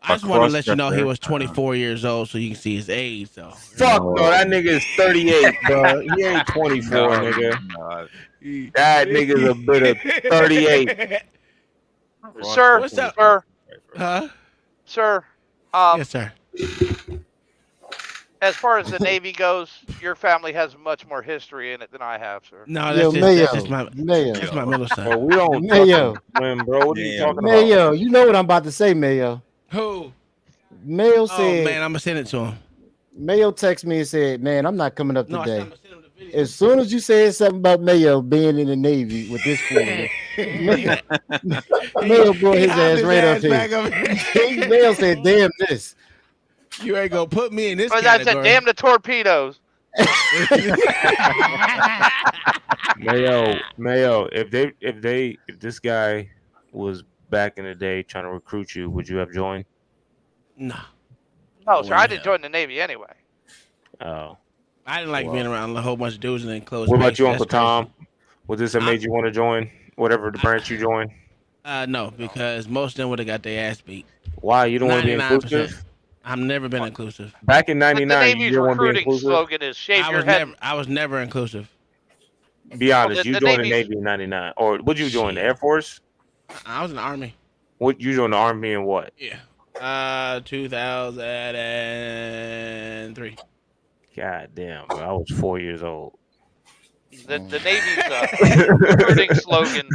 I just want to let you know he was 24 years old so you can see his age, though. Fuck no, that nigga is 38, bro. He ain't 24, nigga. That nigga's a bit of 38. Sir, what's up? sir? Huh? Sir? Yes, sir. As far as the Navy goes, your family has much more history in it than I have, sir. No, that's just my middle son. Bro, we don't Mayo. Swim, bro. What are you talking Mayo, about? you know what I'm about to say, Mayo. Who? Mayo Oh said. man, I'm gonna send it to him. Mayo texted me and said, "Man, I'm not coming up today." As soon as you said something about Mayo being in the Navy with this fool, Mayo brought his ass right up here. Mayo said, "Damn this." You ain't gonna put me in this But category. I said, damn the torpedoes. Mayo, if this guy was back in the day trying to recruit you, would you have joined? No. No, sir, I didn't join the Navy anyway. Oh. I didn't like being around a whole bunch of dudes in enclosed. What about space. you, That's Uncle Tom? Was this that made you want to join whatever the branch you joined? No, because most of them would have got their ass beat. Why? You don't want to be 99%. inclusive? I've never been inclusive. Back in '99, the you Navy's didn't want to be recruiting inclusive? slogan is shave your head. I was never inclusive. Be honest, the you joined the Navy's- Navy in '99, or would you join the Air Force? I was in the Army. What you joined the Army in what? Yeah. 2003. God damn, bro, I was 4 years old. The Navy's recruiting slogan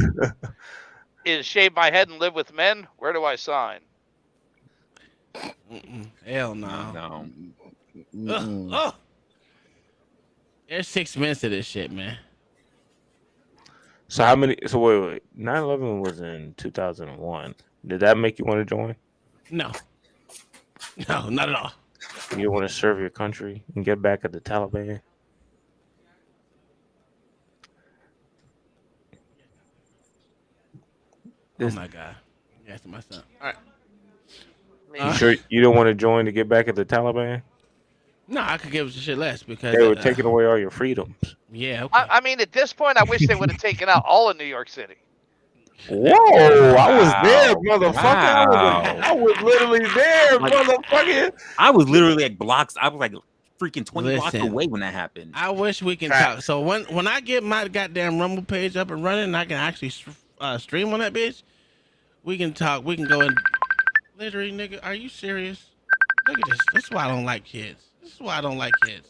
is shave my head and live with men. Where do I sign? Hell no. No. Oh. There's 6 minutes to this shit, man. So how many? So wait. 9/11 was in 2001. Did that make you want to join? No. No, not at all. You want to serve your country and get back at the Taliban? Oh my god. Yes, my son. All right. You sure you don't want to join to get back at the Taliban? No, I could give a shit less because They were taking away all your freedoms. Yeah. Okay. I mean, at this point, I wish they would have taken out all of New York City. Whoa! I was there, motherfucker. Wow. I was literally there, motherfucker. I was literally like blocks. I was like freaking 20 blocks Listen. away when that happened. I wish we can talk. So when I get my goddamn Rumble page up and running, and I can actually stream on that bitch. We can talk. We can go in. Literally, nigga, are you serious? Look at this. This is why I don't like kids. This is why I don't like kids.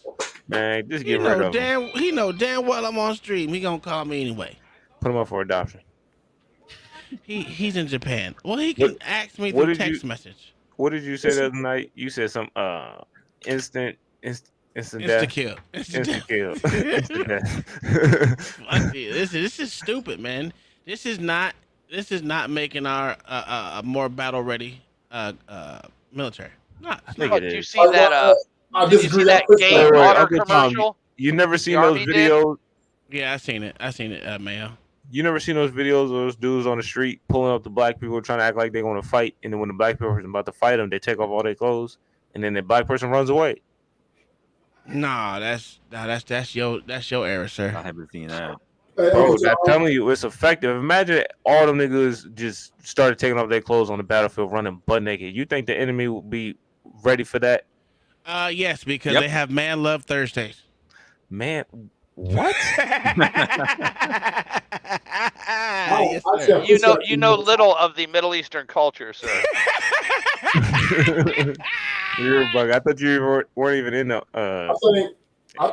Man, just He get rid know of him. damn well I'm on stream. He gonna call me anyway. Put him up for adoption. He's in Japan. Well, he can ask me through text message. What did you say the other night? You said some instant death. Insta kill. Instant kill. Instant death. Fuck it. This is stupid, man. This is not making our more battle ready military. No, it's not. Did you see that? Did you see that gay water commercial? You never seen those videos? Yeah, I seen it, Mayo. You never seen those videos of those dudes on the street pulling up the black people trying to act like they're going to fight, and then when the black person about to fight them, they take off all their clothes, and then the black person runs away. Nah, that's your era, sir. I haven't seen that. Bro, I'm telling you, it's effective. Imagine all them niggas just started taking off their clothes on the battlefield, running butt naked. You think the enemy will be ready for that? Yes, because they have Man Love Thursdays. Man, what? Yes, you know little of the Middle Eastern culture, sir. You're a bug. I thought you weren't even in the.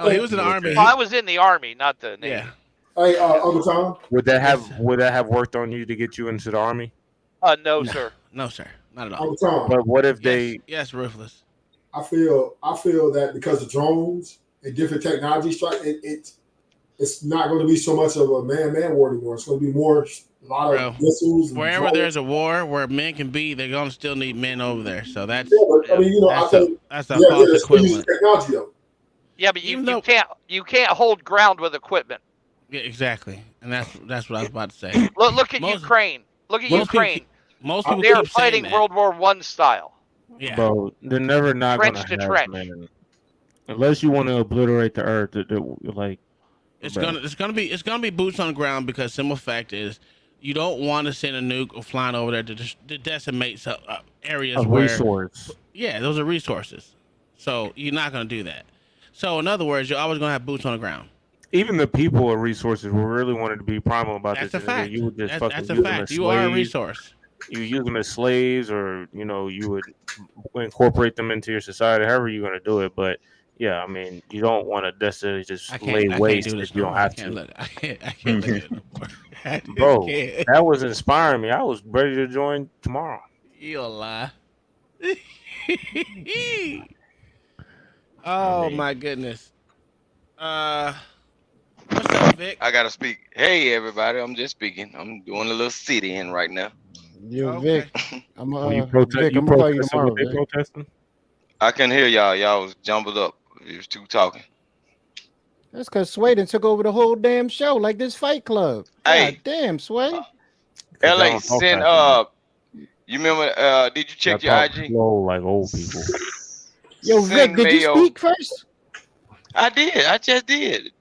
He was in the army. Well, I was in the army, not the Navy. Yeah. Hey, Uncle Tom. Would that have worked on you to get you into the army? No, sir. No, sir. Not at all. Uncle Tom. But what if they? Yes, ruthless. I feel that because of drones and different technology strike, it's not going to be so much of a man war anymore. It's going to be more a lot of missiles. Wherever drones. there's a war where men can be, they're gonna still need men over there. So that's I mean, that's a false equivalent. Technology though. Yeah, but you can't hold ground with equipment. Yeah, exactly, and that's what I was about to say. Look at Ukraine. Look at Ukraine. Most people they are keep saying fighting that. World War I style. Yeah, Bro, they're never not Trench gonna to have trench. man. Unless you want to obliterate the earth, like it's gonna be boots on the ground because simple fact is you don't want to send a nuke or flying over there to decimate some areas where resource. Yeah, those are resources. So you're not gonna do that. So in other words, you're always gonna have boots on the ground. Even the people are resources. We really wanted to be primal about That's this. a fact. You would just fucking That's a use them fact. as You are a slaves. resource. You use them as slaves, or you would incorporate them into your society. However you're gonna do it, but yeah, I mean, you don't want to necessarily just lay waste if you don't have to. I can't look at it no more. Bro, that was inspiring me. I was ready to join tomorrow. You a lie. Oh my goodness. What's up, Vic? I gotta speak. Hey everybody, I'm just speaking. I'm doing a little city in right now. Yo, Vic. I'm you protest? Vic, I'm gonna call you tomorrow. They Vic. protesting? I can hear y'all. Y'all was jumbled up. You was too talking. That's because Sway done took over the whole damn show, like this Fight Club. Hey. God damn, Sway. LA sent you remember did you check your IG? Slow like old people. Yo, Vic, did you speak first? I did. I just did.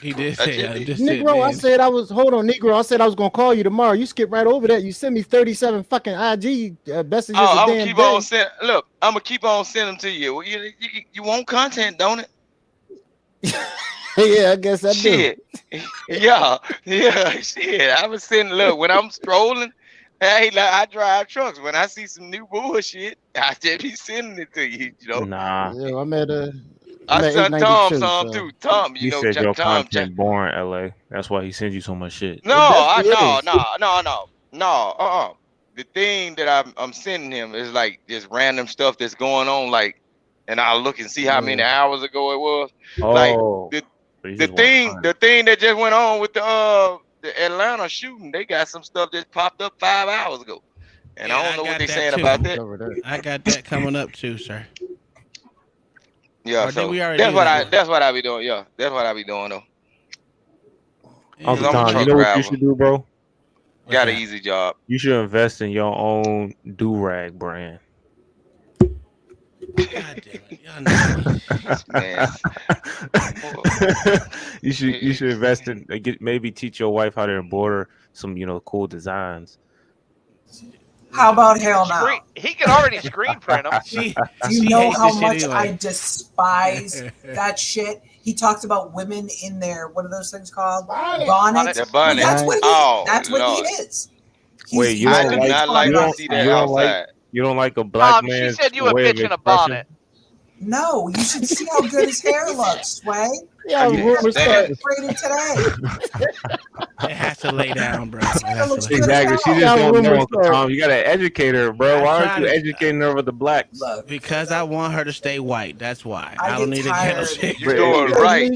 He did say I just Negro, I said I was Negro. I said I was gonna call you tomorrow. You skipped right over that. You sent me 37 fucking IG messages a I'm damn gonna keep day. on sending. Look, I'm gonna keep on sending them to you. Well, you want content, don't it? Yeah, I guess I do. Shit. Yeah, shit. I was sending. Look, when I'm strolling, hey, like, I drive trucks. When I see some new bullshit, I just be sending it to you. You know. Nah. Yeah, I'm at I sent Tom some too. Tom, He you know, said your Tom. content boring, LA. That's why he sends you so much shit. No. The thing that I'm sending him is like just random stuff that's going on, like, and I'll look and see how many hours ago it was. Like the thing that just went on with the Atlanta shooting, they got some stuff that popped up 5 hours ago, and I don't know what they're saying about that. I got that coming up too, sir. Yeah, Or so did we already that's do what that? that's what I be doing. Yeah, that's what I be doing though. Uncle I'm a Tom, truck you know what driver. you should do, bro? Got an easy job. You should invest in your own do-rag brand. God damn it. Y'all know. Man. You should invest in maybe teach your wife how to embroider some cool designs. How about hell no? He can already screen print them. Do you know how much I despise that shit? He talks about women in their, what are those things called? Bonnets. The bonnet. That's what he, Oh, that's what Lord. he is. Wait, you I don't do not like to see that outside. You don't like a black She man's said you a way of bitch in a expression? bonnet. No, you should see how good his hair looks, Sway. Yeah, rumors started. Braided today. It has to lay down, bro. Exactly. She just don't know, Uncle Tom. You gotta educate her, bro. Why aren't you educating her with the blacks? Because I want her to stay white. That's why. I don't need to get no shit. You're doing right.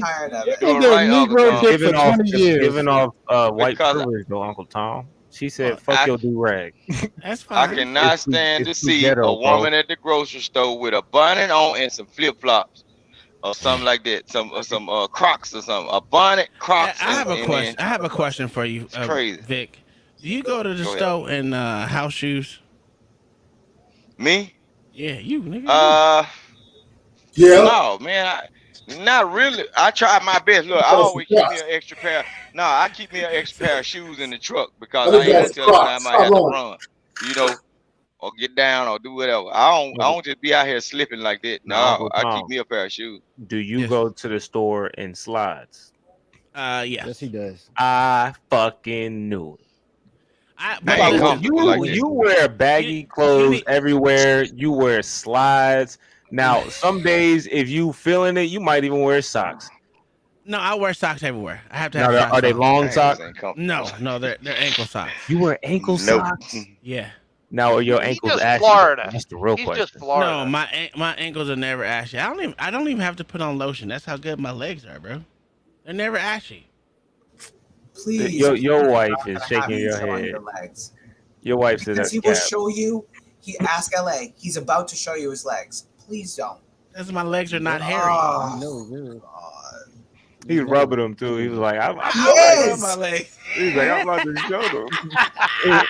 You're doing right, Uncle Tom. Giving off white privilege, though, Uncle Tom. She said, "Fuck your do rag." That's I fine. cannot stand to see ghetto, a woman at the grocery store with a bonnet on and some flip flops or something like that. Some Crocs or something. A bonnet, Crocs. I have a question. I have a question for you, crazy. Vic. Do you go to the store in house shoes? Me? Yeah, you nigga. Yeah. No, man. Not really. I try my best. Look, I always keep me an extra pair. No, I keep me an extra pair of shoes in the truck because I ain't gonna tell them I might have to run, you know, or get down or do whatever. I don't just be out here slipping like that. No, I keep me a pair of shoes. Do you go to the store in slides? Yeah. Yes, he does. I fucking knew it. Like You wear baggy clothes everywhere. You wear slides. Now, some days, if you feeling it, you might even wear socks. No, I wear socks everywhere. I have to Now, have socks. are they on. long socks? No, they're ankle socks. You wear ankle socks? Yeah. Now, are your ankles just ashy? Florida. That's the real He's question. just Florida. No, my ankles are never ashy. I don't even have to put on lotion. That's how good my legs are, bro. They're never ashy. Please. Your wife is shaking your head. Your wife said Because that's he will cap. show you. He ask LA. He's about to show you his legs. Please don't. Because my legs are not hairy. Oh, He's rubbing them too. He was like, I Yes! my legs. He's like, I'm about to show them.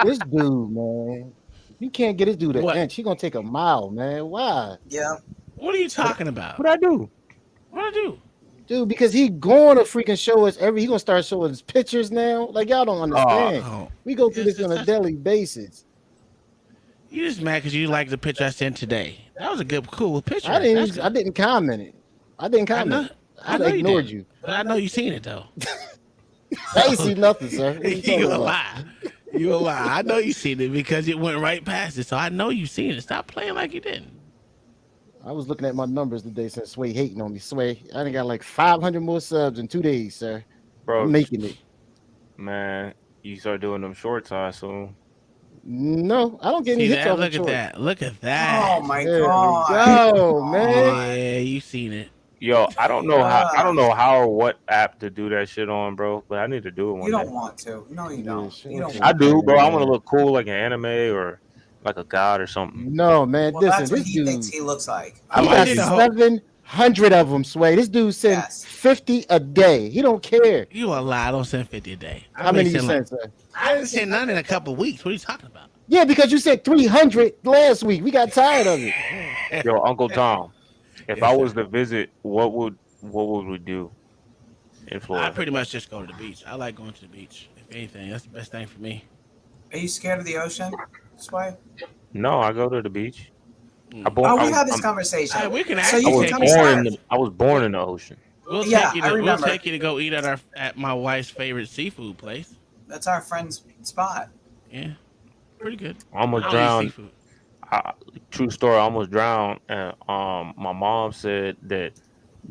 This dude, man. You can't get this dude an inch. He gonna take a mile, man. Why? Yeah. What are you talking about? What I do? What I do? Dude, because he going to freaking show us he gonna start showing us pictures now. Like y'all don't understand. Oh. We go through this on a daily basis. You just mad because you like the picture I sent today. That was a cool picture. I didn't comment it. I didn't comment. I know ignored you. you. But I know you seen it though. I ain't see nothing, sir. What You a about? lie. You a lie. I know you seen it because it went right past it. So I know you seen it. Stop playing like you didn't. I was looking at my numbers today since Sway hating on me. Sway, I done got like 500 more subs in 2 days, sir. Bro, I'm making it. Man, you start doing them shorts, I assume. No, I don't get any See hits that? off Look the at short. that. Look at that. Oh my There we god. go, man. Yeah, you seen it. Yo, I don't know how or what app to do that shit on, bro. But I need to do it one You day. don't want to. No, you don't. You don't. I do, bro. I want to look cool like an anime or like a god or something. No, man. Well, Listen, that's what this he dude. thinks he looks like. I got 700 of them, Sway. This dude sends 50 a day. He don't care. You a lie. I don't send 50 a day. How many you sent, sir? I didn't send none in a couple weeks. What are you talking about? Yeah, because you said 300 last week. We got tired of it. Yo, Uncle Tom, if I was to visit, what would we do in I Florida? pretty much just go to the beach. I like going to the beach. If anything, that's the best thing for me. Are you scared of the ocean, Sway? No, I go to the beach. We had this conversation. Hey, we can So actually you take can you. come surf. I was born in the ocean. We'll Yeah, take you I to, we'll remember. take you to go eat at my wife's favorite seafood place. That's our friend's spot. Yeah, pretty good. I almost I don't eat drowned. seafood. True story. I almost drowned, and my mom said that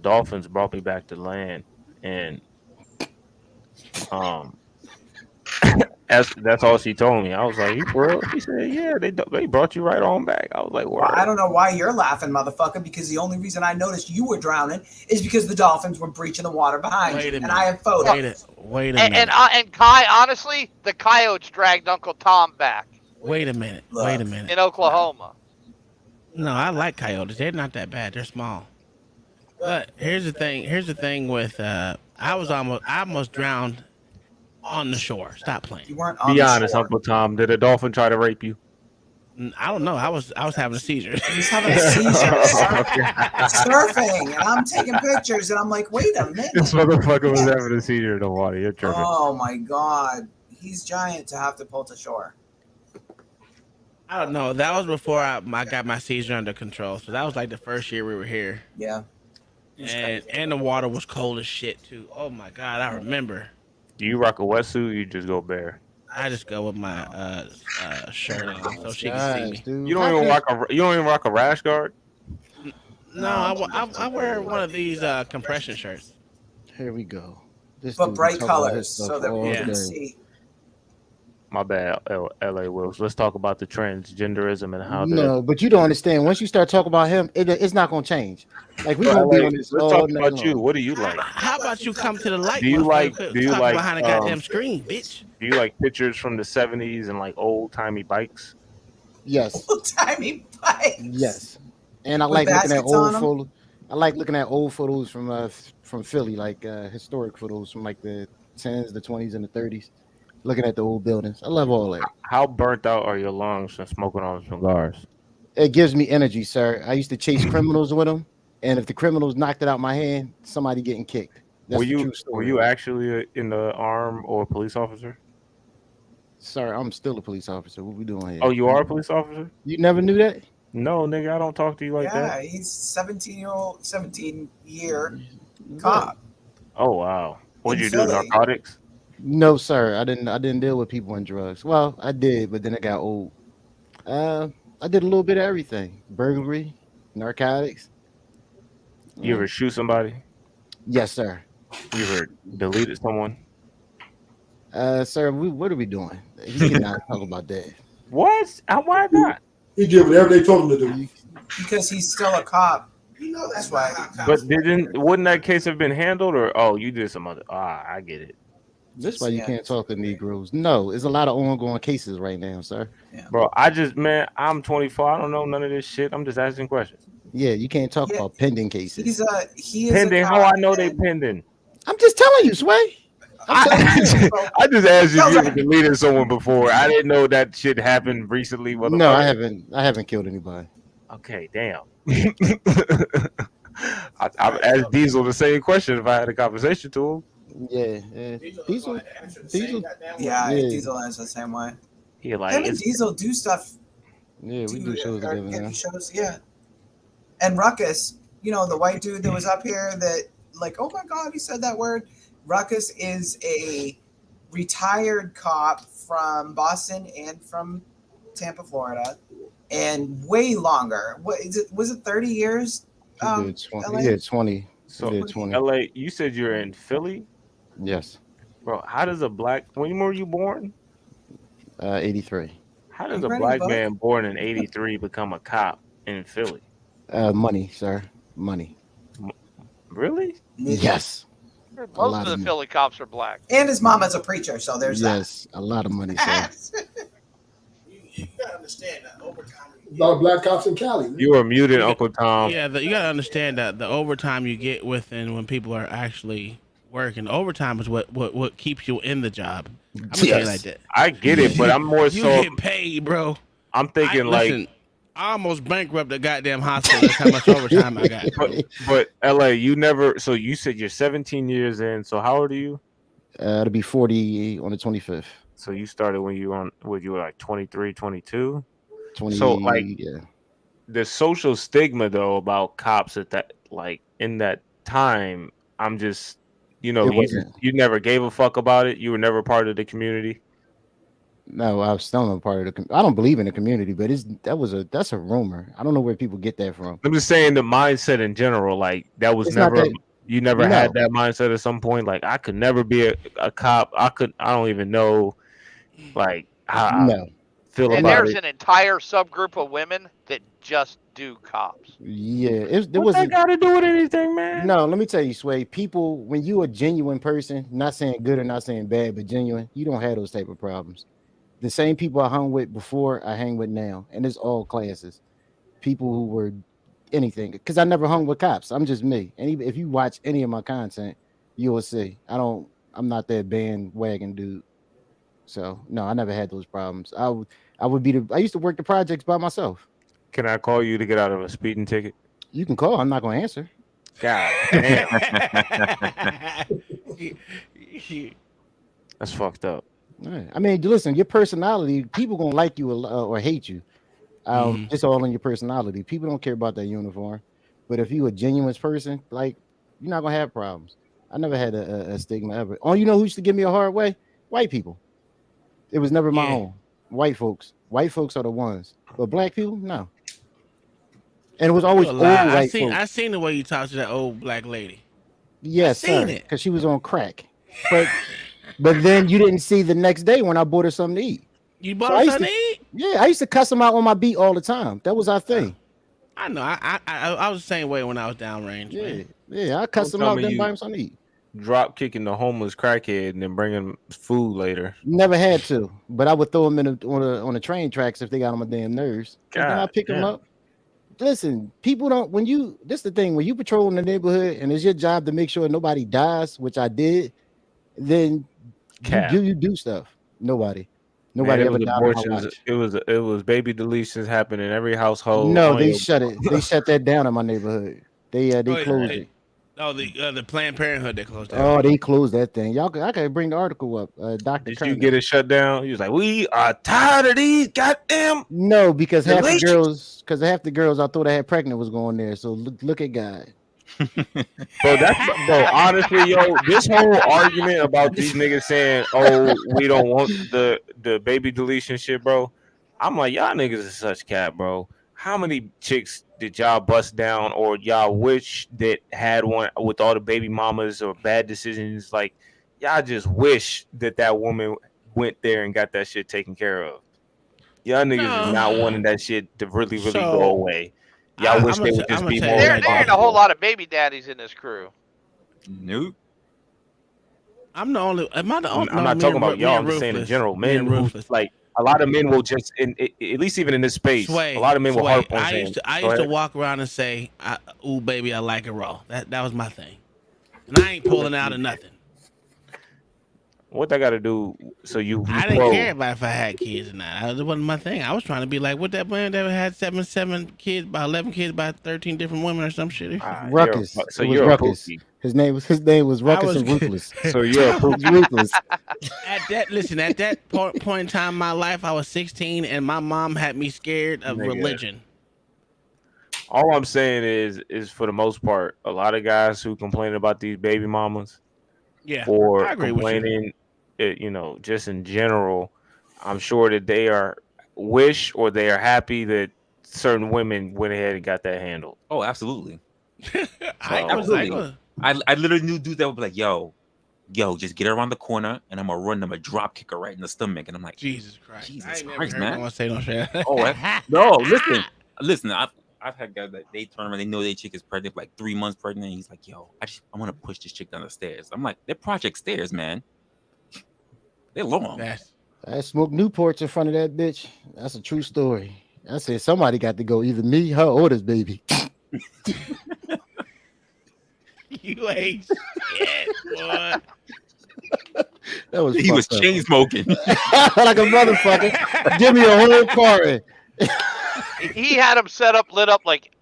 dolphins brought me back to land, and that's all she told me. I was like, "You for real?" She said, "Yeah, they brought you right on back." I was like, Well, I don't know why you're laughing, motherfucker, because the only reason I noticed you were drowning is because the dolphins were breaching the water behind Wait a you. And minute. I have photos. Wait a And, minute. and Kai, honestly, the coyotes dragged Uncle Tom back Wait a minute. Wait a minute. in Oklahoma. No, I like coyotes. They're not that bad. They're small. But here's the thing. Here's the thing with I almost drowned on the shore. Stop playing. You weren't on Be the honest, shore. Uncle Tom. Did a dolphin try to rape you? I don't know. I was having a seizure. He's having a seizure surfing, and I'm taking pictures, and I'm like, wait a minute. This motherfucker was having a seizure in the water. You're tripping. Oh my god, he's giant to have to pull to shore. I don't know. That was before I got my seizure under control. So that was like the first year we were here. Yeah. And the water was cold as shit too. Oh my god, I remember. Do you rock a wetsuit? Or you just go bare. I just go with my shirt on so she can see me. You don't even rock a rash guard. No, I wear one of these compression shirts. Here we go. This But dude bright talk about his colors stuff so that we all can day. see. My bad, L.A. Wills. Let's talk about the transgenderism and how No, but you don't understand. Once you start talking about him, it's not gonna change. Like we're gonna be on this let's all talk night about long. you. What do you like? How about you come to the light? Do you like behind a goddamn screen, bitch? Do you like pictures from the 70s and like old timey bikes? Yes. Old timey bikes. Yes. And I With like looking at baskets on old 'em? photos. I like looking at old photos from Philly, like historic photos from like the 10s, the 20s, and the 30s. Looking at the old buildings. I love all that. How burnt out are your lungs from smoking on cigars? It gives me energy, sir. I used to chase criminals with them, and if the criminals knocked it out my hand, somebody getting kicked. That's the true Were story. you actually in the arm or a police officer? Sir, I'm still a police officer. What we doing here? Oh, you are a police officer? You never knew that? No, nigga, I don't talk to you like Yeah, that. he's 17-year cop. Oh wow. What'd In you do? Philly. Narcotics? No, sir. I didn't deal with people and drugs. Well, I did, but then it got old. I did a little bit of everything: burglary, narcotics. You ever shoot somebody? Yes, sir. You ever deleted someone? Sir, what are we doing? He cannot talk about that. What? Why not? He did whatever they told him to do. Because he's still a cop. That's why. But wouldn't that case have been handled, or you did some other? I get it. That's why you can't talk to Negroes. No, there's a lot of ongoing cases right now, sir. Bro, I'm 24. I don't know none of this shit. I'm just asking questions. Yeah, you can't talk about pending cases. He is Pending? a How cop. I know they pending? I'm just telling you, Sway. I just asked you if you ever deleted someone before. I didn't know that shit happened recently. No, I haven't killed anybody. Okay, damn. I asked Diesel the same question if I had a conversation to him. Yeah. Diesel. Yeah, Diesel is the same way. Yeah, like Him and Diesel do stuff. Yeah, we do shows together now. Shows, yeah. And Ruckus, the white dude that was up here that, like, oh my God, he said that word. Ruckus is a retired cop from Boston and from Tampa, Florida, and way longer. What is it? Was it 30 years? He did 20. He did 20. So, he did 20. LA, you said you're in Philly? Yes. Bro, how does when were you born? 83. How does a black man born in 83 become a cop in Philly? Money, sir. Money. Really? Yes. Most of the Philly cops are black. And his mama's a preacher, so there's that. Yes, a lot of money, sir. You gotta understand that overtime. A lot of black cops in Cali. You are muted, Uncle Tom. Yeah, you gotta understand that the overtime you get within when people are actually working, overtime is what keeps you in the job. I'm gonna tell you like that. I get it, but I'm more You so. get paid, bro. I'm thinking listen, I almost bankrupt the goddamn hospital. That's how much overtime I got. But LA, you never. So you said you're 17 years in. So how old are you? It'll be 40 on the 25th. So you started when you were like 23, 22? 20. So like, yeah. The social stigma though about cops at that, like in that time, I'm just, you never gave a fuck about it. You were never part of the community. No, I was still not part of the. I don't believe in the community, but that's a rumor. I don't know where people get that from. I'm just saying the mindset in general, like that was you never had that mindset at some point. Like I could never be a cop. I don't even know, like how I feel and about there's it. an entire subgroup of women that just do cops. Yeah, What that got to do with anything, man? No, let me tell you, Sway. People, when you a genuine person, not saying good or not saying bad, but genuine, you don't have those type of problems. The same people I hung with before, I hang with now, and it's all classes. People who were anything, because I never hung with cops. I'm just me. And if you watch any of my content, you will see I'm not that bandwagon dude. So no, I never had those problems. I used to work the projects by myself. Can I call you to get out of a speeding ticket? You can call. I'm not going to answer. God damn. That's fucked up. Right. I mean, listen, your personality, people gonna like you or hate you. It's all in your personality. People don't care about that uniform. But if you a genuine person, like you're not gonna have problems. I never had a stigma ever. Oh, you know who used to give me a hard way? White people. It was never my own. White folks. White folks are the ones. But black people, no. And it was always old white folks. I seen the way you talked to that old black lady. Yes, sir. Because she was on crack. But then you didn't see the next day when I bought her something to eat. You bought her something to eat? Yeah, I used to cuss them out on my beat all the time. That was our thing. I know. I was the same way when I was downrange. Yeah, I cuss them out, then buy them something to eat. Drop kicking the homeless crackhead and then bringing food later. Never had to, but I would throw them on the train tracks if they got on my damn nerves. And then I pick them up. Listen, people don't. This is the thing. When you patrol in the neighborhood and it's your job to make sure nobody dies, which I did, then you do stuff. Nobody ever died on my watch. It was baby deletions happening in every household. No, they shut it. They shut that down in my neighborhood. They closed it. Oh, the Planned Parenthood they closed down. Oh, they closed that thing. I can bring the article up. Dr. Did you get it shut down? He was like, "We are tired of these goddamn." No, because half the girls I thought I had pregnant was going there. So look at God. Bro, honestly, yo, this whole argument about these niggas saying, "Oh, we don't want the baby deletion shit," bro. I'm like, y'all niggas is such cat, bro. How many chicks did y'all bust down or y'all wish that had one with all the baby mamas or bad decisions? Like, y'all just wish that woman went there and got that shit taken care of. Y'all niggas is not wanting that shit to really go away. Y'all wish they would just be more. There ain't a whole lot of baby daddies in this crew. Nope. I'm the only. Am I the only? I'm not talking about y'all. I'm just saying in general, men who like. A lot of men will just, at least even in this space, a lot of men will harp on saying. I used to walk around and say, "Ooh, baby, I like it raw." That was my thing, and I ain't pulling out of nothing. What that got to do? So I didn't care about if I had kids or not. That wasn't my thing. I was trying to be like what that man that had seven kids, by 11 kids, by 13 different women or some shit. Ruckus. So you're Ruckus. His name was Ruckus and Ruthless. So you're ruthless. At that point in time in my life, I was 16, and my mom had me scared of religion. All I'm saying is for the most part, a lot of guys who complain about these baby mamas, or complaining, just in general, I'm sure that they are happy that certain women went ahead and got that handled. Oh, absolutely. I literally knew dudes that would be like, yo, just get her around the corner and I'm gonna run them a drop kicker right in the stomach. And I'm like, Jesus Christ, man. I want to say no shit. No, listen. I've had guys that they turn around, they know their chick is pregnant, like 3 months pregnant. And he's like, yo, I want to push this chick down the stairs. I'm like, they're project stairs, man. They're long. I smoked Newports in front of that bitch. That's a true story. I said somebody got to go, either me, her, or this baby. You ain't shit, boy. He was chain smoking like a motherfucker. Give me a whole party. He had him set up, lit up like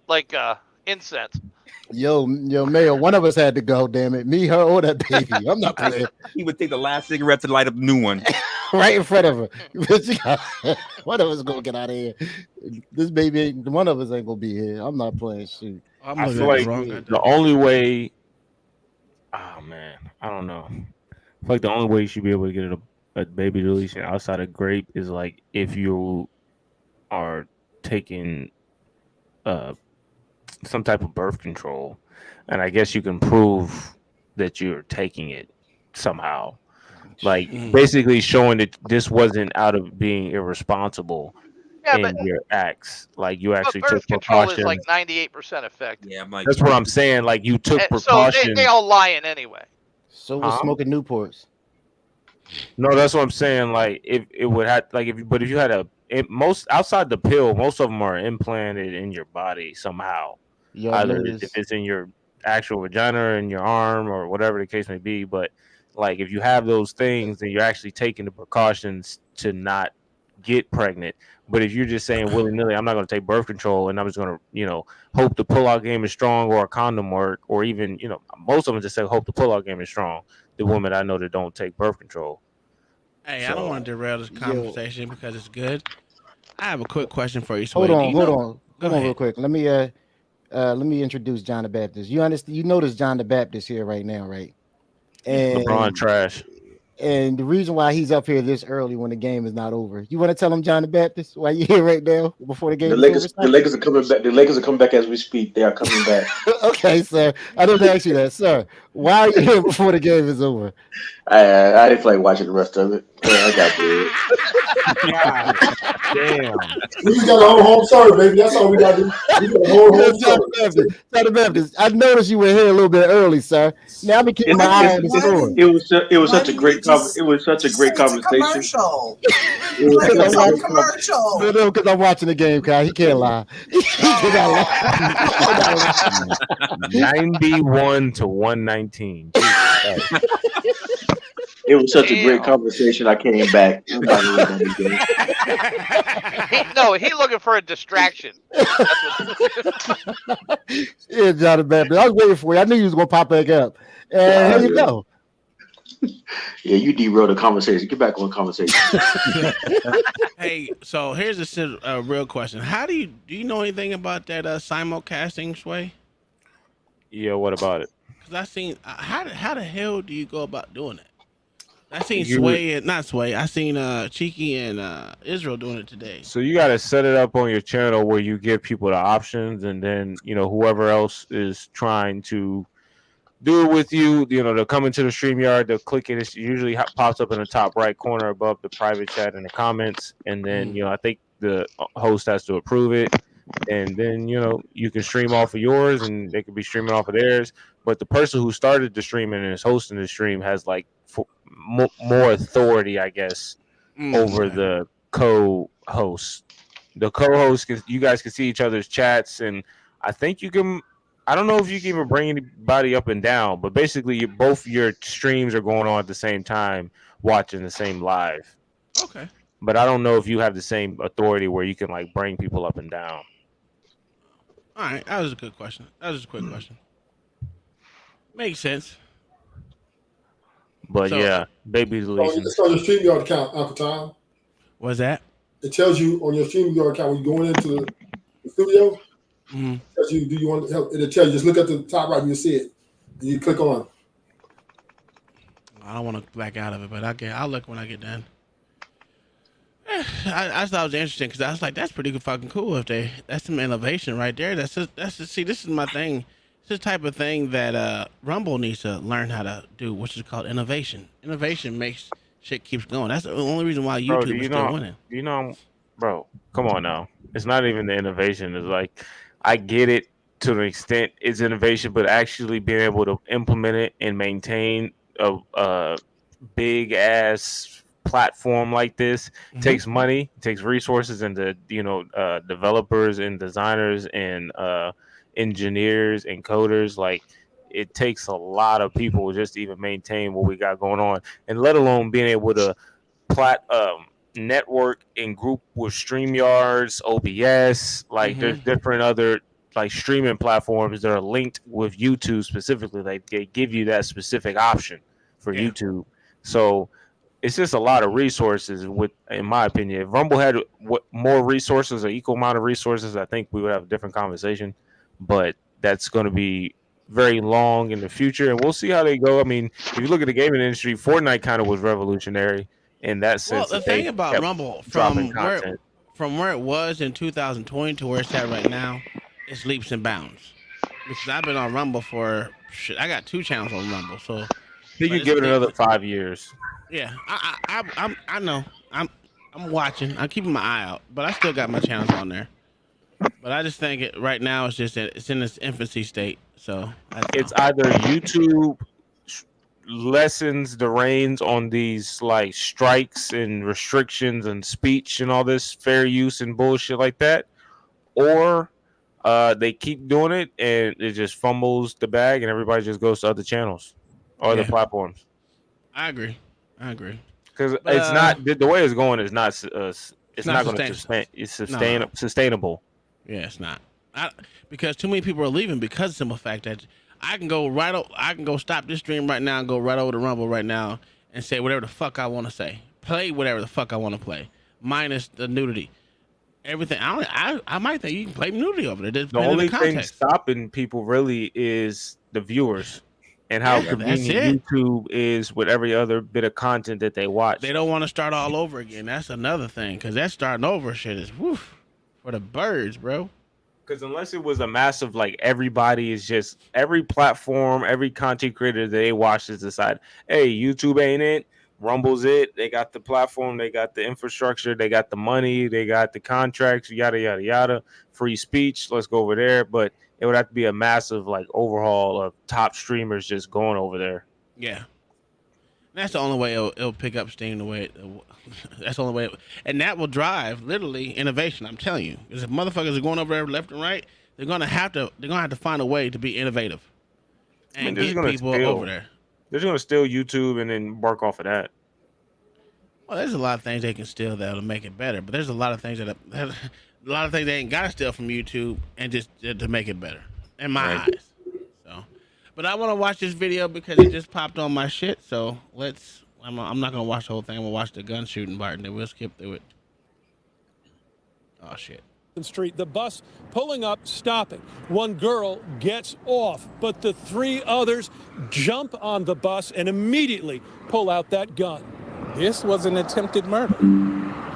incense. Yo, Mayo, one of us had to go. Damn it, me, her, or that baby. I'm not playing. He would take the last cigarette to light up the new one, right in front of her. One of us gonna get out of here. This baby, one of us ain't gonna be here. I'm not playing shit. I feel like the only way. Oh man, I don't know. I feel like the only way you should be able to get a baby deletion outside of grape is like if you are taking some type of birth control, and I guess you can prove that you're taking it somehow, like basically showing that this wasn't out of being irresponsible in your acts. Like you actually took precautions. Is like 98% effective. Yeah, I'm like, that's what I'm saying. Like you took precautions. So they all lying anyway. So we're smoking Newports. No, that's what I'm saying. Like if it would have, like if you had most outside the pill, most of them are implanted in your body somehow. Either if it's in your actual vagina or in your arm or whatever the case may be. But like if you have those things, then you're actually taking the precautions to not get pregnant. But if you're just saying willy-nilly, I'm not going to take birth control and I'm just going to, hope the pullout game is strong or a condom work, or even, most of them just say hope the pullout game is strong. The women I know that don't take birth control. Hey, I don't want to derail this conversation because it's good. I have a quick question for you. Hold on real quick. Let me introduce John the Baptist. You understand? You notice John the Baptist here right now, right? And LeBron trash. And the reason why he's up here this early when the game is not over. You want to tell him, John the Baptist, why you here right now before the game is over? The Lakers are coming back. The Lakers are coming back as we speak. They are coming back. Okay, sir. I didn't ask you that, sir. Why are you here before the game is over? I didn't feel like watching the rest of it. I got Damn. We just got a whole home serve, baby. That's all we got to do. We got a whole home serve. John the Baptist, I noticed you were here a little bit early, sir. Now I'm keeping my eye on the score. It was such a great conversation. Commercial. Commercial. No, because I'm watching the game, Kyle. He can't lie. He cannot lie. 91 to 119. It was such a great conversation. I came back. He looking for a distraction. Yeah, John the Baptist. I was waiting for you. I knew you was gonna pop back up. And here you go. Yeah, you derailed the conversation. Get back on the conversation. Hey, so here's a real question. Do you know anything about that simulcasting, Sway? Yeah, what about it? Because I seen how the hell do you go about doing it? I seen I seen Cheeky and Israel doing it today. So you got to set it up on your channel where you give people the options, and then whoever else is trying to do it with you, they'll come into the StreamYard, they'll click it. It usually pops up in the top right corner above the private chat and the comments, and then I think the host has to approve it, and then you can stream off of yours, and they could be streaming off of theirs. But the person who started the streaming and is hosting the stream has like more authority, I guess, over the co-host. The co-host, you guys can see each other's chats, and I think you can. I don't know if you can even bring anybody up and down, but basically, both your streams are going on at the same time, watching the same live. Okay. But I don't know if you have the same authority where you can like bring people up and down. All right, that was a good question. That was just a quick question. Makes sense. But yeah, baby's releasing. It's on your StreamYard account, Uncle Tom. What's that? It tells you on your StreamYard account when you're going into the studio. Mm-hmm. It tells you, do you want help? It'll tell you, just look at the top right and you'll see it. And you click on. I don't want to back out of it, but I'll look when I get done. I thought it was interesting because I was like, that's pretty fucking cool. That's some innovation right there. See, this is my thing. It's the type of thing that Rumble needs to learn how to do, which is called innovation. Innovation makes shit keeps going. That's the only reason why YouTube is still winning. Bro, come on now. It's not even the innovation. It's like, I get it to an extent it's innovation, but actually being able to implement it and maintain a big ass platform like this takes money, takes resources, and developers and designers and engineers and coders. Like, it takes a lot of people just to even maintain what we got going on, and let alone being able to network and group with StreamYards, OBS. Like, there's different other like streaming platforms that are linked with YouTube specifically. Like, they give you that specific option for YouTube. So it's just a lot of resources. In my opinion, if Rumble had more resources, or equal amount of resources, I think we would have a different conversation. But that's going to be very long in the future, and we'll see how they go. I mean, if you look at the gaming industry, Fortnite kind of was revolutionary in that sense. Well, the thing about Rumble, from where it was in 2020 to where it's at right now, it's leaps and bounds. Because I've been on Rumble for shit. I got 2 channels on Rumble, so I think you give it another 5 years. Yeah, I know. I'm watching. I'm keeping my eye out, but I still got my channels on there. But I just think right now it's in its infancy state. So it's either YouTube lessens the reins on these like strikes and restrictions and speech and all this fair use and bullshit like that, or they keep doing it and it just fumbles the bag and everybody just goes to other channels or other platforms. I agree. Because it's not the way it's going is not it's not going to sustain. It's sustainable. Yeah, it's not. Because too many people are leaving because of the simple fact that I can go stop this stream right now and go right over to Rumble right now and say whatever the fuck I want to say. Play whatever the fuck I want to play, minus the nudity. Everything. I might think you can play nudity over there. The only thing stopping people really is the viewers and how Yeah, that's convenient it. YouTube is with every other bit of content that they watch. They don't want to start all over again. That's another thing, because that starting over shit is woof for the birds, bro. Because unless it was a massive, like everybody is just every platform, every content creator that they watch is decide, hey, YouTube ain't it, Rumble's it. They got the platform, they got the infrastructure, they got the money, they got the contracts, yada yada yada. Free speech, let's go over there. But it would have to be a massive like overhaul of top streamers just going over there. Yeah. That's the only way it'll pick up steam. The way that's the only way, and that will drive literally innovation. I'm telling you, because if motherfuckers are going over there left and right, they're gonna have to find a way to be innovative and get people over there. They're just gonna steal YouTube and then work off of that. Well, there's a lot of things they can steal that'll make it better, but there's a lot of things they ain't gotta steal from YouTube and just to make it better in my eyes. But I want to watch this video because it just popped on my shit. So I'm not gonna watch the whole thing. I'm gonna watch the gun shooting part, and then we'll skip through it. Oh shit! Street, the bus pulling up, stopping. One girl gets off, but the three others jump on the bus and immediately pull out that gun. This was an attempted murder.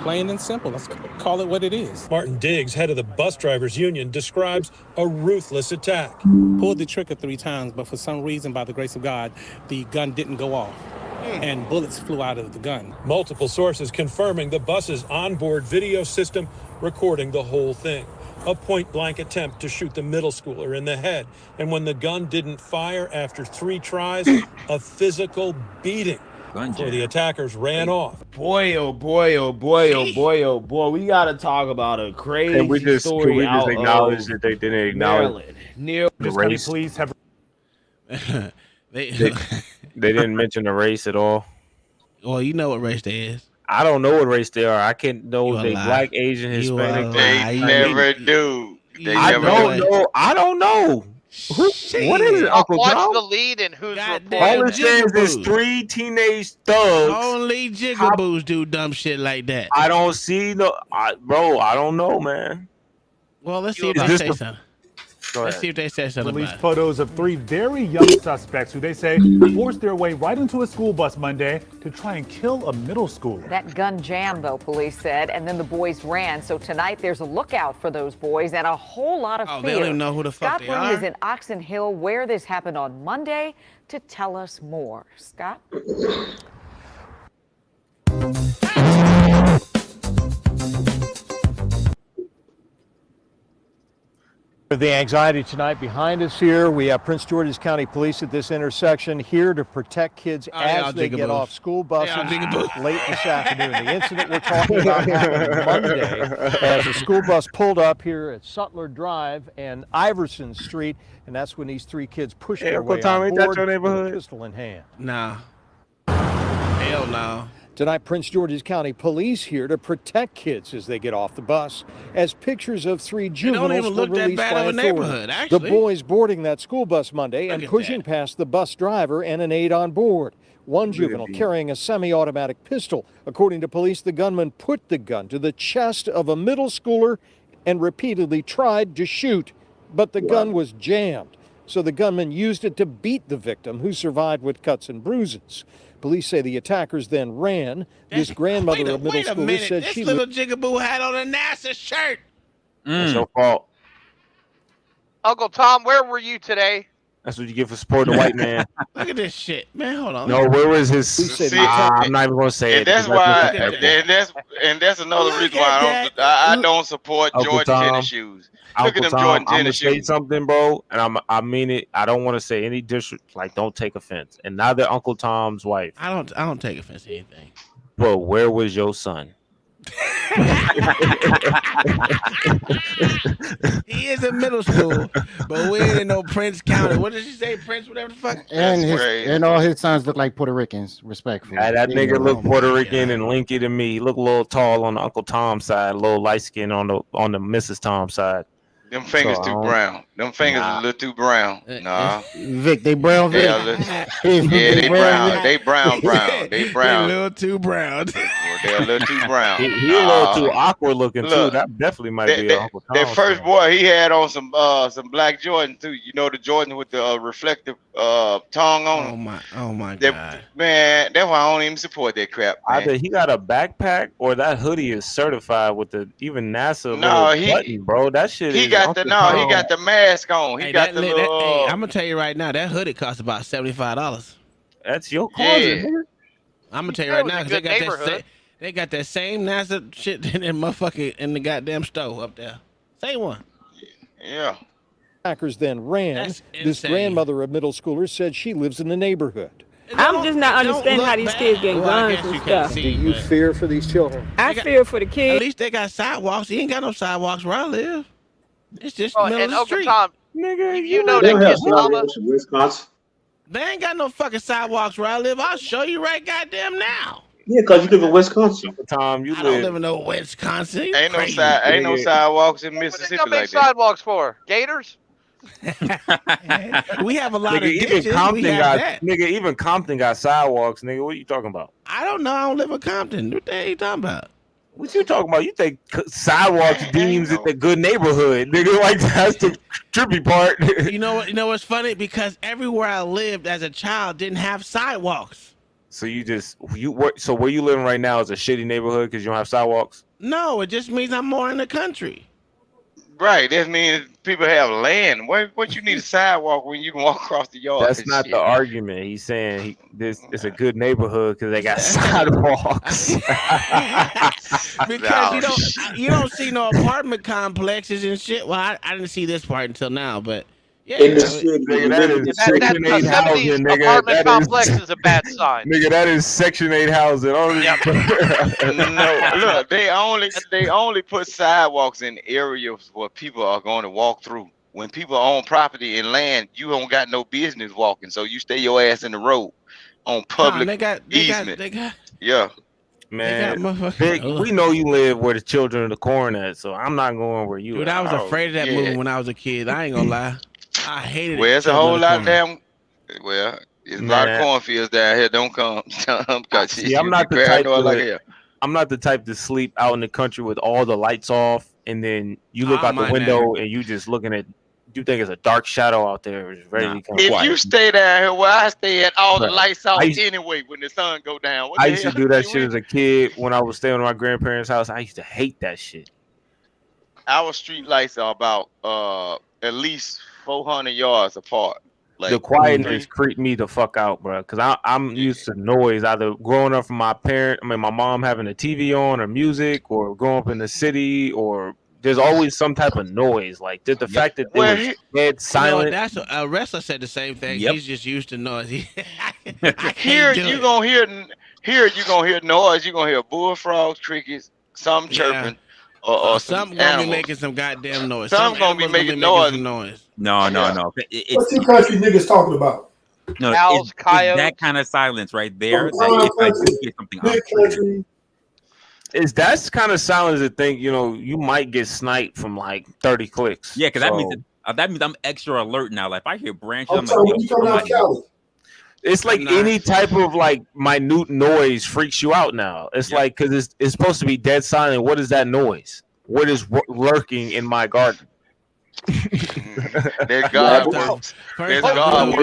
Plain and simple. Let's call it what it is. Martin Diggs, head of the bus drivers union, describes a ruthless attack. Pulled the trigger 3 times, but for some reason, by the grace of God, the gun didn't go off, and bullets flew out of the gun. Multiple sources confirming the bus's onboard video system recording the whole thing. A point-blank attempt to shoot the middle schooler in the head. And when the gun didn't fire after 3 tries, a physical beating. So the attackers ran off. Boy, oh boy, oh boy, oh boy, oh boy. We got to talk about a crazy story can we out just acknowledge of that they didn't acknowledge Maryland. the race? Police have they didn't mention the race at all. Well, you know what race they is. I don't know what race they are. I can't know they black, Asian, You Hispanic. They never do. I don't know. I don't know. What is it, Uncle Watch Tom? the lead and who's All reporting. it says is 3 teenage thugs. Only jigaboos do dumb shit like that. I don't see bro. I don't know, man. Well, let's see if they say something. Let's see if they say something Released about it. photos of 3 very young suspects who they say forced their way right into a school bus Monday to try and kill a middle schooler. That gun jammed, though, police said, and then the boys ran. So tonight there's a lookout for those boys and a whole lot of fear. They don't even know who the fuck Scott they Breen are. is in Oxon Hill, where this happened on Monday, to tell us more. Scott? The anxiety tonight behind us here. We have Prince George's County Police at this intersection here to protect kids as they get off school buses late this afternoon. The incident we're talking about happened Monday as a school bus pulled up here at Sutler Drive and Iverson Street, and that's when these 3 kids pushed their way Uncle Tom, on ain't that board your with a neighborhood? pistol in hand. Nah. Hell no. Tonight, Prince George's County Police here to protect kids as they get off the bus, as pictures of 3 juveniles even were look that released bad by of a authorities. neighborhood, The actually. boys boarding that school bus Monday and at pushing past the bus driver and an aide on board. One juvenile carrying a semi-automatic pistol. According to police, the gunman put the gun to the chest of a middle schooler and repeatedly tried to shoot, but the gun was jammed. So the gunman used it to beat the victim, who survived with cuts and bruises. Police say the attackers then ran. This grandmother of middle Wait a schooler minute. said This she little jigaboo had on a NASA shirt. That's your fault. Uncle Tom, where were you today? That's what you get for supporting the white man. Look at this shit, man. Hold on. No, where was his? I'm not even gonna say it. And that's because why, disrespectful. and that's another reason why I don't support Uncle Jordan Tom, tennis shoes. Look Uncle at them Tom, Jordan I'm gonna tennis say shoes. something, bro, and I mean it. I don't want to say any disrespect. Like, don't take offense. And neither Uncle Tom's wife. I don't take offense to anything. But where was your son? He is in middle school, but we ain't in no Prince County. What did she say? Prince, whatever the fuck? And all his sons look like Puerto Ricans, respectfully. That nigga look Puerto Rican and linky to me. He look a little tall on the Uncle Tom side, a little light skin on the Mrs. Tom side. Them fingers too brown. Them fingers a little too brown. Nah. Vic, they brown. Vic. Yeah, they brown. They brown. They brown. They a little too brown. They're a little too brown. He a little too awkward looking too. That definitely might be Uncle Tom. That first boy, he had on some black Jordan too. You know the Jordan with the reflective tongue on them. Oh my God. Man, that's why I don't even support that crap. Man. Either he got a backpack or that hoodie is certified with the even NASA button, bro. That shit. He got the mask on. He got the little. Hey, I'm gonna tell you right now, that hoodie costs about $75. That's your closet, nigga. I'm gonna tell you right now, because they got that same NASA shit in the motherfucker in the goddamn stove up there. Same one. Yeah. Attackers then ran. This grandmother of middle schoolers said she lives in the neighborhood. I'm just not understanding how these kids get guns and stuff. Do you fear for these children? I fear for the kids. At least they got sidewalks. You ain't got no sidewalks where I live. It's just Oh, middle and of the Uncle street. Tom, nigga, you know that kid's mama. Wisconsin. They ain't got no fucking sidewalks where I live. I'll show you right goddamn now. Yeah, because you live in Wisconsin. Tom, I don't live in no Wisconsin. Ain't no sidewalks in Mississippi What they like that. sidewalks for? Gators? We have a lot Nigga, of ditches. Even Compton got sidewalks, nigga. What are you talking about? I don't know. I don't live in Compton. What the hell you talking about? What you talking about? You think sidewalks deems it the good neighborhood, nigga? Like that's the trippy part. You know what? You know what's funny? Because everywhere I lived as a child didn't have sidewalks. So so where you living right now is a shitty neighborhood because you don't have sidewalks? No, it just means I'm more in the country. Right. That means people have land. What you need a sidewalk when you can walk across the yard? That's not the argument. He's saying it's a good neighborhood because they got sidewalks. Because you don't see no apartment complexes and shit. Well, I didn't see this part until now, but yeah. In the city, that is Section 8 housing, nigga. Apartment complex is a bad sign. Nigga, that is Section 8 housing. No, look, they only put sidewalks in areas where people are going to walk through. When people own property and land, you don't got no business walking, so you stay your ass in the road on public easement. Yeah. Man, Vic, we know you live where the children of the corn at, so I'm not going where you. Dude, I was afraid of that movie when I was a kid. I ain't gonna lie. I hated it. Well, it's a whole lot of damn. Well, there's a lot of cornfields down here. Don't come. See, I'm not the type. I'm not the type to sleep out in the country with all the lights off, and then you look out the window and you just looking at. You think it's a dark shadow out there? It's ready to come if quiet. you stay down here where I stay at, all the lights off anyway when the sun go down. I used to do that shit as a kid when I was staying at my grandparents' house. I used to hate that shit. Our street lights are about at least 400 yards apart. Like, the quietness creeped me the fuck out, bro. Because I'm used to noise, either growing up from my mom having a TV on or music, or growing up in the city, or there's always some type of noise. Like the fact that they was dead silent. That's a wrestler said the same thing. He's just used to noise. Here you gonna hear noise. You gonna hear bullfrogs, crickets, some chirping, or something gonna be making some goddamn noise. Some gonna be making noise. No. What's two country niggas talking about? No, Owls, it's coyotes. that kind of silence right there. That if I do hear something that's kind of silence to think, you might get sniped from like 30 clicks. Yeah, because that means I'm extra alert now. Like if I hear branches, I'm like, it's like any type of like minute noise freaks you out now. It's like because it's supposed to be dead silent. What is that noise? What is lurking in my garden? There's God. There's God.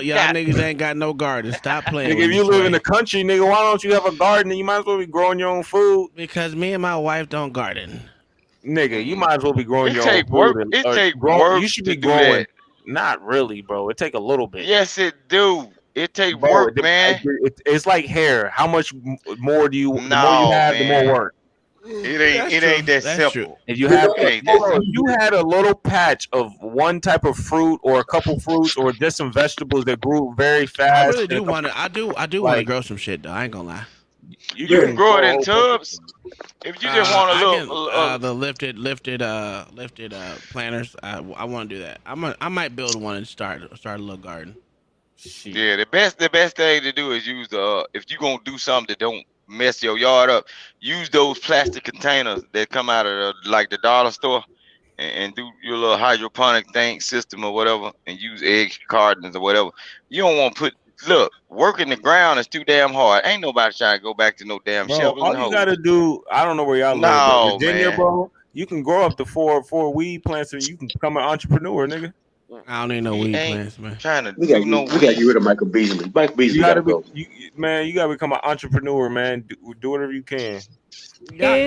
Y'all niggas ain't got no garden. Stop playing. Nigga, if you live in the country, nigga, why don't you have a garden? You might as well be growing your own food. Because me and my wife don't garden. Nigga, you might as well be growing your own food. It take work. You should be growing. Not really, bro. It take a little bit. Yes, it do. It take work, man. It's like hair. How much more do you? The more you have, the more work. It ain't that simple. True. If you have, if you had a little patch of one type of fruit or a couple fruits or just some vegetables that grew very fast, I really do want to. I do want to grow some shit though. I ain't gonna lie. You can grow it in tubs. If you just want a little, the lifted planters. I want to do that. I might build one and start a little garden. Shit. Yeah, the best thing to do is use if you gonna do something that don't mess your yard up, use those plastic containers that come out of the dollar store and do your little hydroponic thing system or whatever, and use egg cartons or whatever. You don't want to working the ground is too damn hard. Ain't nobody trying to go back to no damn Bro, shovels all and you hoes. gotta do, I don't know where y'all live, but No, Virginia, man. bro, you can grow up to four weed plants and you can become an entrepreneur, nigga. I don't need no weed plants, man. Trying to We gotta get rid of Michael Beasley. Mike Beasley You gotta gotta go. you gotta become an entrepreneur, man. Do whatever you can.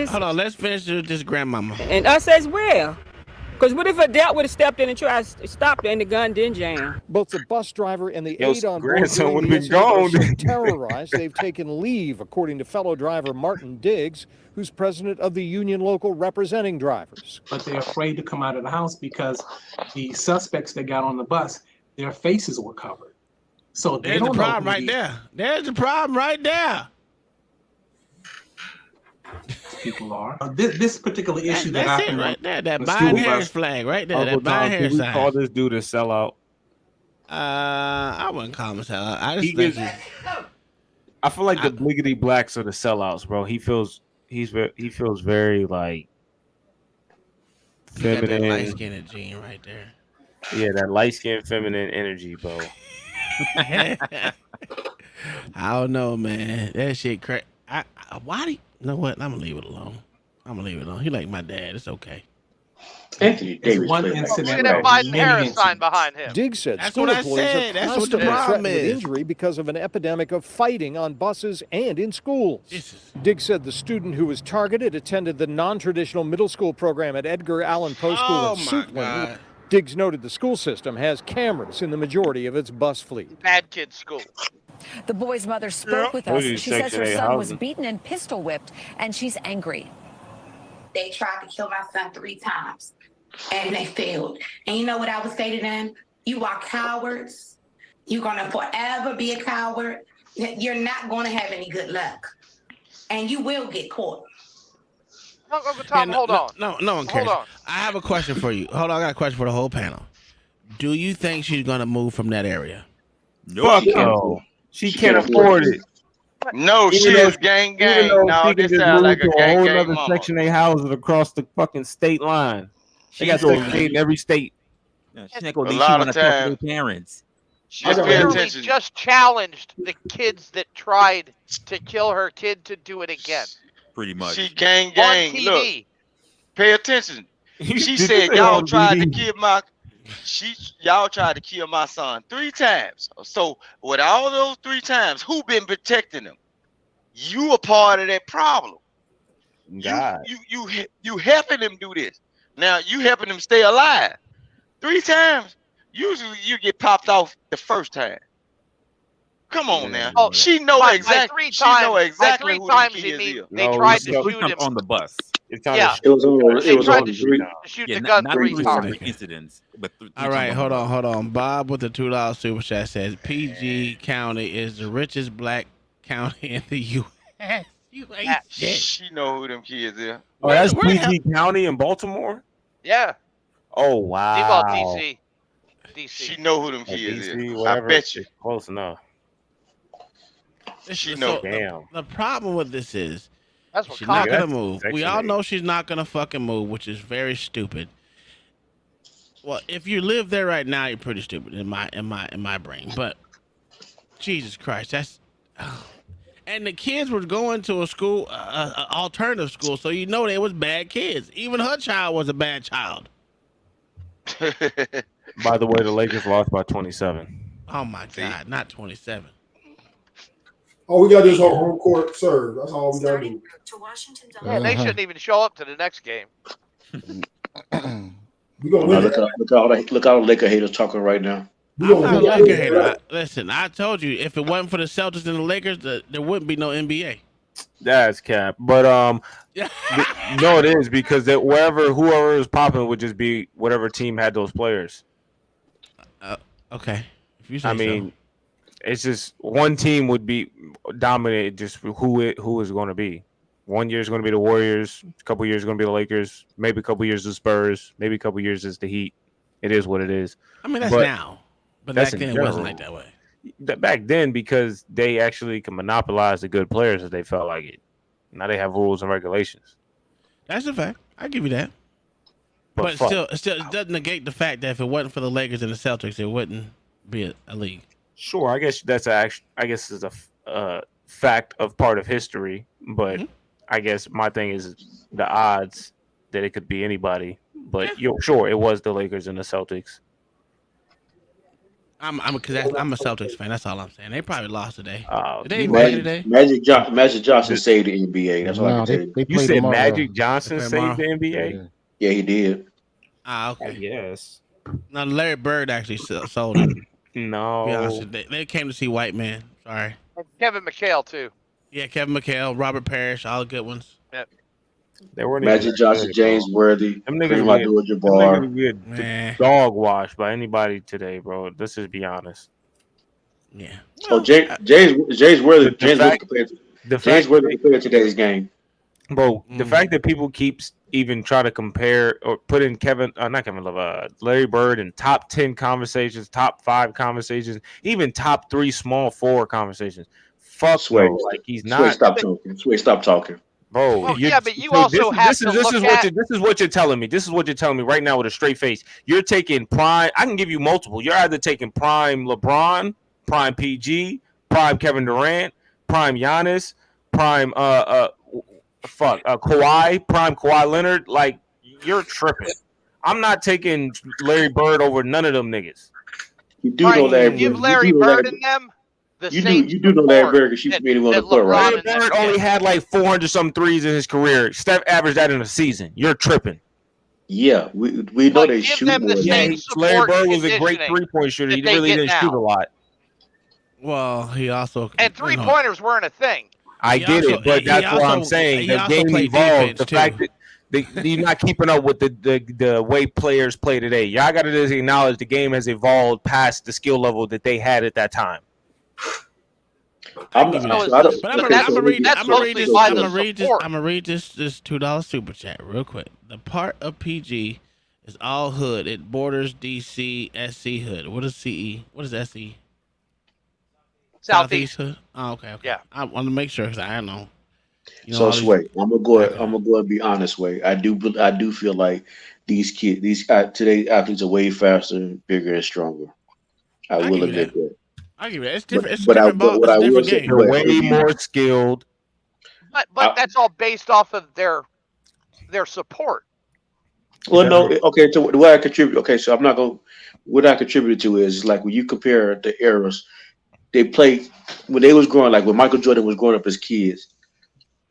Hold on, let's finish with this grandmama. And us as well. Because what if a adult would have stepped in and tried to stop it and the gun didn't jam? Both the bus driver and the Yo, aide on board grandson during would've the been incident are so gone. terrorized they've taken leave, according to fellow driver Martin Diggs, who's president of the union local representing drivers. But they're afraid to come out of the house because the suspects that got on the bus, their faces were covered. So they There's don't the know problem who right these there. There's the problem right there. people are. This particular issue that That's happened it right there. That the Biden school Harris bus- flag right there. Uncle That Tom, Biden can Harris we sign. call this dude a sellout? I wouldn't call him a sellout. I just He think gets- I feel like the bliggity blacks are the sellouts, bro. He feels very like he got that feminine. light skinned gene right there. Yeah, that light skinned feminine energy, bro. I don't know, man. That shit crazy. Why do you know what? I'm gonna leave it alone. He like my dad. It's okay. Anthony Davis. one played incident. Look at that Biden Harris sign behind him. Diggs said That's school what I employees said. are That's what the constantly problem threatened with is. injury because of an epidemic of fighting on buses and in schools. Diggs said the student who was targeted attended the non-traditional middle school program at Edgar Allan Poe School Oh, in my Suitland. God. Diggs noted the school system has cameras in the majority of its bus fleet. Bad kid school. The boy's mother spoke with What us. is She says her Section 8 son was housing? beaten and pistol whipped, and she's angry. They tried to kill my son 3 times, and they failed. And you know what I would say to them? You are cowards. You're going to forever be a coward. You're not going to have any good luck. And you will get caught. Uncle Tom, hold on. No one cares. Hold on. I have a question for you. Hold on, I got a question for the whole panel. Do you think she's gonna move from that area? Fuck no. She can't afford it. No, she Even though- is gang even gang. though No, she can this just sounds move like a to a gang whole gang other mama. Section 8 houses across the fucking state line. They got She's Section 8 in every state. She's not gonna A leave. lot She of want to talk to times- their parents. She She just pay literally attention. just challenged the kids that tried to kill her kid to do it again. Pretty much. She gang On gang. TV. Look, pay attention. She Did you said say y'all on tried to TV? kill my. Y'all tried to kill my son 3 times. So with all those 3 times, who been protecting him? You a part of that problem. God. You helping him do this. Now you helping him stay alive. 3 times. Usually you get popped off the first time. Come on now. Oh, She know by exactly. 3 She know times, exactly by 3 who times the you kids mean is. they No, tried it's to not- shoot him. on the bus. Yeah. It was on. They It was tried on to 3. shoot Yeah, the gun not 3 three times. separate incidents, but All right, hold on. Bob with the $2 super chat says PG County is the richest black county in the U.S. You ain't shit. She know who them kids is. Oh, that's Where the hell- PG County in Baltimore? Yeah. Oh, wow. D-ball DC. She know who them Like kids DC, is. I whatever. bet you. Close enough. She So know. Damn. The problem with this is That's what she's not Congress. gonna move. We Section all 8. know she's not gonna fucking move, which is very stupid. Well, if you live there right now, you're pretty stupid in my brain. But Jesus Christ, that's. And the kids were going to a school, alternative school, so you know they was bad kids. Even her child was a bad child. By the way, the Lakers lost by 27. Oh my God, not 27. All we got to do is hold home court serve. That's all we got to do. Yeah, they shouldn't even show up to the next game. We gonna win. Look out, all the Laker haters talking right now. We I'm gonna not a win. Laker hater. Listen, I told you, if it wasn't for the Celtics and the Lakers, there wouldn't be no NBA. That's cap. But no, it is because whoever is popping would just be whatever team had those players. Okay. If you say I mean, it's just one team would be dominated just who is going to be. 1 year is going to be the Warriors. A couple years is going to be the Lakers. Maybe a couple years the Spurs. Maybe a couple years is the Heat. It is what it is. I mean, that's now. But back that's in then it general. wasn't like that way. Back then, because they actually can monopolize the good players if they felt like it. Now they have rules and regulations. That's a fact. I give you that. But still, it doesn't negate the fact that if it wasn't for the Lakers and the Celtics, it wouldn't be a league. Sure, I guess that's is a fact of part of history, but I guess my thing is the odds that it could be anybody. But sure, it was the Lakers and the Celtics. I'm a Celtics fan. That's all I'm saying. They probably lost today. Did they even play today? Magic Johnson saved the NBA. That's all I can tell you. You said Magic Johnson saved the NBA? Yeah, he did. Okay. Yes. No, Larry Bird actually sold it. No. Be honest, they came to see White Man. Sorry. And Kevin McHale too. Yeah, Kevin McHale, Robert Parrish, all the good ones. Yep. They weren't Magic Johnson, James Worthy, Kareem Abdul-Jabbar. Get dog washed by anybody today, bro. Let's just be honest. Yeah. So James Worthy compared to today's game. Bro, the fact that people keep even try to compare or put in Larry Bird in top 10 conversations, top 5 conversations, even top 3 small 4 conversations. Fuck, Sway, bro. Like he's Sway, not. stop talking. Sway, stop talking. Bro, well, yeah, but you also have to look at. This is what you're telling me. This is what you're telling me right now with a straight face. You're taking prime. I can give you multiple. You're either taking prime LeBron, prime PG, prime Kevin Durant, prime Giannis, prime Kawhi, prime Kawhi Leonard. Like you're tripping. I'm not taking Larry Bird over none of them niggas. You do know Larry Bird. Give Larry Bird and them. You do know Larry Bird because she's being on the court, right? Larry Bird only had like 400 some threes in his career. Steph averaged that in a season. You're tripping. Yeah, we know they shoot more. Larry Bird was a great 3-point shooter. He really didn't shoot a lot. Well, he also and 3-pointers weren't a thing. I get it, but that's what I'm saying. The game evolved. The fact that you're not keeping up with the way players play today. Y'all got to just acknowledge the game has evolved past the skill level that they had at that time. I'm gonna read this $2 super chat real quick. The part of PG is all hood. It borders DC SC hood. What is CE? What is SE? Southeast hood. Oh, okay. Yeah. I want to make sure because I don't know. So Sway, I'm gonna go and be honest. Way I do feel like today's athletes are way faster, bigger, and stronger. I will admit that. I give it. It's different. It's a different ball. It's a different game. They're way more skilled. But that's all based off of their support. Well, no. Okay. So what I contribute. Okay. So I'm not going. What I contributed to is like when you compare the eras, they played when they was growing. Like when Michael Jordan was growing up as kids,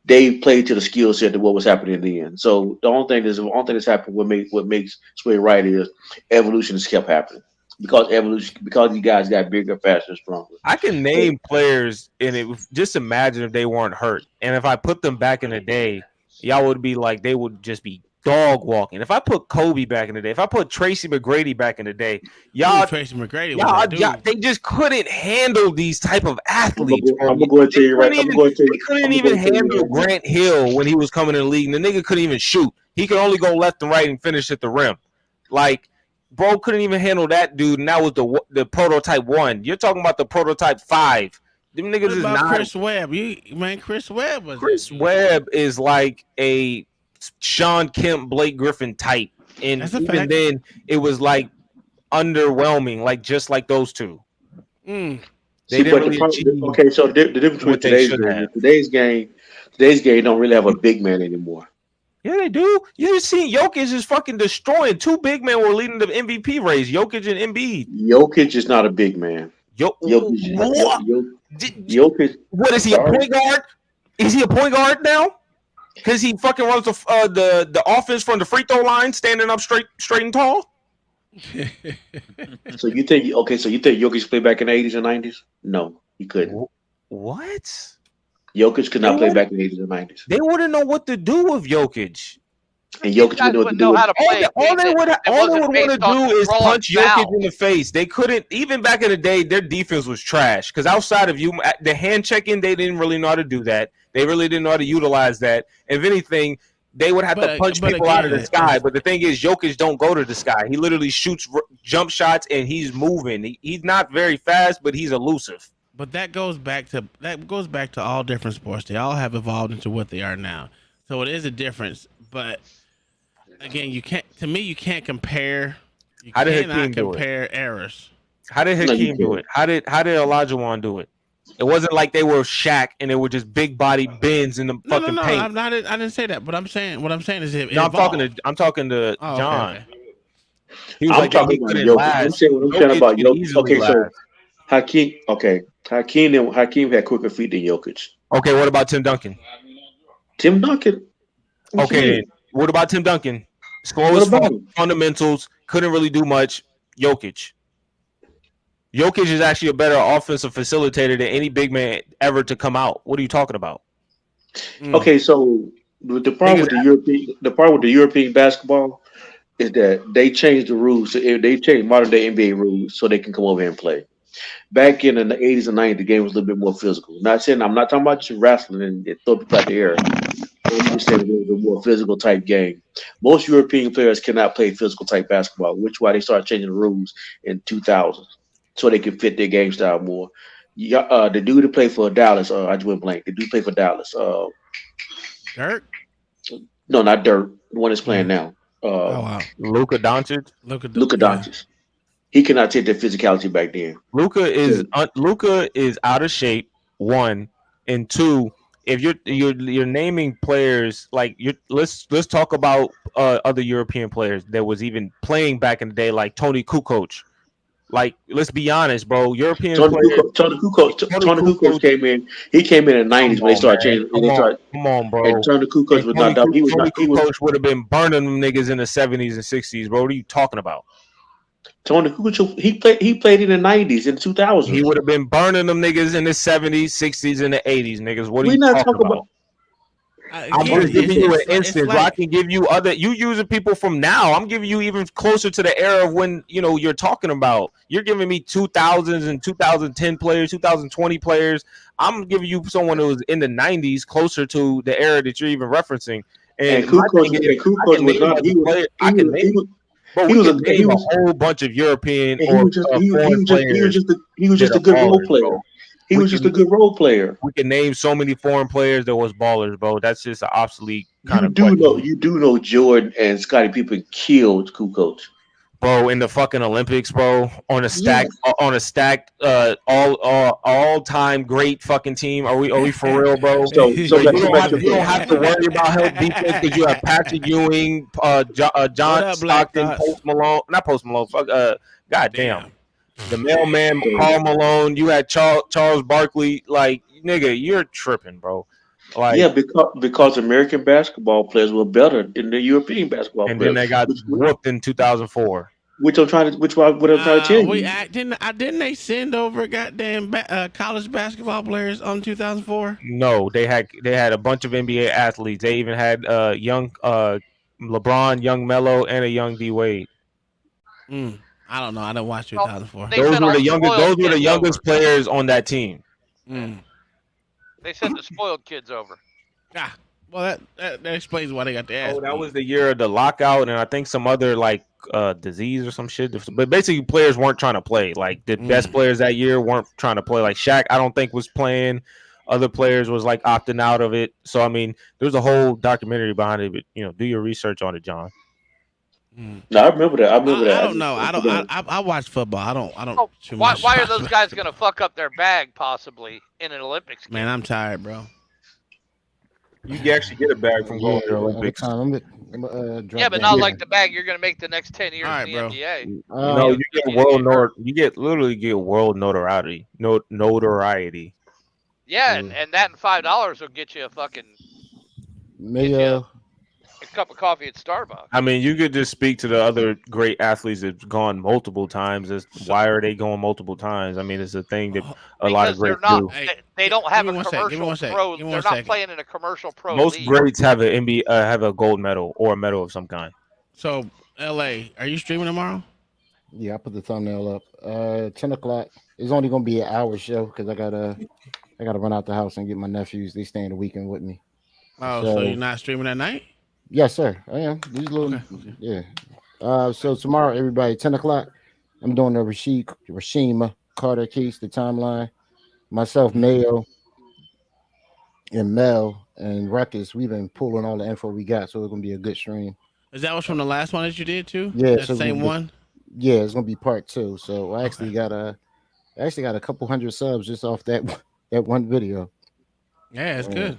they played to the skill set of what was happening in the end. So the only thing that's happened. What makes Sway right is evolution has kept happening. Because you guys got bigger, faster, stronger. I can name players, and just imagine if they weren't hurt. And if I put them back in the day, y'all would be like, they would just be dog walking. If I put Kobe back in the day, if I put Tracy McGrady back in the day, Tracy McGrady, they just couldn't handle these type of athletes. I'm going to tell you right. They couldn't even handle Grant Hill when he was coming in the league. And the nigga couldn't even shoot. He could only go left and right and finish at the rim. Like, bro couldn't even handle that dude, and that was the prototype 1. You're talking about the prototype 5. Them niggas what is about not. Chris Webb. Chris Webb was. Chris Webb is like a Sean Kemp, Blake Griffin type, and even then, it was like underwhelming, like just like those two. They didn't really achieve. Okay, so the difference with today's game don't really have a big man anymore. Yeah, they do. You seen Jokic is fucking destroying. 2 big men were leading the MVP race. Jokic and Embiid. Jokic is not a big man. Jokic. What is he, a point guard? Is he a point guard now? Because he fucking runs the offense from the free throw line, standing up straight and tall. So you think Jokic played back in the 80s and 90s? No, he couldn't. What? Jokic could not play back in the 80s and 90s. They wouldn't know what to do with Jokic. And Jokic wouldn't know what to do. All they would want to do is punch Jokic in the face. They couldn't, even back in the day, their defense was trash. Because outside of the hand checking, they didn't really know how to do that. They really didn't know how to utilize that. If anything, they would have to punch people out of the sky. But the thing is, Jokic don't go to the sky. He literally shoots jump shots and he's moving. He's not very fast, but he's elusive. But that goes back to all different sports. They all have evolved into what they are now. So it is a difference. But Again, you can't. To me, you can't compare. You How did cannot Hakeem do it? compare errors. How did Hakeem do it? How did Olajuwon do it? It wasn't like they were Shaq and they were just big body bins in the fucking No. paint. I'm not. I didn't say that. But I'm saying what I'm saying is it No, evolved. I'm talking to Oh, John. okay. He was I'm like, talking he about couldn't Jokic. last. I'm saying what I'm saying about could Jokic. easily Okay, so last. Hakeem had quicker feet than Jokic. Okay, what about Tim Duncan? Tim Duncan. Okay, then what about Tim Duncan? Slow What as about fuck, him? fundamentals, couldn't really do much. Jokic is actually a better offensive facilitator than any big man ever to come out. What are you talking about? Okay, so the problem with the European basketball is that they changed the rules. They changed modern day NBA rules so they can come over here and play. Back in the 80s and 90s, the game was a little bit more physical. I'm not talking about just wrestling and throw people out the air. I'm just saying it was a more physical type game. Most European players cannot play physical type basketball, which is why they started changing the rules in 2000 so they could fit their game style more. Yeah, the dude that played for Dallas, I just went blank. The dude played for Dallas. Dirk? No, not Dirk. The one that's playing now. wow. Luka Doncic. Luka Doncic. He cannot take that physicality back then. Luka is out of shape. 1 and 2. If you're naming players like let's talk about other European players that was even playing back in the day, like Tony Kukoc. Like, let's be honest, bro. European Tony players. Kukoc came in. He came in the 90s when they started changing. Come on, bro. And Tony Kukoc was not dumb. Tony Kukoc would have been burning them niggas in the 70s and 60s, bro. What are you talking about? Tony Kukoc, he played in the 90s and 2000s. He would have been burning them niggas in the 70s, 60s, and the 80s, niggas. What are We're you not talking talking about? Again, I'm just giving you an instance where I like, can give you other. You using people from now. I'm giving you even closer to the era of when you're talking about. You're giving me 2000s and 2010 players, 2020 players. I'm giving you someone who was in the 90s, closer to the era that you're even referencing. And Kukoc was not. He was a whole bunch of European or foreign players. He was just a good role player. Bro. He was just a good role player. We can name so many foreign players that was ballers, bro. That's just an obsolete kind of. You do know Jordan and Scottie Pippen killed Kukoc, bro, in the fucking Olympics, bro. On a stacked, all time great fucking team. Are we for real, bro? So you don't have to worry about help defense because you have Patrick Ewing, John Stockton, Post Malone. Fuck, goddamn. The mailman, Karl Malone. You had Charles Barkley. Like, nigga, you're tripping, bro. Like, yeah, because American basketball players were better than the European basketball players. And then they got whooped in 2004. What I'm trying to tell you. Didn't they send over goddamn college basketball players on 2004? No, they had a bunch of NBA athletes. They even had young LeBron, young Melo, and a young D Wade. I don't know. I didn't watch 2004. Those were the youngest players on that team. They sent the spoiled kids over. Ah, well, that explains why they got the ass. Oh, that was the year of the lockout, and I think some other disease or some shit. But basically, players weren't trying to play. Like, the best players that year weren't trying to play. Like Shaq, I don't think was playing. Other players was like opting out of it. So I mean, there's a whole documentary behind it. But do your research on it, John. No, I remember that. I don't know. I watch football. I don't. Why are those guys gonna fuck up their bag possibly in an Olympics game? Man, I'm tired, bro. You can actually get a bag from going to the Olympics. Yeah, but not like the bag you're gonna make the next 10 years in the NBA. No, you get literally get world notoriety. Notoriety. Yeah, and that and $5 will get you a fucking a cup of coffee at Starbucks. I mean, you could just speak to the other great athletes that've gone multiple times. Why are they going multiple times? I mean, it's a thing that a lot of greats do. They don't have a commercial pro. They're not playing in a commercial pro. Most league. greats have have a gold medal or a medal of some kind. So, LA, are you streaming tomorrow? Yeah, I put the thumbnail up. 10 o'clock. It's only gonna be an hour show because I gotta run out the house and get my nephews. They staying the weekend with me. Oh, so you're not streaming at night? Yes, sir. I am. These little, yeah. So tomorrow, everybody, 10 o'clock, I'm doing the Rashima Carter case, the timeline. Myself, Mayo, and Mel and Ruckus, we've been pulling all the info we got, so it's gonna be a good stream. Is that what's from the last one that you did too? Yeah, That so same one. Yeah, it's gonna be part 2. So I actually got a couple hundred subs just off that one video. Yeah, it's good.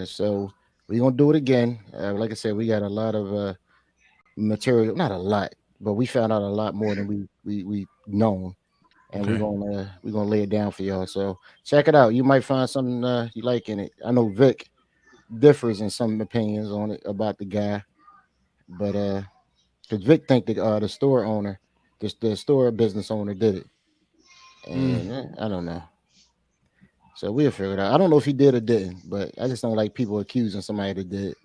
So we're gonna do it again. Like I said, we got a lot of material, not a lot, but we found out a lot more than we known, and Okay. we're gonna lay it down for y'all. So check it out. You might find something you like in it. I know Vic differs in some opinions on it about the guy, but because Vic think the store owner, the store business owner did it, and I don't know. So we'll figure it out. I don't know if he did or didn't, but I just don't like people accusing somebody that did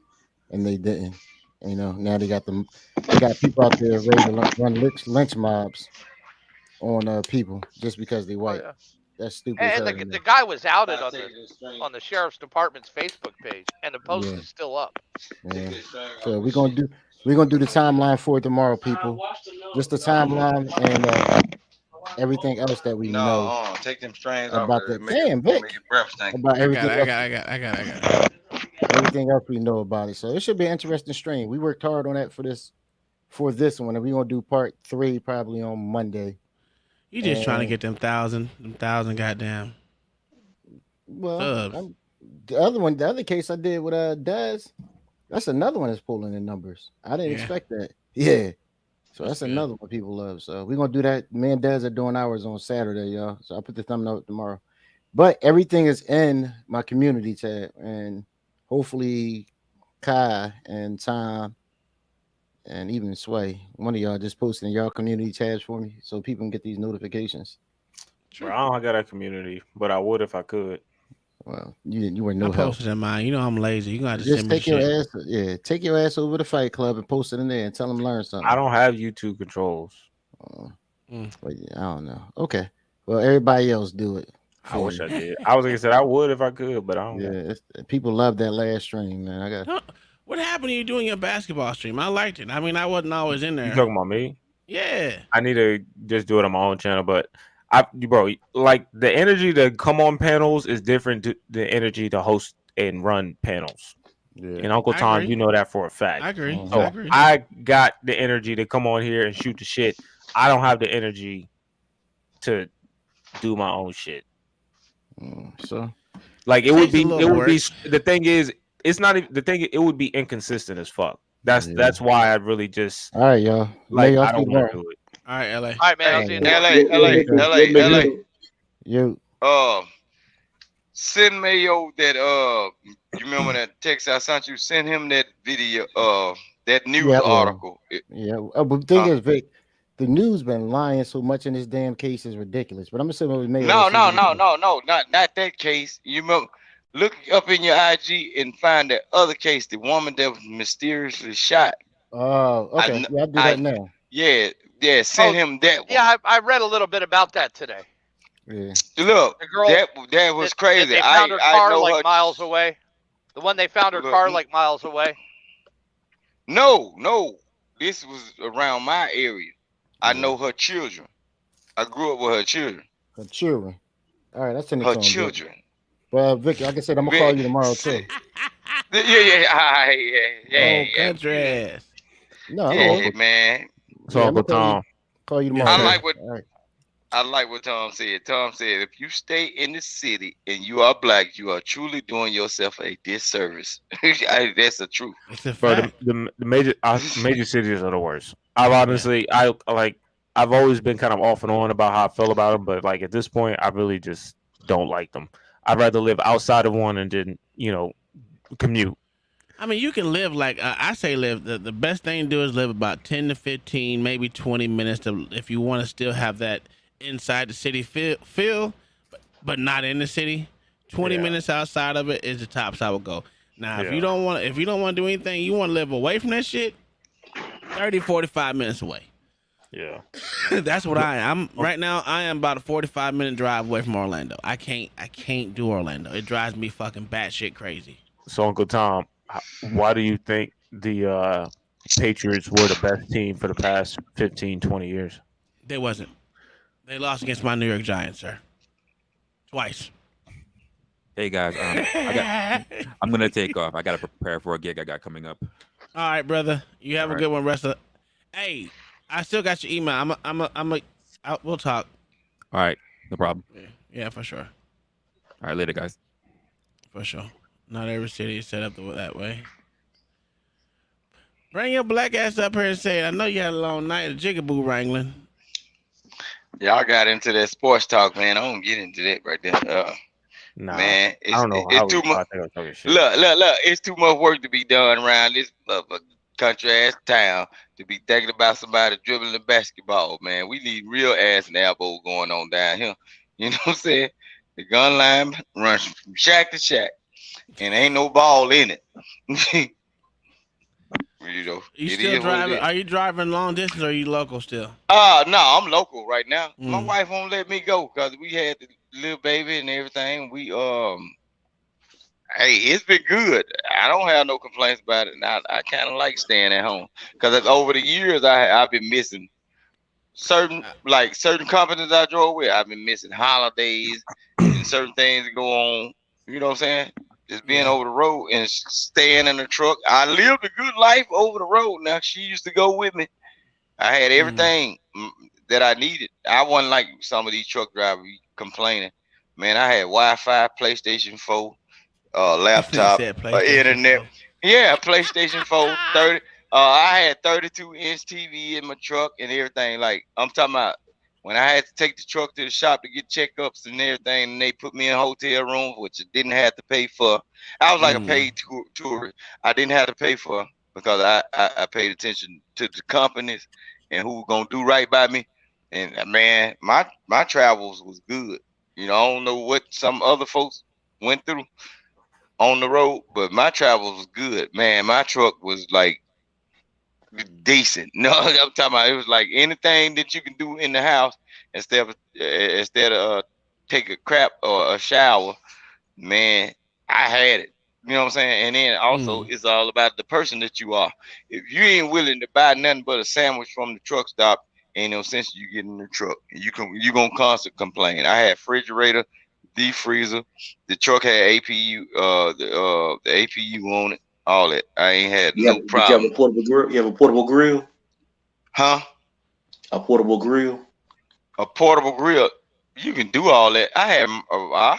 and they didn't. You know, now they got people out there ready to run lynch mobs on people just because they white. yeah. That's stupid as And hell. the guy was outed on the sheriff's department's Facebook page, and the post Yeah. is still up. Yeah. So we're gonna do the timeline for it tomorrow, people. Just the timeline and everything else that we know take them strains off about there. the damn Vic. About everything I got it. Everything else we know about it. So it should be an interesting stream. We worked hard on that for this one, and we're gonna do part 3 probably on Monday. You just trying to get them thousand goddamn. Well, the other case I did with Daz, that's another one that's pulling in numbers. I didn't expect that. Yeah. So that's another one people love. So we're gonna do that. Me and Daz are doing ours on Saturday, y'all. So I'll put the thumbnail up tomorrow. But everything is in my community tab, and hopefully Kai and Tom and even Sway, one of y'all just posting y'all community tabs for me so people can get these notifications. Sure. I don't got a community, but I would if I could. Well, you were no I help. posted in mine. You know I'm lazy. You gotta Just send me take your shit. ass, take your ass over to Fight Club and post it in there and tell them learn something. I don't have YouTube controls. But yeah, I don't know. Okay, well everybody else do it. I wish I did. I was like I said I would if I could, but I don't. Yeah, people love that last stream, man. I got. What happened to you doing your basketball stream? I liked it. I mean, I wasn't always in there. You talking about me? Yeah. I need to just do it on my own channel, but bro, like the energy to come on panels is different to the energy to host and run panels. Yeah. And Uncle Tom, you know that for a fact. I agree. So I got the energy to come on here and shoot the shit. I don't have the energy to do my own shit. So, like it would be the thing is, it's not even the thing. It would be inconsistent as fuck. That's why I really just. All right, y'all. Like I don't want to do it. All right, LA. All right, man. I'll see you in LA. You. Send Mayo that you remember that text I sent you? Send him that video, that news article. But the thing is, Vic, the news been lying so much in this damn case is ridiculous. But I'm gonna say what we made. No, not that case. You remember? Look up in your IG and find that other case, the woman that was mysteriously shot. Oh, okay. I'll do that now. Yeah, send him that one. Yeah, I read a little bit about that today. Yeah. Look, the girl that was crazy. They found her car know like her. miles away. The one they found her car like miles away. No, this was around my area. I know her children. I grew up with her children. Her children. All right, that's in the her phone, children. Vic. Well, Vic, like I said, I'm gonna call you tomorrow too. Yeah. Country ass. No, man. So Uncle Tom. Call you tomorrow. I like what Tom said. Tom said, if you stay in the city and you are black, you are truly doing yourself a disservice. That's the truth. But the major cities are the worst. I've honestly, I've always been kind of off and on about how I feel about them, but like at this point, I really just don't like them. I'd rather live outside of one and then, commute. I mean, you can live like I say live. The best thing to do is live about 10 to 15, maybe 20 minutes if you want to still have that inside the city feel, but not in the city. 20 minutes outside of it is the tops I would go. Now, if you don't want to do anything, you want to live away from that shit, 30, 45 minutes away. Yeah. That's what I am. Right now, I am about a 45-minute drive away from Orlando. I can't do Orlando. It drives me fucking batshit crazy. So, Uncle Tom, why do you think the Patriots were the best team for the past 15, 20 years? They wasn't. They lost against my New York Giants, sir. Twice. Hey, guys. I'm going to take off. I got to prepare for a gig I got coming up. All right, brother. You have a good one, rest of. Hey, I still got your email. We'll talk. All right, no problem. Yeah, for sure. All right, later, guys. For sure. Not every city is set up that way. Bring your black ass up here and say it. I know you had a long night of jigaboo wrangling. Y'all got into that sports talk, man. I don't get into that right there. Nah, man, I don't know. it's too much. Look, it's too much work to be done around this country ass town to be thinking about somebody dribbling the basketball, man. We need real ass and elbow going on down here. You know what I'm saying? The gun line runs from shack to shack, and ain't no ball in it. You know, You still driving? Are you driving long distance or are you local still? No, I'm local right now. My wife won't let me go because we had the little baby and everything. We hey, it's been good. I don't have no complaints about it. And I kind of like staying at home because over the years I've been missing certain companies I drove with. I've been missing holidays and certain things that go on. You know what I'm saying? Just being over the road and staying in the truck. I lived a good life over the road. Now she used to go with me. I had everything that I needed. I wasn't like some of these truck drivers complaining. Man, I had Wi-Fi, PlayStation 4, laptop, internet. 4. Yeah, PlayStation 4, 30. I had 32-inch TV in my truck and everything. Like I'm talking about when I had to take the truck to the shop to get checkups and everything, and they put me in a hotel room, which I didn't have to pay for. I was like a paid tourist. I didn't have to pay for because I paid attention to the companies and who were gonna do right by me. And man, my travels was good. You know, I don't know what some other folks went through on the road, but my travels was good. Man, my truck was like decent. No, I'm talking about it was like anything that you can do in the house instead of take a crap or a shower. Man, I had it. You know what I'm saying? And then also it's all about the person that you are. If you ain't willing to buy nothing but a sandwich from the truck stop, ain't no sense you get in the truck. You gonna constantly complain. I had refrigerator, deep freezer. The truck had APU, the APU on it. All that. I ain't had no problem. You have a portable grill? You have a portable grill? Huh? A portable grill? A portable grill. You can do all that. I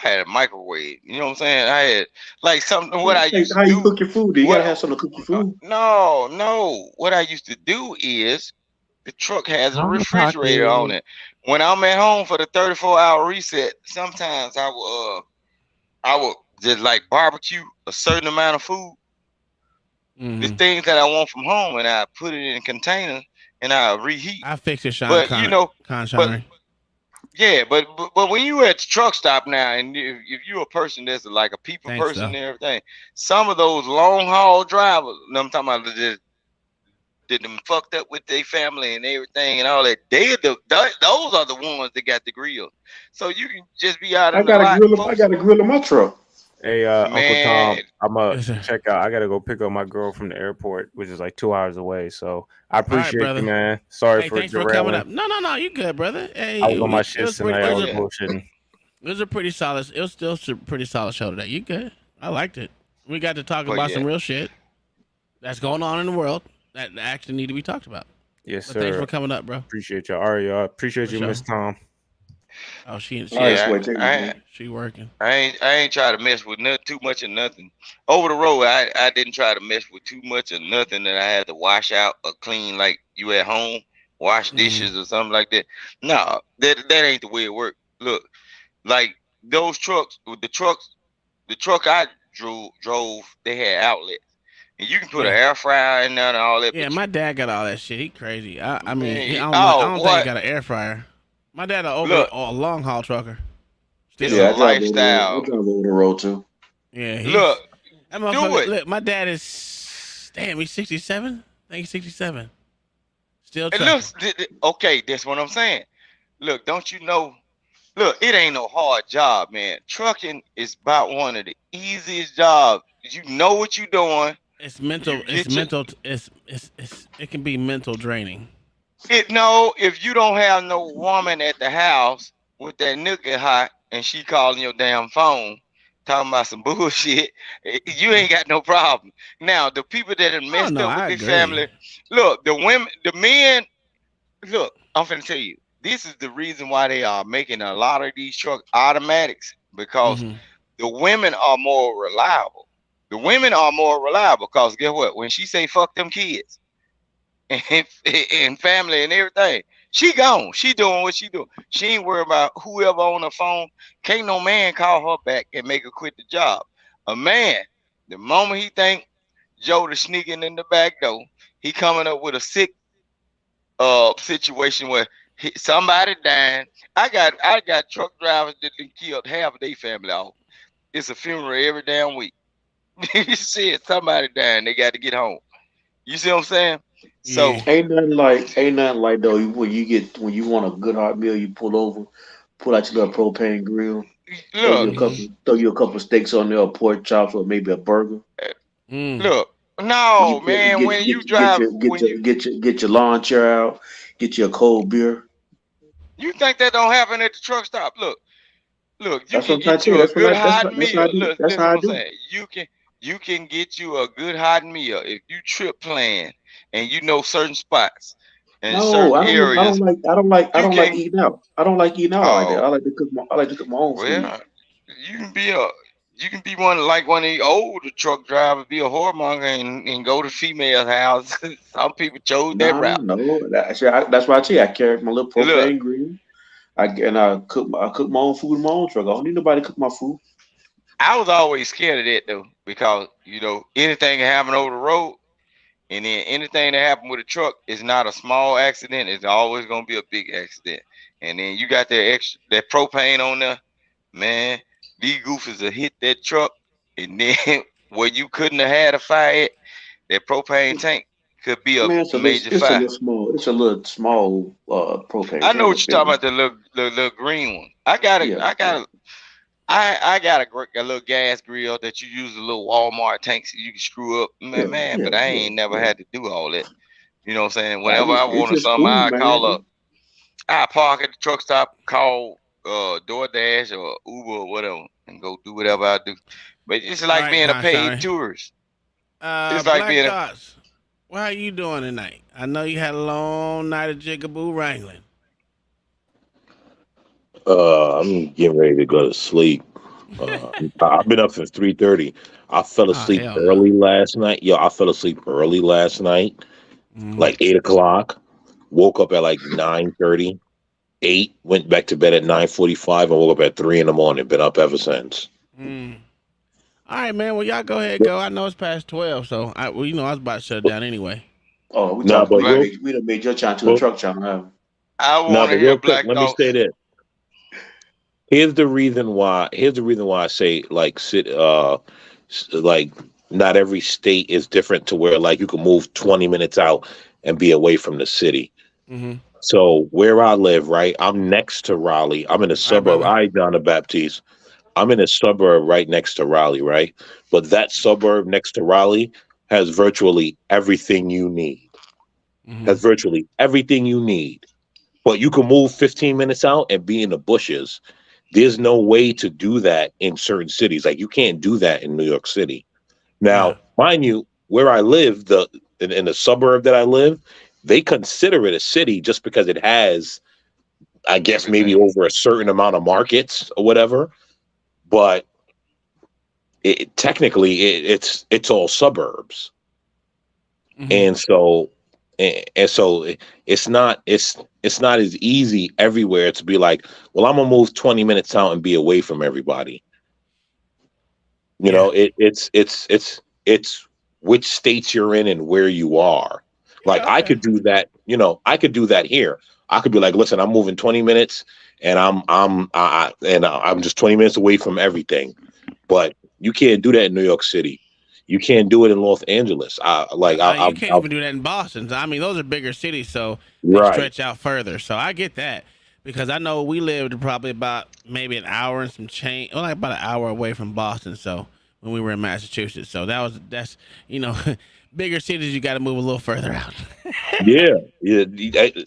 had a microwave. You know what I'm saying? I had like something. What I used to do. How you cook your food? You gotta have something to cook your food. No. What I used to do is the truck has a refrigerator on it. When I'm at home for the 34-hour reset, sometimes I would just like barbecue a certain amount of food. The things that I want from home, and I put it in a container and I reheat. I fix it, Sean. But you know, Yeah, but when you at the truck stop now, and if you're a person that's like a people person and everything, some of those long haul drivers, I'm talking about that them fucked up with their family and everything and all that. Those are the ones that got the grill, so you can just be out. I got a grill in my truck. Hey, Uncle Tom, I'm gonna check out. I gotta go pick up my girl from the airport, which is like 2 hours away. So I appreciate you, man. Sorry for thanks derailing. for coming up. No, you good, brother. Hey, I was on my shit tonight. I was bullshitting. It was a pretty solid. It was still a pretty solid show today. You good? I liked it. We got to talk about some real shit that's going on in the world that actually need to be talked about. Yes, sir. Thanks for coming up, bro. Appreciate y'all. All right, y'all. Appreciate you, Miss Tom. Oh, she working. I ain't try to mess with too much of nothing. Over the road, I didn't try to mess with too much of nothing that I had to wash out or clean like you at home, wash dishes or something like that. No, that ain't the way it worked. Look, like those trucks, the truck I drove, they had outlets. And you can put an air fryer in there and all that. Yeah, my dad got all that shit. He crazy. I don't think he got an air fryer. My dad a long haul trucker. It's a lifestyle. I drive over the road too. Yeah. Do it. Look, my dad is he's 67. I think he's 67. Still trucking. Okay, that's what I'm saying. Look, don't you know? Look, it ain't no hard job, man. Trucking is about one of the easiest jobs. You know what you're doing. It's mental. It can be mental draining. If you don't have no woman at the house with that nigga hot and she calling your damn phone, talking about some bullshit, you ain't got no problem. Now, the people that have messed no, up with I this agree. family, look, the women, the men, look, I'm finna tell you, this is the reason why they are making a lot of these truck automatics, because the women are more reliable. The women are more reliable because guess what? When she say fuck them kids and family and everything, she gone. She doing what she do. She ain't worried about whoever on the phone. Can't no man call her back and make her quit the job. A man, the moment he think Joe the sneaking in the back door, he coming up with a sick situation where somebody dying. I got truck drivers that done killed half of their family off. It's a funeral every damn week. You see it, somebody dying, they got to get home. You see what I'm saying? So ain't nothing like though when you want a good hot meal, you pull out your little propane grill, throw you a couple steaks on there, or pork chops, or maybe a burger. Look, no man, when you drive, get your lawn chair out, get you a cold beer. You think that don't happen at the truck stop? Look, you That's can what I'm trying get to you tell a you. good hot meal. Look, That's listen how I what I'm do. saying. You can get you a good hot meal if you trip plan and you know certain spots and No, certain I areas. don't like eating out. I don't like eating out like that. I like to cook my own food. Well, you can be one of these older truck drivers, be a whoremonger and go to female house. Some people chose that route. No, that's why I tell you I carry my little Look, propane grill. I cook my own food in my own truck. I don't need nobody to cook my food. I was always scared of that though, because anything can happen over the road, and then anything that happened with a truck is not a small accident. It's always gonna be a big accident. And then you got that propane on there, man. These goofers will hit that truck, and then where you couldn't have had a fire at, that propane tank could be a major fire. It's a little small propane. I know tank. what you're talking about, the little green one. I got a little gas grill that you use, a little Walmart tanks that you can screw up, man. But I ain't never had to do all that. You know what I'm saying? Whenever I wanted something, I call up. I park at the truck stop, call DoorDash or Uber or whatever, and go do whatever I do. But it's like being a paid tourist. It's like Black Thoughts, how you doing tonight? I know you had a long night of jigaboo wrangling. I'm getting ready to go to sleep. I've been up since 3:30. I fell asleep early last night. I fell asleep early last night, like 8 o'clock. Woke up at like 9:30. 8, went back to bed at 9:45, and woke up at 3 in the morning. Been up ever since. All right, man. Well, y'all go ahead, go. I know it's past 12, so I was about to shut it down anyway. Oh, we done made your channel a truck channel. I want to hear Black Thoughts. Let me say this. Here's the reason why I say like not every state is different to where like you can move 20 minutes out and be away from the city. So where I live, right, I'm next to Raleigh. I'm in a suburb. John the Baptiste. I'm in a suburb right next to Raleigh, right? But that suburb next to Raleigh has virtually everything you need. Has virtually everything you need. But you can move 15 minutes out and be in the bushes. There's no way to do that in certain cities. Like you can't do that in New York City. Now, mind you, where I live, in the suburb that I live, they consider it a city just because it has, I guess, maybe over a certain amount of markets or whatever. But technically, it's all suburbs, and so it's not as easy everywhere to be like, well, I'm gonna move 20 minutes out and be away from everybody. You know, it's which states you're in and where you are. Like I could do that, I could do that here. I could be like, listen, I'm moving 20 minutes and I'm just 20 minutes away from everything. But you can't do that in New York City. You can't do it in Los Angeles. You can't even do that in Boston. I mean, those are bigger cities, so they stretch out further. So I get that, because I know we lived probably about maybe an hour and some change, like about an hour away from Boston. So when we were in Massachusetts, so that's bigger cities, you got to move a little further out. yeah,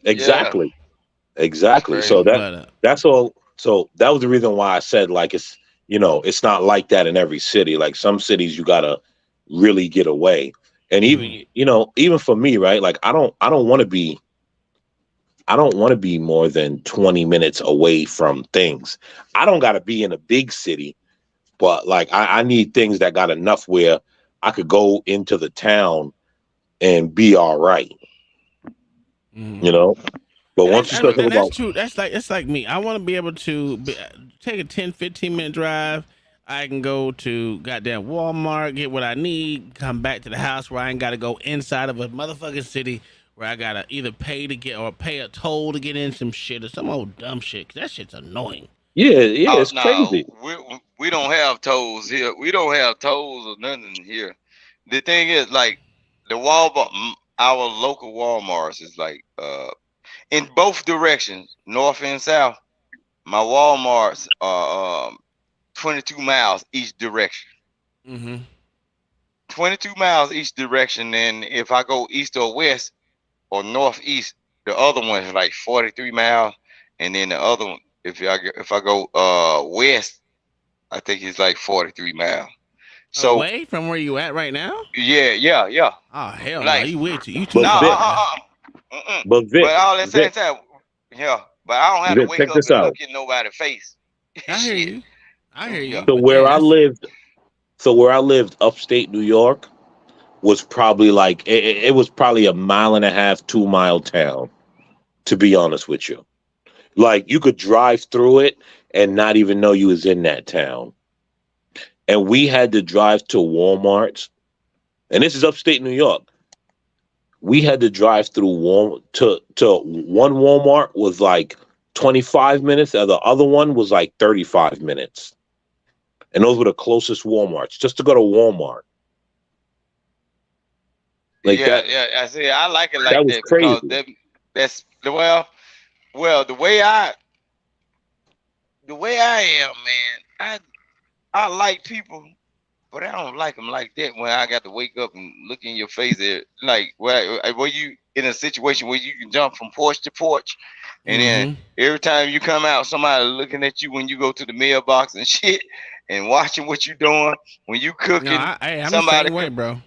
exactly. So that's all. So that was the reason why I said like You know, it's not like that in every city. Like some cities, you gotta really get away. And even even for me, right? Like I don't want to be more than 20 minutes away from things. I don't gotta be in a big city, but like I need things that got enough where I could go into the town and be all right. You know? But once you start talking that's about true. It's like me. I want to be able to take a 10, 15-minute drive. I can go to goddamn Walmart, get what I need, come back to the house where I ain't got to go inside of a motherfucking city where I got to either pay to get or pay a toll to get in some shit or some old dumb shit. 'Cause that shit's annoying. Yeah, it's crazy. We don't have tolls here. We don't have tolls or nothing here. The thing is, like the Walmart, our local Walmarts is like in both directions, north and south. My Walmarts are 22 miles each direction. 22 miles each direction. And if I go east or west or northeast, the other one is like 43 miles. And then the other one, if I go west, I think it's like 43 miles. So away from where you at right now? Yeah. Oh hell like, no! You way too. You too. But Vic, But all that same time, yeah. But I don't have to wake check up this and out. look in nobody's face. I hear you. I hear you. So where I lived, upstate New York, was probably like it was probably a 1.5 mile, 2 mile town. To be honest with you, like you could drive through it and not even know you was in that town. And we had to drive to Walmart's, and this is upstate New York. We had to drive through to one Walmart was like 25 minutes, and the other one was like 35 minutes. And those were the closest Walmarts, just to go to Walmart. Like yeah, I see. I like it like that was that crazy. because that's well, the way I am, man. I like people, but I don't like them like that when I got to wake up and look in your face. Like where you in a situation where you can jump from porch to porch, and then every time you come out, somebody looking at you when you go to the mailbox and shit, and watching what you doing when you cooking. I'm somebody the same way, bro.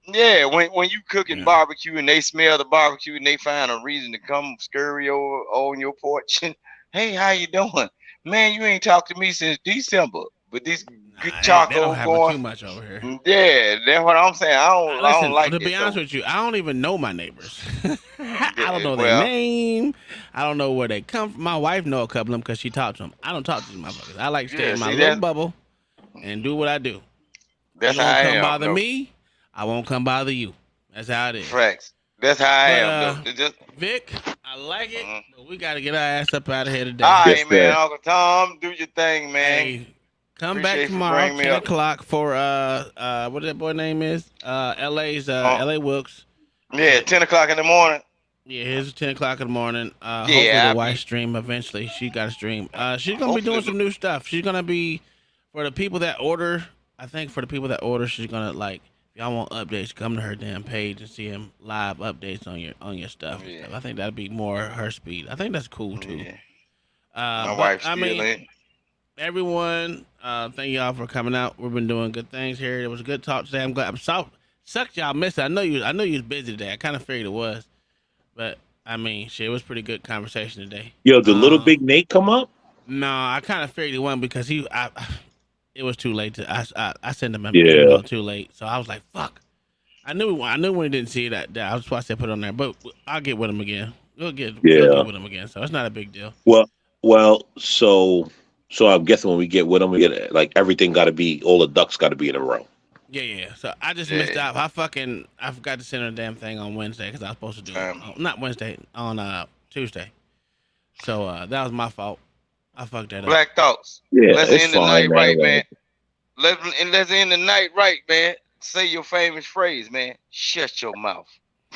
Yeah, when you cooking barbecue and they smell the barbecue and they find a reason to come scurry over on your porch. Hey, how you doing? Man, you ain't talked to me since December. But this good charcoal going too much over here. Yeah, that's what I'm saying. I don't like to it. be honest with you, I don't even know my neighbors. I don't know their name. I don't know where they come from. My wife know a couple of them because she talked to them. I don't talk to these motherfuckers. I like to stay in my little bubble and do what I do. That's you how I don't come am. bother me, I won't come bother you. That's how it is. Facts. That's how I am. Vic, I like it, but we got to get our ass up out of here today. All right, man. Uncle Tom, do your thing, man. Hey, come back tomorrow, 10 o'clock for what that boy name is? LA Wilkes. Yeah, 10 o'clock in the morning. Yeah, here's 10 o'clock in the morning. Hopefully the wife stream eventually. She got a stream. She's gonna be doing some new stuff. She's gonna be for the people that order. I think for the people that order, she's gonna like. If y'all want updates, come to her damn page and see him live updates on your stuff. Yeah. I think that'd be more her speed. I think that's cool too. Yeah. My wife's in. Everyone, thank y'all for coming out. We've been doing good things here. It was a good talk today. I'm glad. Sucked y'all missed it. I know you was busy today. I kind of figured it was, but I mean, shit, it was pretty good conversation today. Yo, did Little Big Nate come up? No, I kind of figured he wasn't because it was too late I sent him an email too late, so I was like, fuck. I knew when he didn't see that. I was supposed to put it on there, but I'll get with him again. We'll get with him again, so it's not a big deal. Well, so I'm guessing when we get with him, we get like everything got to be, all the ducks got to be in a row. Yeah. So I just missed out. I forgot to send her the damn thing on Wednesday because I was supposed to do it. Not Wednesday, on Tuesday. So that was my fault. I fucked that up. Black Thoughts. Yeah, let's end the night right, man. Let's end the night right, man. Say your famous phrase, man. Shut your mouth.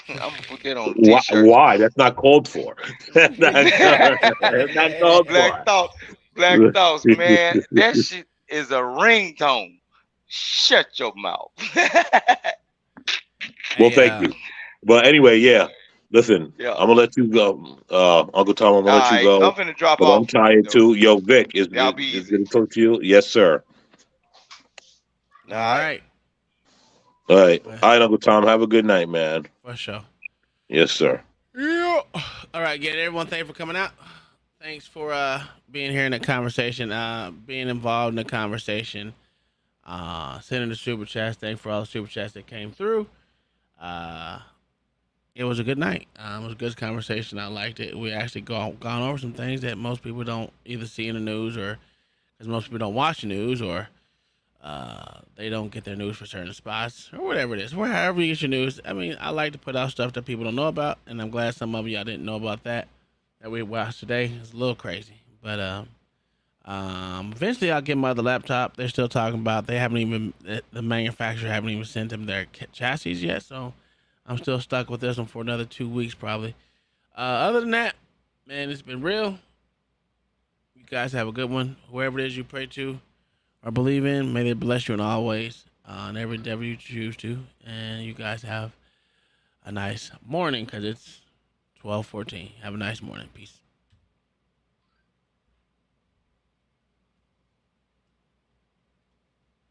I'm gonna put that on t-shirt. Why? That's not called for. That's not called Black for. Black Thoughts, man. That shit is a ringtone. Shut your mouth. Well, thank you. But anyway, listen, I'm gonna let you go, Uncle Tom. I'm gonna let you go. I'm finna drop off. I'm tired too. Yo, Vic, is good to talk to you? Yes, sir. All right. All right. All right, Uncle Tom. Have a good night, man. For sure. Yes, sir. Yeah. All right, again, everyone, thanks for coming out. Thanks for being here in the conversation, being involved in the conversation, sending the super chats. Thanks for all the super chats that came through. It was a good night. It was a good conversation. I liked it. We actually gone over some things that most people don't either see in the news, or because most people don't watch the news, or they don't get their news for certain spots, or whatever it is. Wherever you get your news. I mean, I like to put out stuff that people don't know about, and I'm glad some of y'all didn't know about that we watched today. It's a little crazy, but eventually I'll get my other laptop. They're still talking about they haven't even the manufacturer haven't even sent them their chassis yet, so I'm still stuck with this one for another 2 weeks probably. Other than that, man, it's been real. You guys have a good one. Whoever it is you pray to or believe in, may they bless you in all ways, in every endeavor you choose to. And you guys have a nice morning, because it's 12:14. Have a nice morning. Peace.